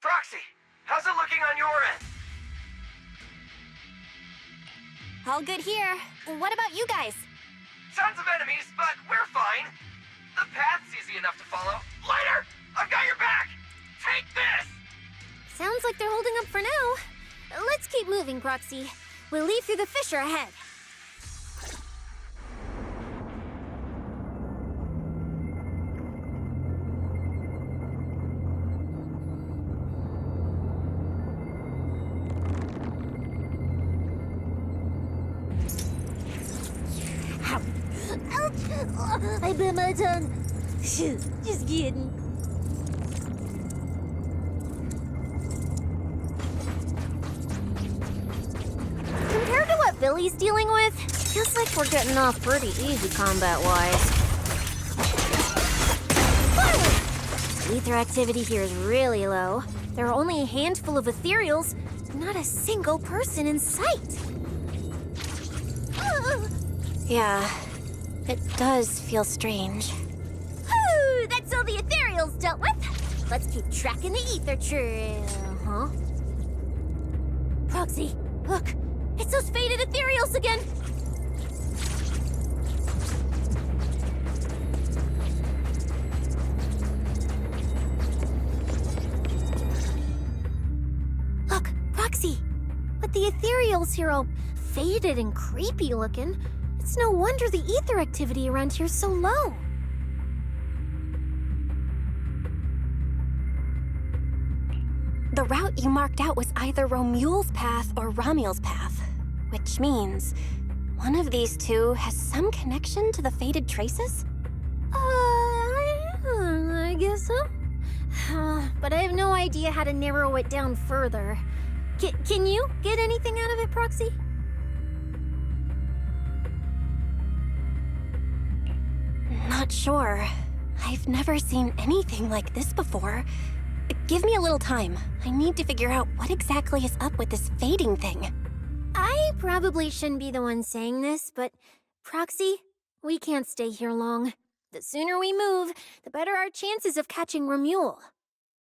Proxy, how's it looking on your end? All good here. What about you guys? Tons of enemies, but we're fine. The path's easy enough to follow. Lighter! I've got your back! Take this! Sounds like they're holding up for now. Let's keep moving, Proxy. We'll leave through the fissure ahead. I bit my tongue. Just kidding. Compared to what Billy's dealing with, feels like we're getting off pretty easy combat-wise. Ether activity here is really low. There are only a handful of ethereals, not a single person in sight. Yeah, it does feel strange. Whew, that's all the ethereals dealt with. Let's keep tracking the ether trail, huh? Proxy, look. It's those faded ethereals again. Look, Proxy. But the ethereals here all faded and creepy looking. It's no wonder the ether activity around here's so low. The route you marked out was either Romule's path or Ramiel's path, which means one of these two has some connection to the faded traces? I guess so. But I have no idea how to narrow it down further. Can you get anything out of it, Proxy? Not sure. I've never seen anything like this before. Give me a little time. I need to figure out what exactly is up with this fading thing. I probably shouldn't be the one saying this, but Proxy, we can't stay here long. The sooner we move, the better our chances of catching Romule.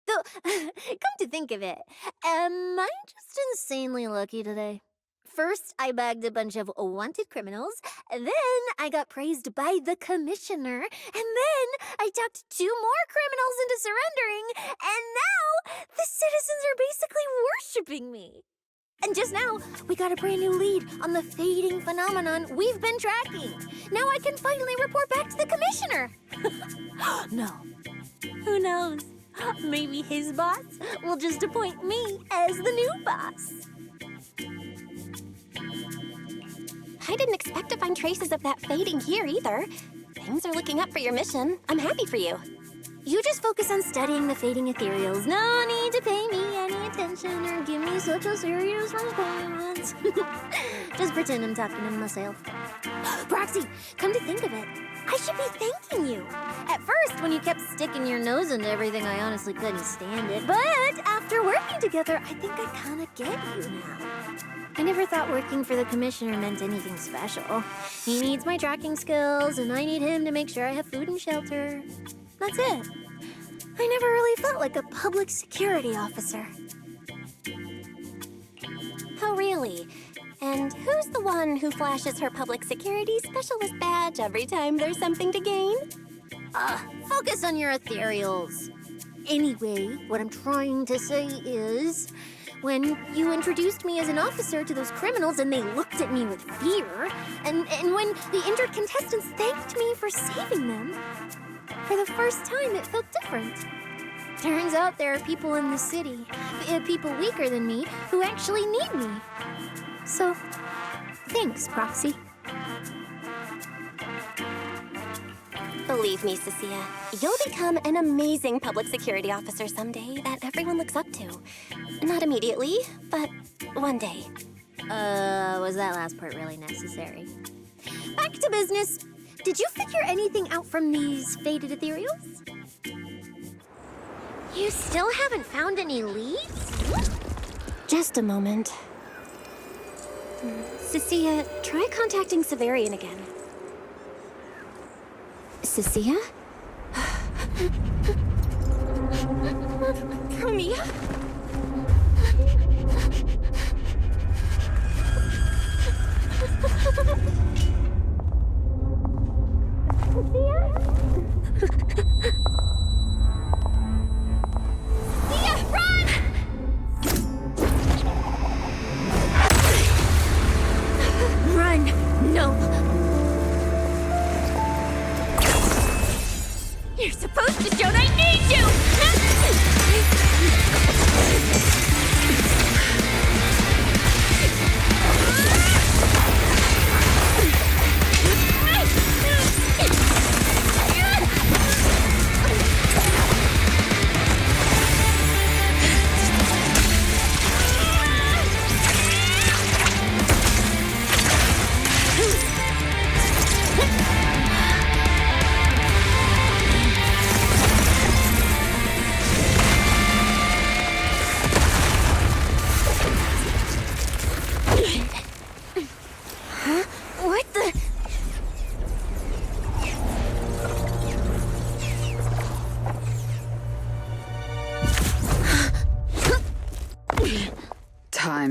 Though, come to think of it, am I just insanely lucky today? First, I bagged a bunch of wanted criminals, then I got praised by the commissioner, and then I talked 2 more criminals into surrendering, and now the citizens are basically worshipping me. And just now, we got a brand new lead on the fading phenomenon we've been tracking. Now I can finally report back to the commissioner. No. Who knows? Maybe his boss will just appoint me as the new boss. I didn't expect to find traces of that fading here either. Things are looking up for your mission. I'm happy for you. You just focus on studying the fading ethereals. No need to pay me any attention or give me such a serious response. Just pretend I'm talking to myself. Proxy, come to think of it, I should be thanking you. At first, when you kept sticking your nose into everything, I honestly couldn't stand it. But after working together, I think I kind of get you now. I never thought working for the commissioner meant anything special. He needs my tracking skills, and I need him to make sure I have food and shelter. That's it. I never really felt like a public security officer. Oh, really? And who's the one who flashes her public security specialist badge every time there's something to gain? Focus on your ethereals. Anyway, what I'm trying to say is, when you introduced me as an officer to those criminals and they looked at me with fear, and when the injured contestants thanked me for saving them, for the first time it felt different. Turns out there are people in the city, people weaker than me, who actually need me. So, thanks, Proxy. Believe me, Cecilia, you'll become an amazing public security officer someday that everyone looks up to. Not immediately, but one day. Was that last part really necessary? Back to business. Did you figure anything out from these faded ethereals? You still haven't found any leads? Just a moment. Cecilia, try contacting Severian again. Cecilia? Romia?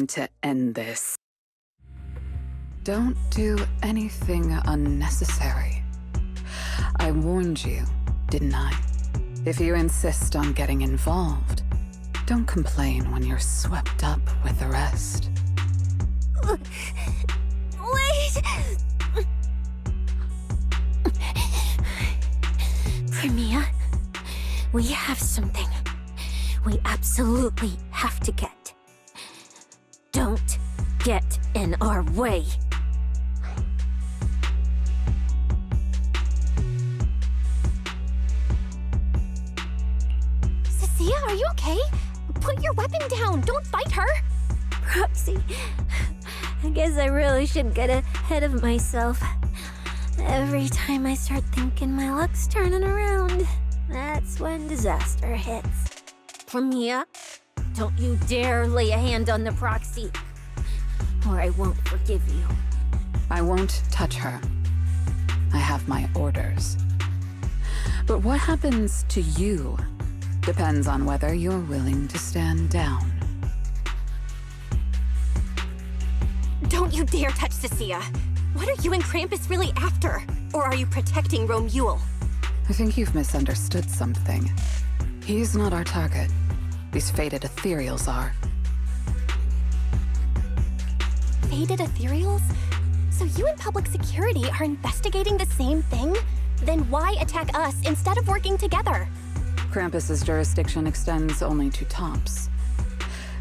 time to end this. Don't do anything unnecessary. I warned you, didn't I? If you insist on getting involved, don't complain when you're swept up with the rest. Wait! Premia, we have something we absolutely have to get. Don't get in our way. Cecilia, are you okay? Put your weapon down. Don't fight her. Proxy, I guess I really should get ahead of myself. Every time I start thinking my luck's turning around, that's when disaster hits. Premia, don't you dare lay a hand on the proxy, or I won't forgive you. I won't touch her. I have my orders. But what happens to you depends on whether you're willing to stand down. Don't you dare touch Cecilia. What are you and Krampus really after? Or are you protecting Romuald? I think you've misunderstood something. He's not our target. These fated ethereals are. Fated ethereals? So you and public security are investigating the same thing? Then why attack us instead of working together? Krampus's jurisdiction extends only to tops.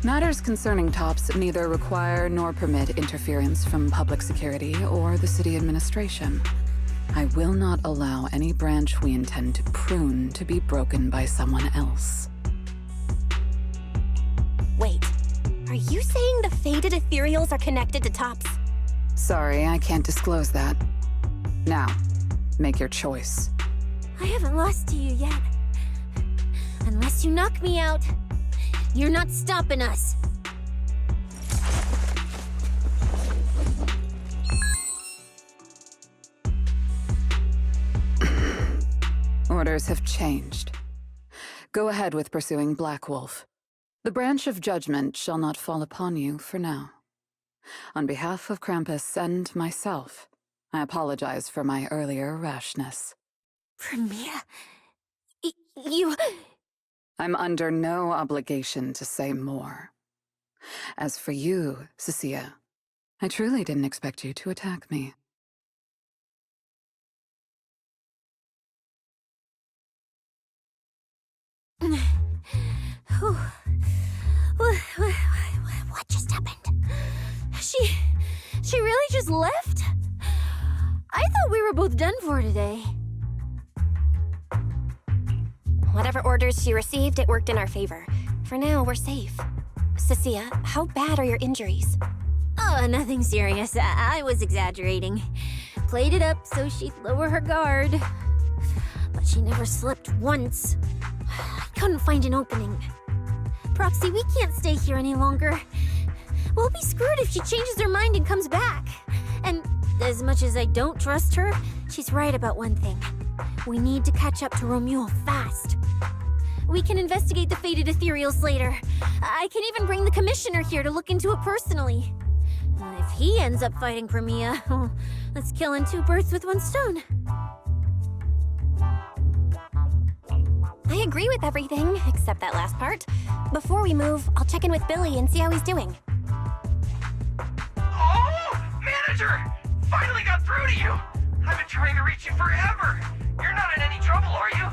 Matters concerning tops neither require nor permit interference from public security or the city administration. I will not allow any branch we intend to prune to be broken by someone else. Wait, are you saying the fated ethereals are connected to tops? Sorry, I can't disclose that. Now, make your choice. I haven't lost to you yet. Unless you knock me out, you're not stopping us. Orders have changed. Go ahead with pursuing Black Wolf. The branch of judgment shall not fall upon you for now. On behalf of Krampus and myself, I apologize for my earlier rashness. Premia, you... I'm under no obligation to say more. As for you, Cecilia, I truly didn't expect you to attack me. What just happened? She really just left? I thought we were both done for today. Whatever orders she received, it worked in our favor. For now, we're safe. Cecilia, how bad are your injuries? Oh, nothing serious. I was exaggerating. Played it up so she'd lower her guard. But she never slipped once. I couldn't find an opening. Proxy, we can't stay here any longer. We'll be screwed if she changes her mind and comes back. And as much as I don't trust her, she's right about one thing. We need to catch up to Romuald fast. We can investigate the fated ethereals later. I can even bring the commissioner here to look into it personally. If he ends up fighting Premia, that's killing two birds with one stone. I agree with everything, except that last part. Before we move, I'll check in with Billy and see how he's doing. Oh! Manager! Finally got through to you! I've been trying to reach you forever! You're not in any trouble, are you?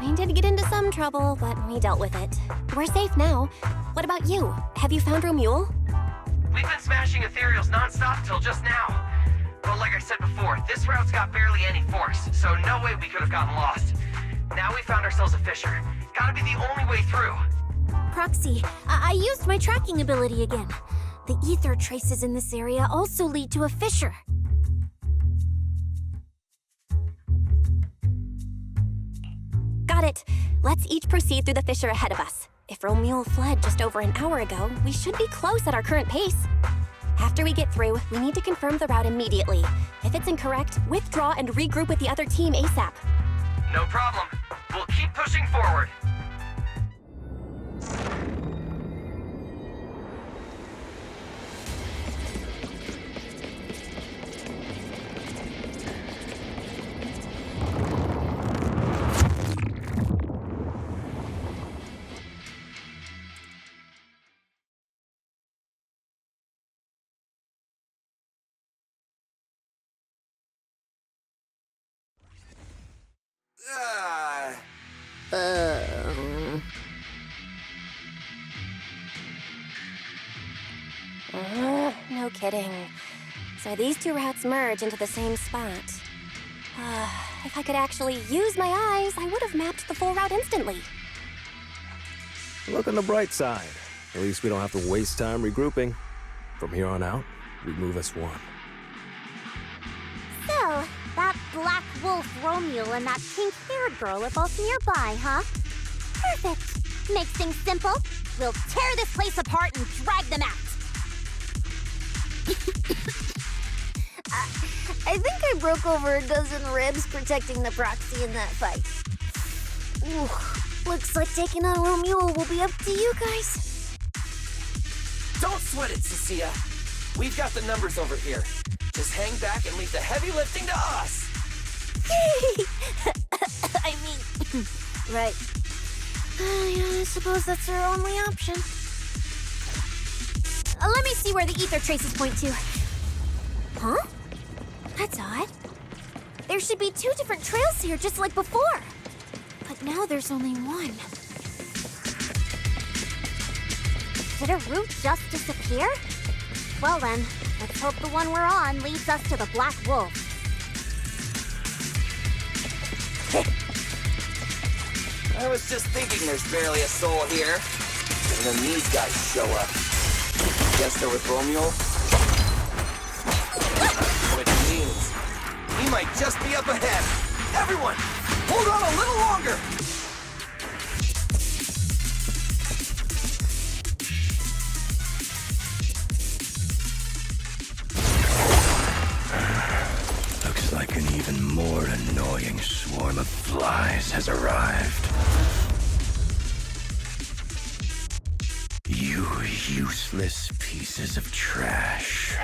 We did get into some trouble, but we dealt with it. We're safe now. What about you? Have you found Romuald? We've been smashing ethereals non-stop till just now. But like I said before, this route's got barely any force, so no way we could have gotten lost. Now we found ourselves a fissure. Gotta be the only way through. Proxy, I used my tracking ability again. The ether traces in this area also lead to a fissure. Got it. Let's each proceed through the fissure ahead of us. If Romuald fled just over an hour ago, we should be close at our current pace. After we get through, we need to confirm the route immediately. If it's incorrect, withdraw and regroup with the other team ASAP. No problem. We'll keep pushing forward. No kidding. So these two routes merge into the same spot. If I could actually use my eyes, I would have mapped the full route instantly. Look on the bright side. At least we don't have to waste time regrouping. From here on out, we move as one. So, that black wolf Romule and that pink-haired girl are both nearby, huh? Perfect. Makes things simple. We'll tear this place apart and drag them out. I think I broke over a dozen ribs protecting the proxy in that fight. Ooh, looks like taking on Romule will be up to you guys. Don't sweat it, Cecilia. We've got the numbers over here. Just hang back and leave the heavy lifting to us. I mean, right. Yeah, I suppose that's our only option. Let me see where the ether traces point to. Huh? That's odd. There should be two different trails here, just like before. But now there's only one. Did a route just disappear? Well then, let's hope the one we're on leads us to the Black Wolf. I was just thinking there's barely a soul here. And then these guys show up. Guess they're with Romule? Which means we might just be up ahead. Everyone, hold on a little longer. Looks like an even more annoying swarm of flies has arrived. You useless pieces of trash.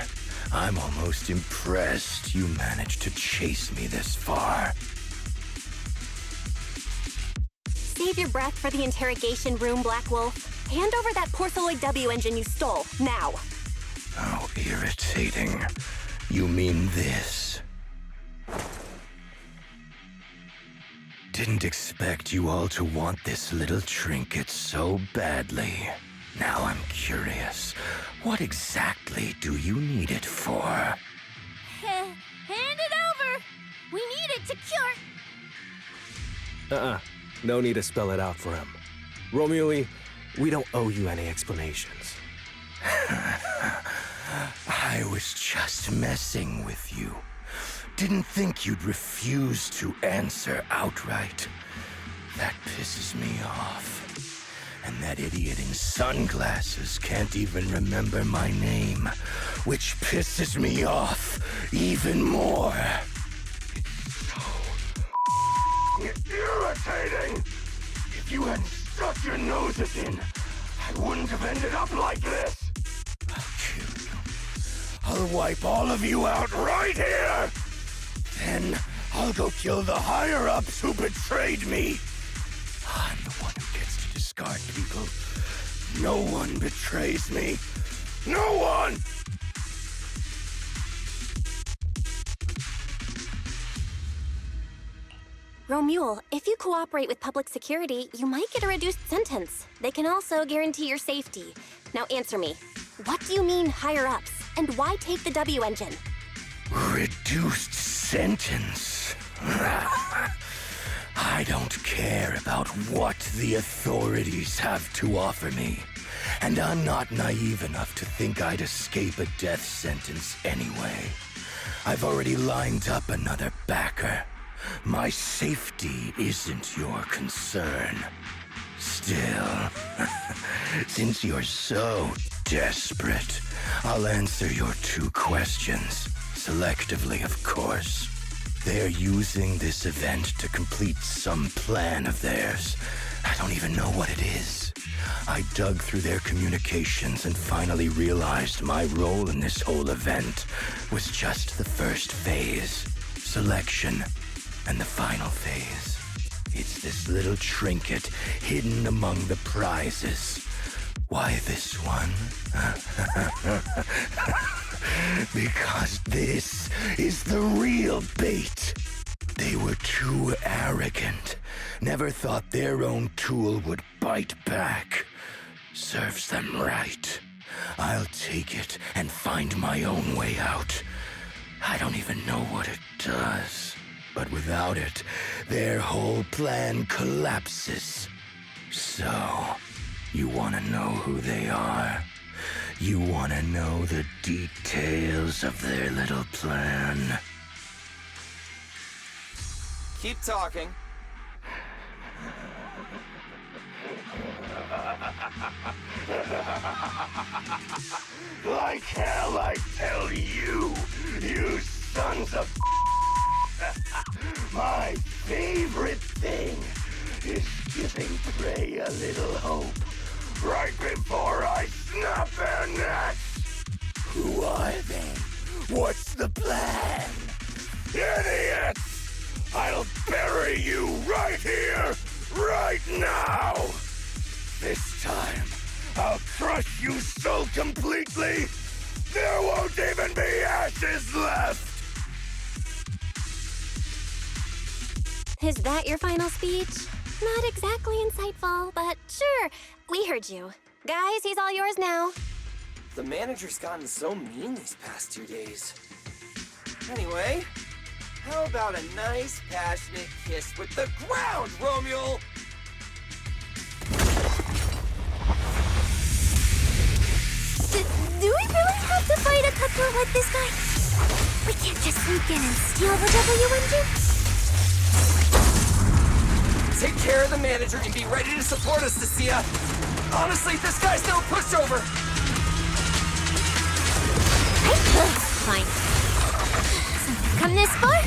I'm almost impressed you managed to chase me this far. Save your breath for the interrogation room, Black Wolf. Hand over that Porceloid W engine you stole, now. How irritating. You mean this? Didn't expect you all to want this little trinket so badly. Now I'm curious. What exactly do you need it for? Hand it over! We need it to cure... No need to spell it out for him. Romule, we don't owe you any explanations. I was just messing with you. Didn't think you'd refuse to answer outright. That pisses me off. And that idiot in sunglasses can't even remember my name, which pisses me off even more. It's irritating! If you hadn't stuck your noses in, I wouldn't have ended up like this. I'll kill you. I'll wipe all of you out right here! Then I'll go kill the higher-ups who betrayed me. I'm the one who gets to discard people. No one betrays me. No one! Romule, if you cooperate with public security, you might get a reduced sentence. They can also guarantee your safety. Now answer me. What do you mean higher-ups? And why take the W engine? Reduced sentence? I don't care about what the authorities have to offer me. And I'm not naive enough to think I'd escape a death sentence anyway. I've already lined up another backer. My safety isn't your concern. Still, since you're so desperate, I'll answer your two questions. Selectively, of course. They're using this event to complete some plan of theirs. I don't even know what it is. I dug through their communications and finally realized my role in this whole event was just the first phase, selection, and the final phase. It's this little trinket hidden among the prizes. Why this one? Because this is the real bait. They were too arrogant. Never thought their own tool would bite back. Serves them right. I'll take it and find my own way out. I don't even know what it does. But without it, their whole plan collapses. So, you wanna know who they are? You wanna know the details of their little plan? Keep talking. Like hell, I tell you, you sons of my favorite thing is giving prey a little hope right before I snap their necks. Who are they? What's the plan? Idiots! I'll bury you right here, right now! This time, I'll crush you so completely, there won't even be ashes left! Is that your final speech? Not exactly insightful, but sure, we heard you. Guys, he's all yours now. The manager's gotten so mean these past 2 days. Anyway, how about a nice, passionate kiss with the ground, Romeo? Do we really have to fight a cutthroat like this guy? We can't just sneak in and steal the W engine? Take care of the manager and be ready to support us, Cecilia. Honestly, this guy's no pushover. Fine. So we've come this far?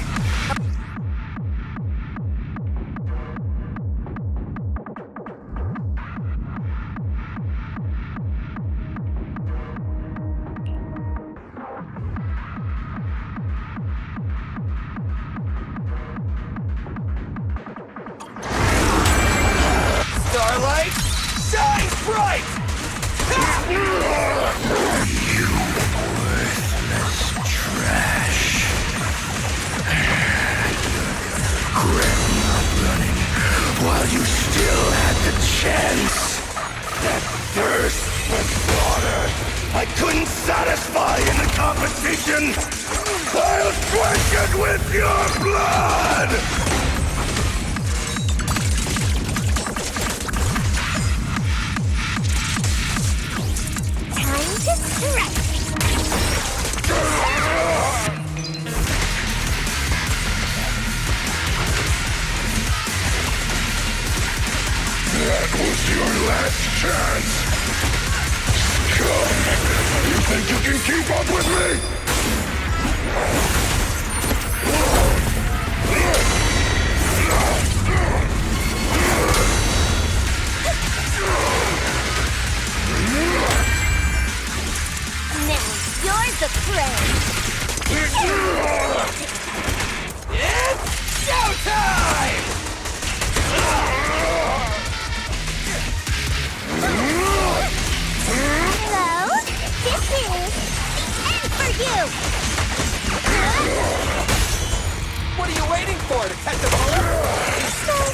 Starlight, shine bright! You worthless trash. Grandma up running while you still had the chance. That thirst for slaughter I couldn't satisfy in the competition. I'll quench it with your blood! Time to strike! That was your last chance! Come! You think you can keep up with me? Now you're the prey! It's showtime! Hello? This is the end for you! What are you waiting for, to catch a bullet? Special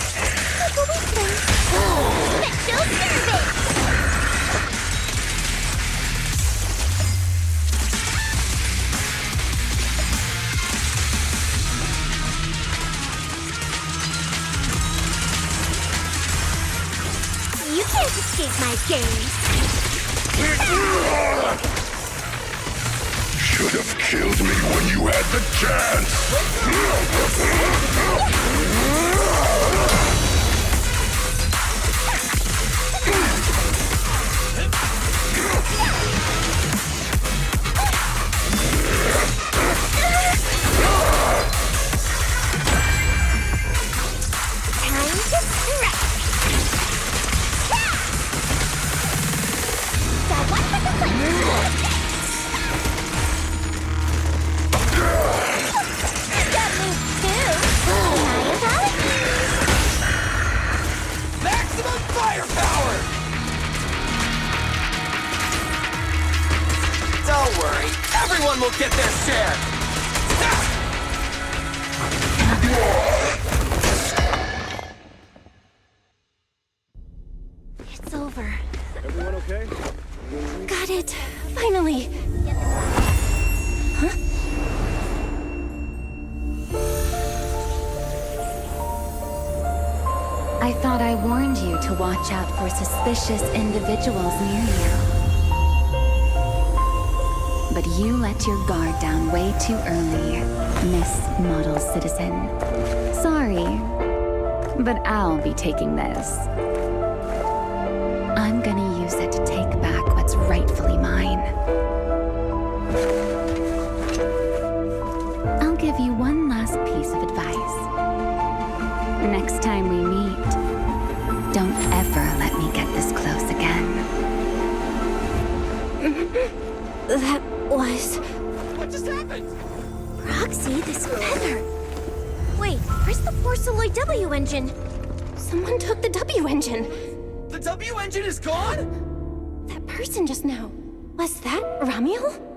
service! You can't escape my gaze. Should have killed me when you had the chance! Time to strike! That one has a place! That moves too! My apologies! Maximum firepower! Don't worry, everyone will get their share! It's over. Everyone okay? Got it. Finally. Huh? I thought I warned you to watch out for suspicious individuals near you. But you let your guard down way too early, Miss Model Citizen. Sorry, but I'll be taking this. I'm gonna use it to take back what's rightfully mine. I'll give you one last piece of advice. Next time we meet, don't ever let me get this close again. That was... What just happened? Proxy, this feather. Wait, where's the Porceloid W engine? Someone took the W engine. The W engine is gone? That person just now. Was that Ramiel?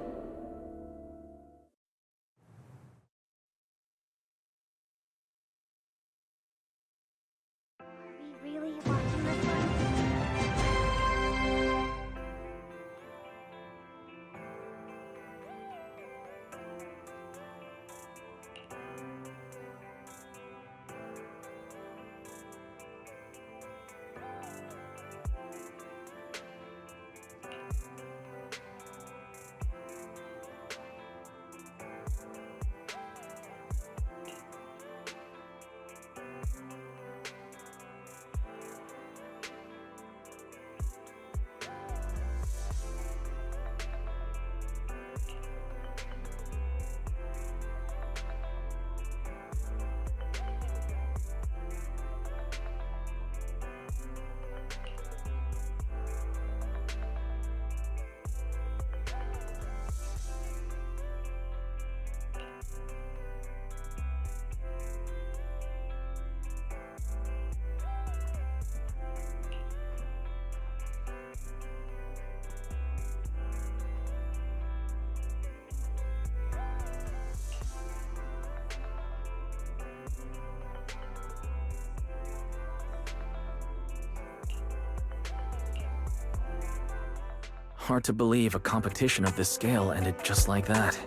Hard to believe a competition of this scale ended just like that.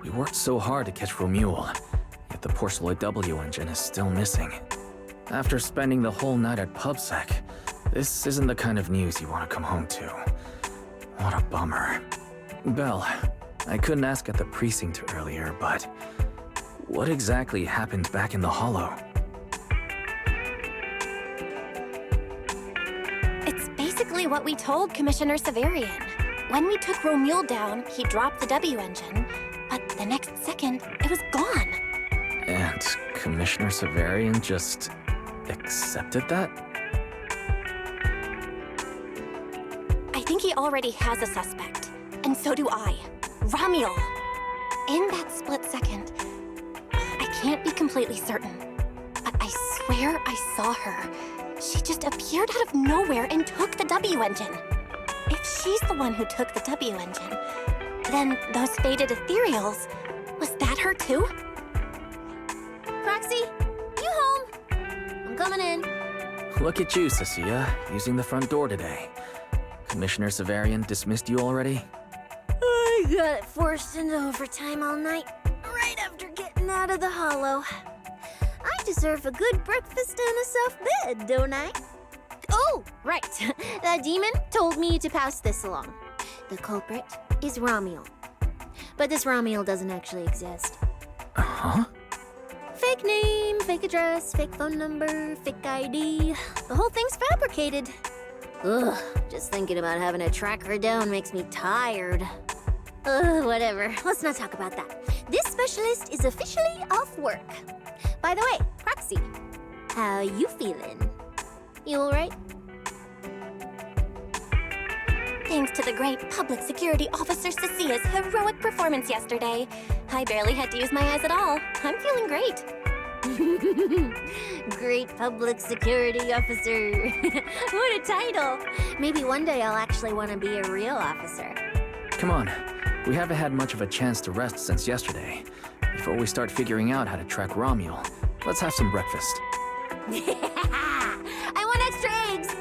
We worked so hard to catch Romuald, yet the Porceloid W engine is still missing. After spending the whole night at PubSec, this isn't the kind of news you want to come home to. What a bummer. Belle, I couldn't ask at the precinct earlier, but what exactly happened back in the Hollow? Basically what we told Commissioner Severian. When we took Romuald down, he dropped the W engine, but the next second, it was gone. And Commissioner Severian just accepted that? I think he already has a suspect, and so do I. Ramiel. In that split second, I can't be completely certain, but I swear I saw her. She just appeared out of nowhere and took the W engine. If she's the one who took the W engine, then those faded ethereals, was that her too? Proxy, you home? I'm coming in. Look at you, Cecilia, using the front door today. Commissioner Severian dismissed you already? I got forced into overtime all night, right after getting out of the Hollow. I deserve a good breakfast and a soft bed, don't I? Oh, right. That demon told me to pass this along. The culprit is Ramiel. But this Ramiel doesn't actually exist. Huh? Fake name, fake address, fake phone number, fake ID. The whole thing's fabricated. Ugh, just thinking about having to track her down makes me tired. Whatever. Let's not talk about that. This specialist is officially off work. By the way, Proxy, how you feeling? You alright? Thanks to the great public security officer Cecilia's heroic performance yesterday, I barely had to use my eyes at all. I'm feeling great. Great public security officer. What a title. Maybe one day I'll actually want to be a real officer. Come on, we haven't had much of a chance to rest since yesterday. before we start figuring out how to track Romuel, let's have some breakfast. I want extra eggs!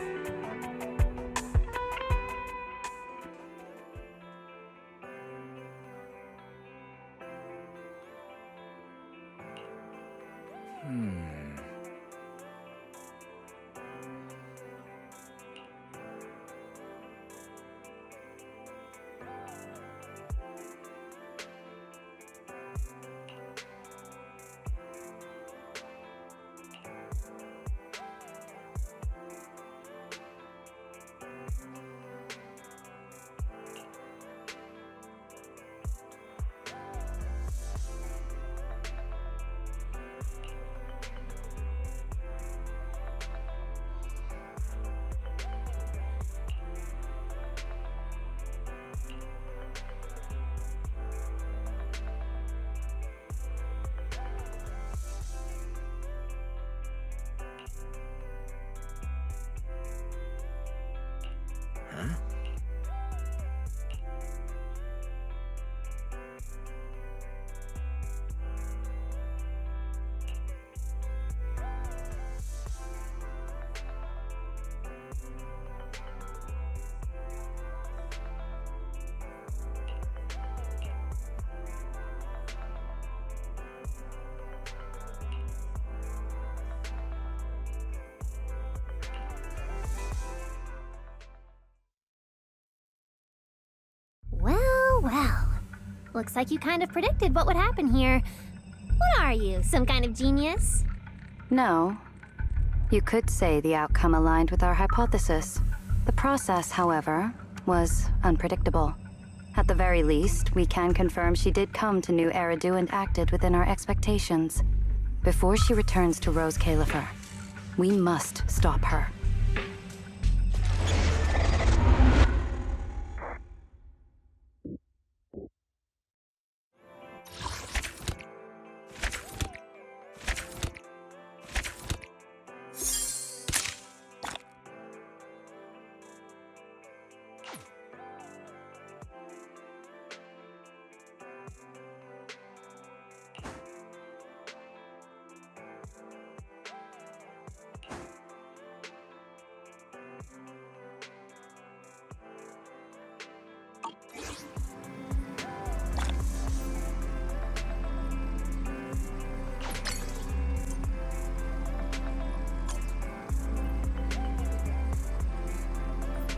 Well. Looks like you kind of predicted what would happen here. What are you, some kind of genius? No. You could say the outcome aligned with our hypothesis. The process, however, was unpredictable. At the very least, we can confirm she did come to New Eridu and acted within our expectations. Before she returns to Rose Califer, we must stop her.